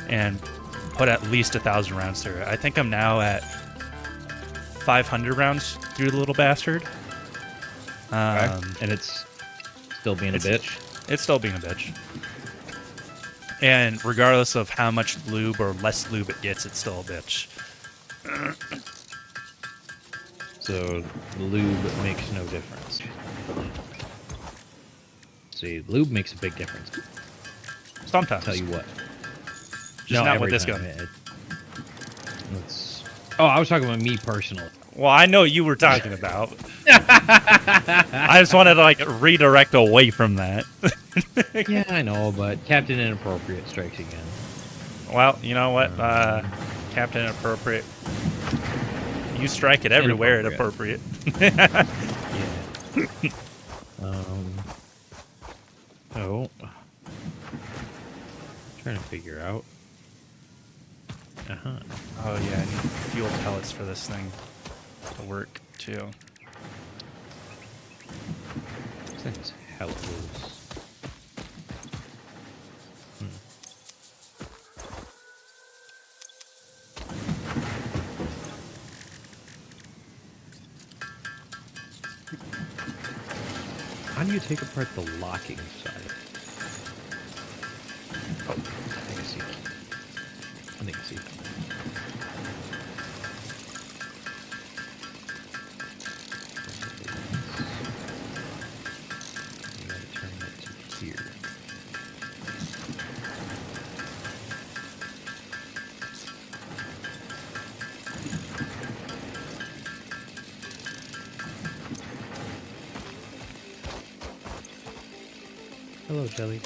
and put at least 1,000 rounds through it. I think I'm now at 500 rounds through the little bastard. And it's still being a bitch. It's still being a bitch. And regardless of how much lube or less lube it gets, it's still a bitch. So lube makes no difference. See, lube makes a big difference. Sometimes. I'll tell you what. Just not every with this time. gun. Oh, I was talking about me personally. Well, I know what you were talking about. I just wanted to, like, redirect away from that. Yeah, I know, but Captain Inappropriate strikes again. Well, you know what, Captain Inappropriate. You strike it everywhere at appropriate. Yeah. Trying to figure out. Oh yeah, I need fuel pellets for this thing to work too. This thing's hella loose. How do you take apart the locking side? Oh, I think I see. I think I see. You gotta turn it to here. Hello, Jelly.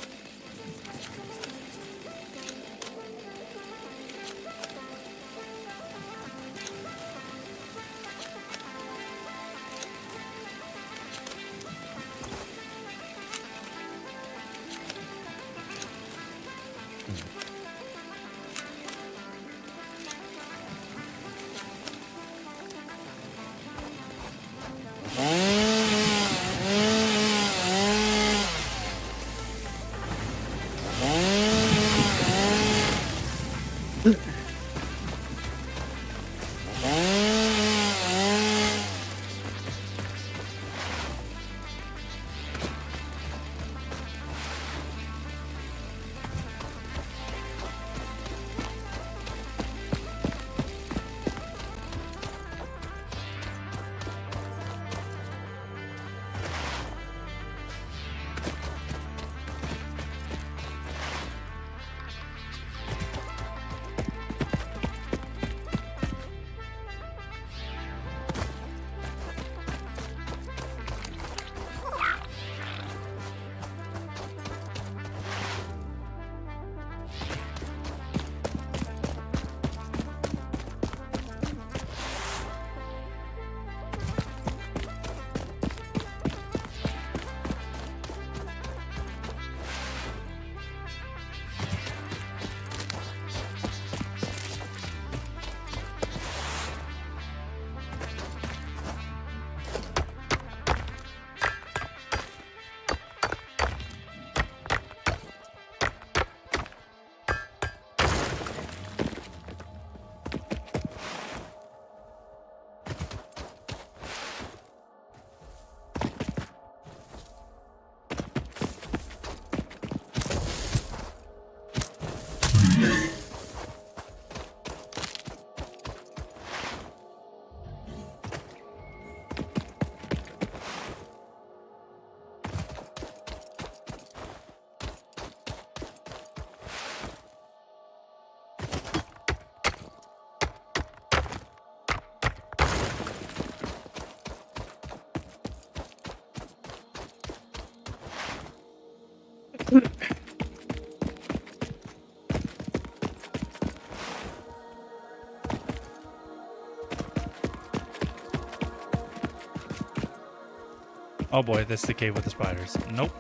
Oh boy, this is the cave with the spiders. Nope.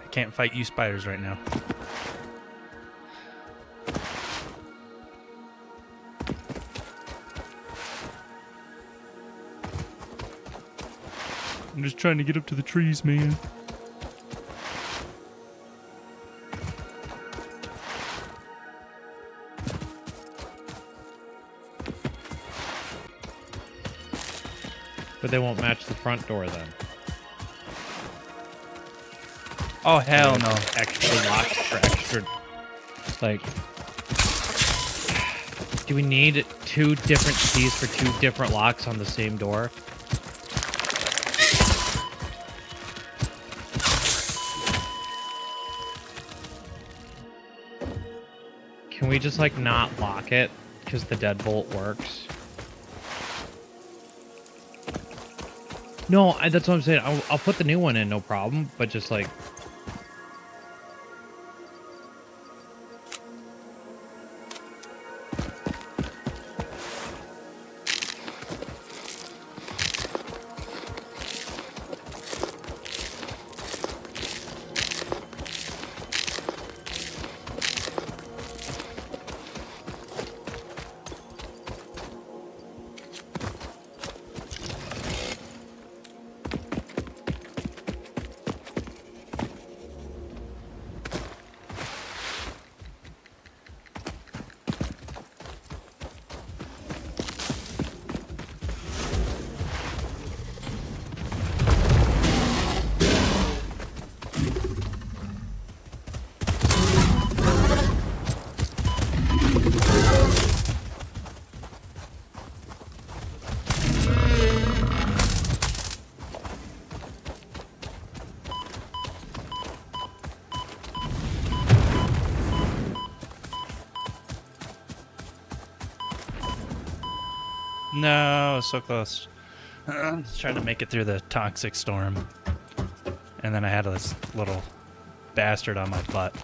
I can't fight you spiders right now. I'm just trying to get up to the trees, man. But they won't match the front door then. Oh, hell no. Extra locks for extra. Like, do we need 2 different keys for 2 different locks on the same door? Can we just like not lock it because the deadbolt works? No, that's what I'm saying. I'll put the new one in, no problem. But just like, No, so close. I was trying to make it through the toxic storm. And then I had this little bastard on my butt.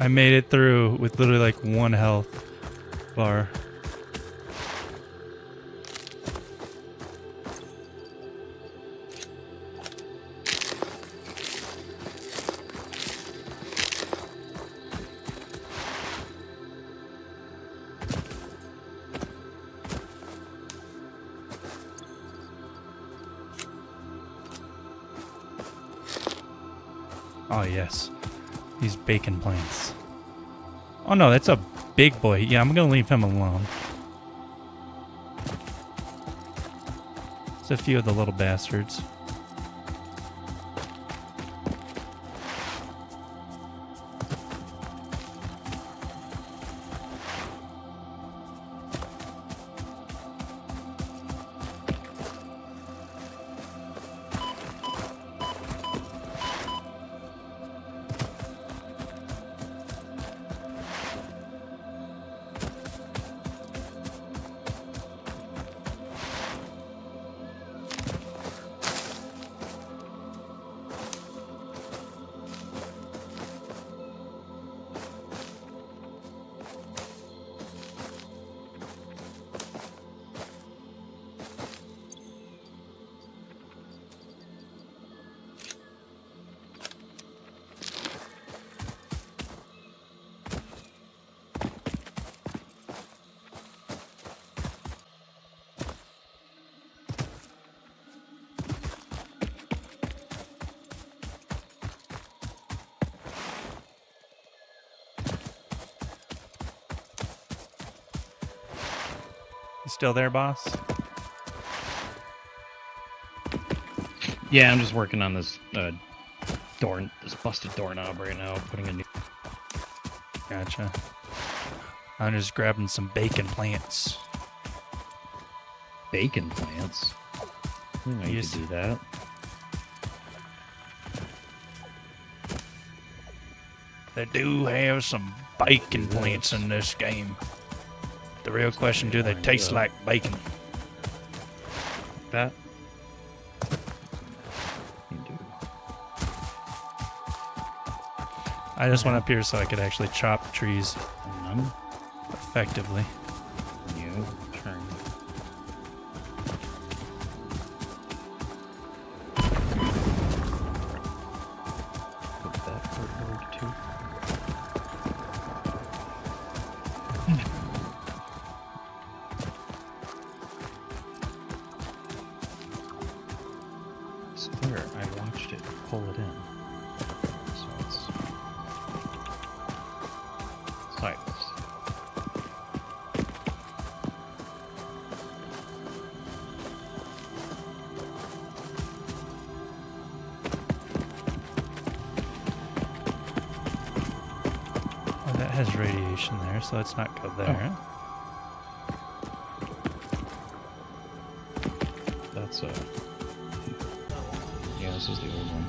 I made it through with literally like 1 health bar. Oh yes, these bacon plants. Oh no, that's a big boy. Yeah, I'm gonna leave him alone. It's a few of the little bastards. still there, boss? Yeah, I'm just working on this this busted doorknob right now, putting a new. Gotcha. I'm just grabbing some bacon plants. Bacon plants? We might need to do that. They do have some bacon plants in this game. The real question, do they taste like bacon? That? You do. I just went up here so I could actually chop trees effectively. You turn. Put that part over too. Swear, I watched it pull it in. So it's sideways. Well, that has radiation there, so let's not go there. That's yeah, this is the old one.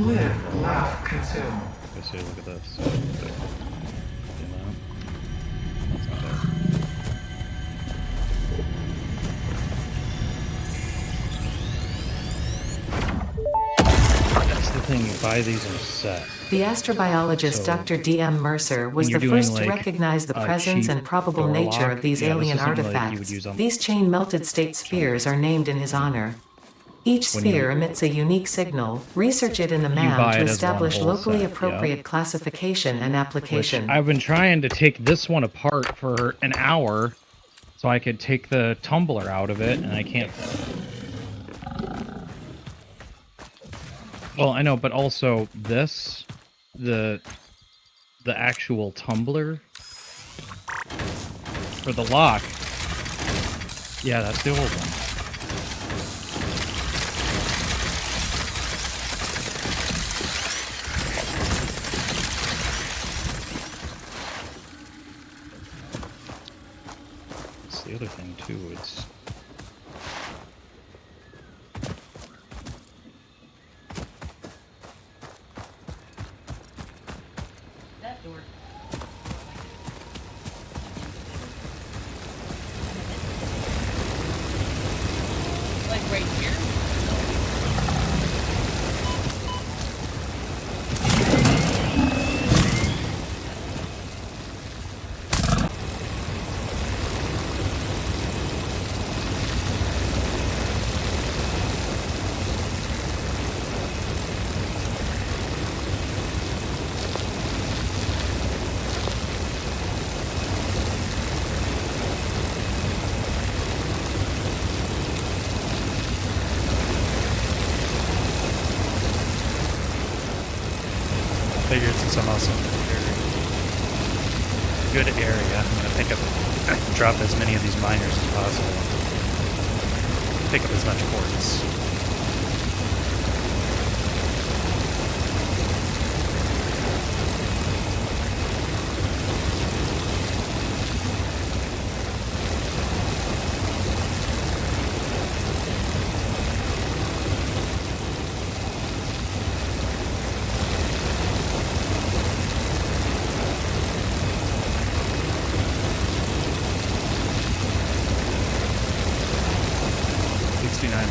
Live, laugh, consume. Let's see, look at this. The amount. That's not bad. That's the thing, you buy these in a set. The astrobiologist So, Dr. D.M. Mercer was when the you're doing, first to like, recognize the a presence cheap and probable door nature lock, of these yeah, this alien is something like you would artifacts. use on- These chain-melted state spheres are named in his honor. Each When you- sphere emits a unique signal. Research it in the buy MAM it to as one establish whole locally set, yeah. appropriate classification and Which application. I've been trying to take this one apart for an hour so I could take the tumbler out of it, and I can't. Well, I know, but also this, the actual tumbler for the lock. Yeah, that's the old one. That's the other thing too. It's That door. Like right here? Figured since I'm also in a very good area, I'm gonna pick up, drop as many of these miners as possible. Pick up as much quartz.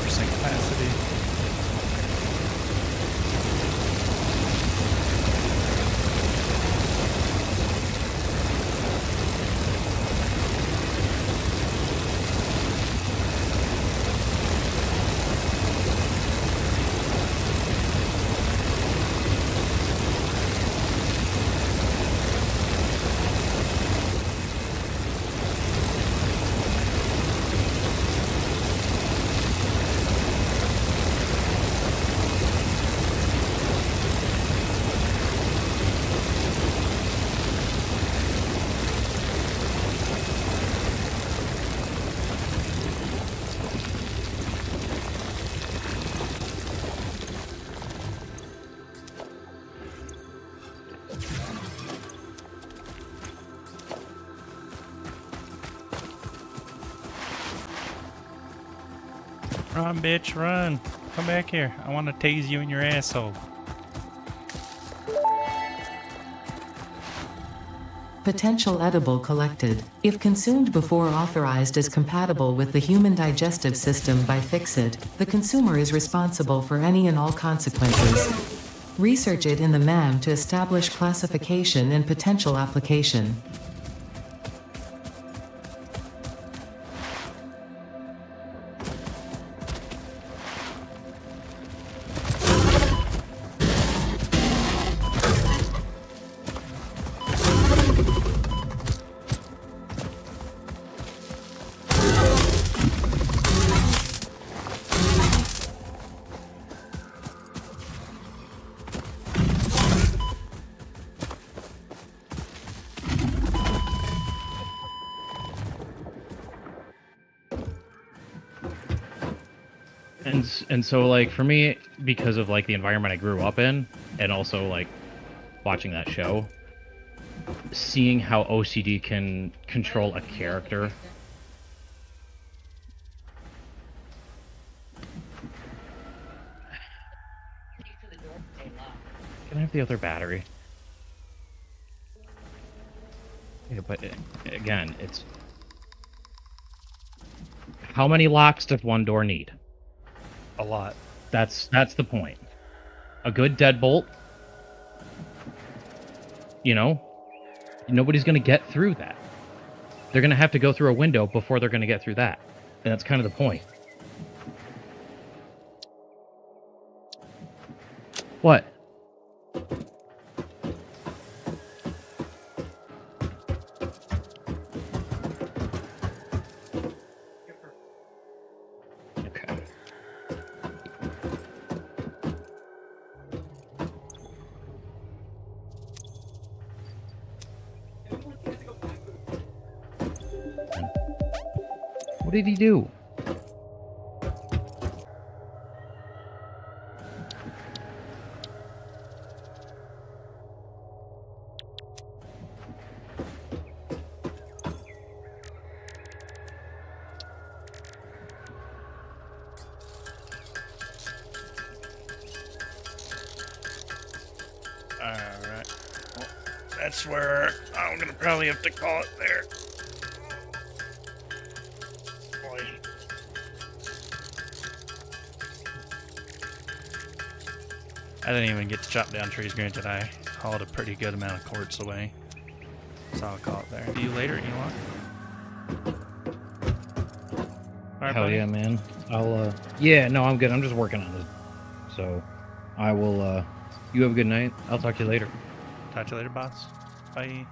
Capacity. Run, bitch, run. Come back here. I want to tase you in your asshole. Potential edible collected. If consumed before authorized as compatible with the human digestive system by Fixit, the consumer is responsible for any and all consequences. Research it in the MAM to establish classification and potential application. And so like for me, because of like the environment I grew up in, and also like watching that show, seeing how OCD can control a character. Can I have the other battery? Yeah, but again, it's how many locks does one door need? A lot. That's the point. A good deadbolt, you know, nobody's going to get through that. They're going to have to go through a window before they're going to get through that. And that's kind of the point. What? Okay. What did he do? Alright. Well, that's where I'm gonna probably have to call it there. Boy. I didn't even get to chop down trees, granted I hauled a pretty good amount of quartz away. So I'll call it there. See you later, Elon. Alright, Hell buddy. yeah, man. I'll, yeah, no, I'm good. I'm just working on it. So, I will, you have a good night. I'll talk to you later. Talk to you later, boss. Bye.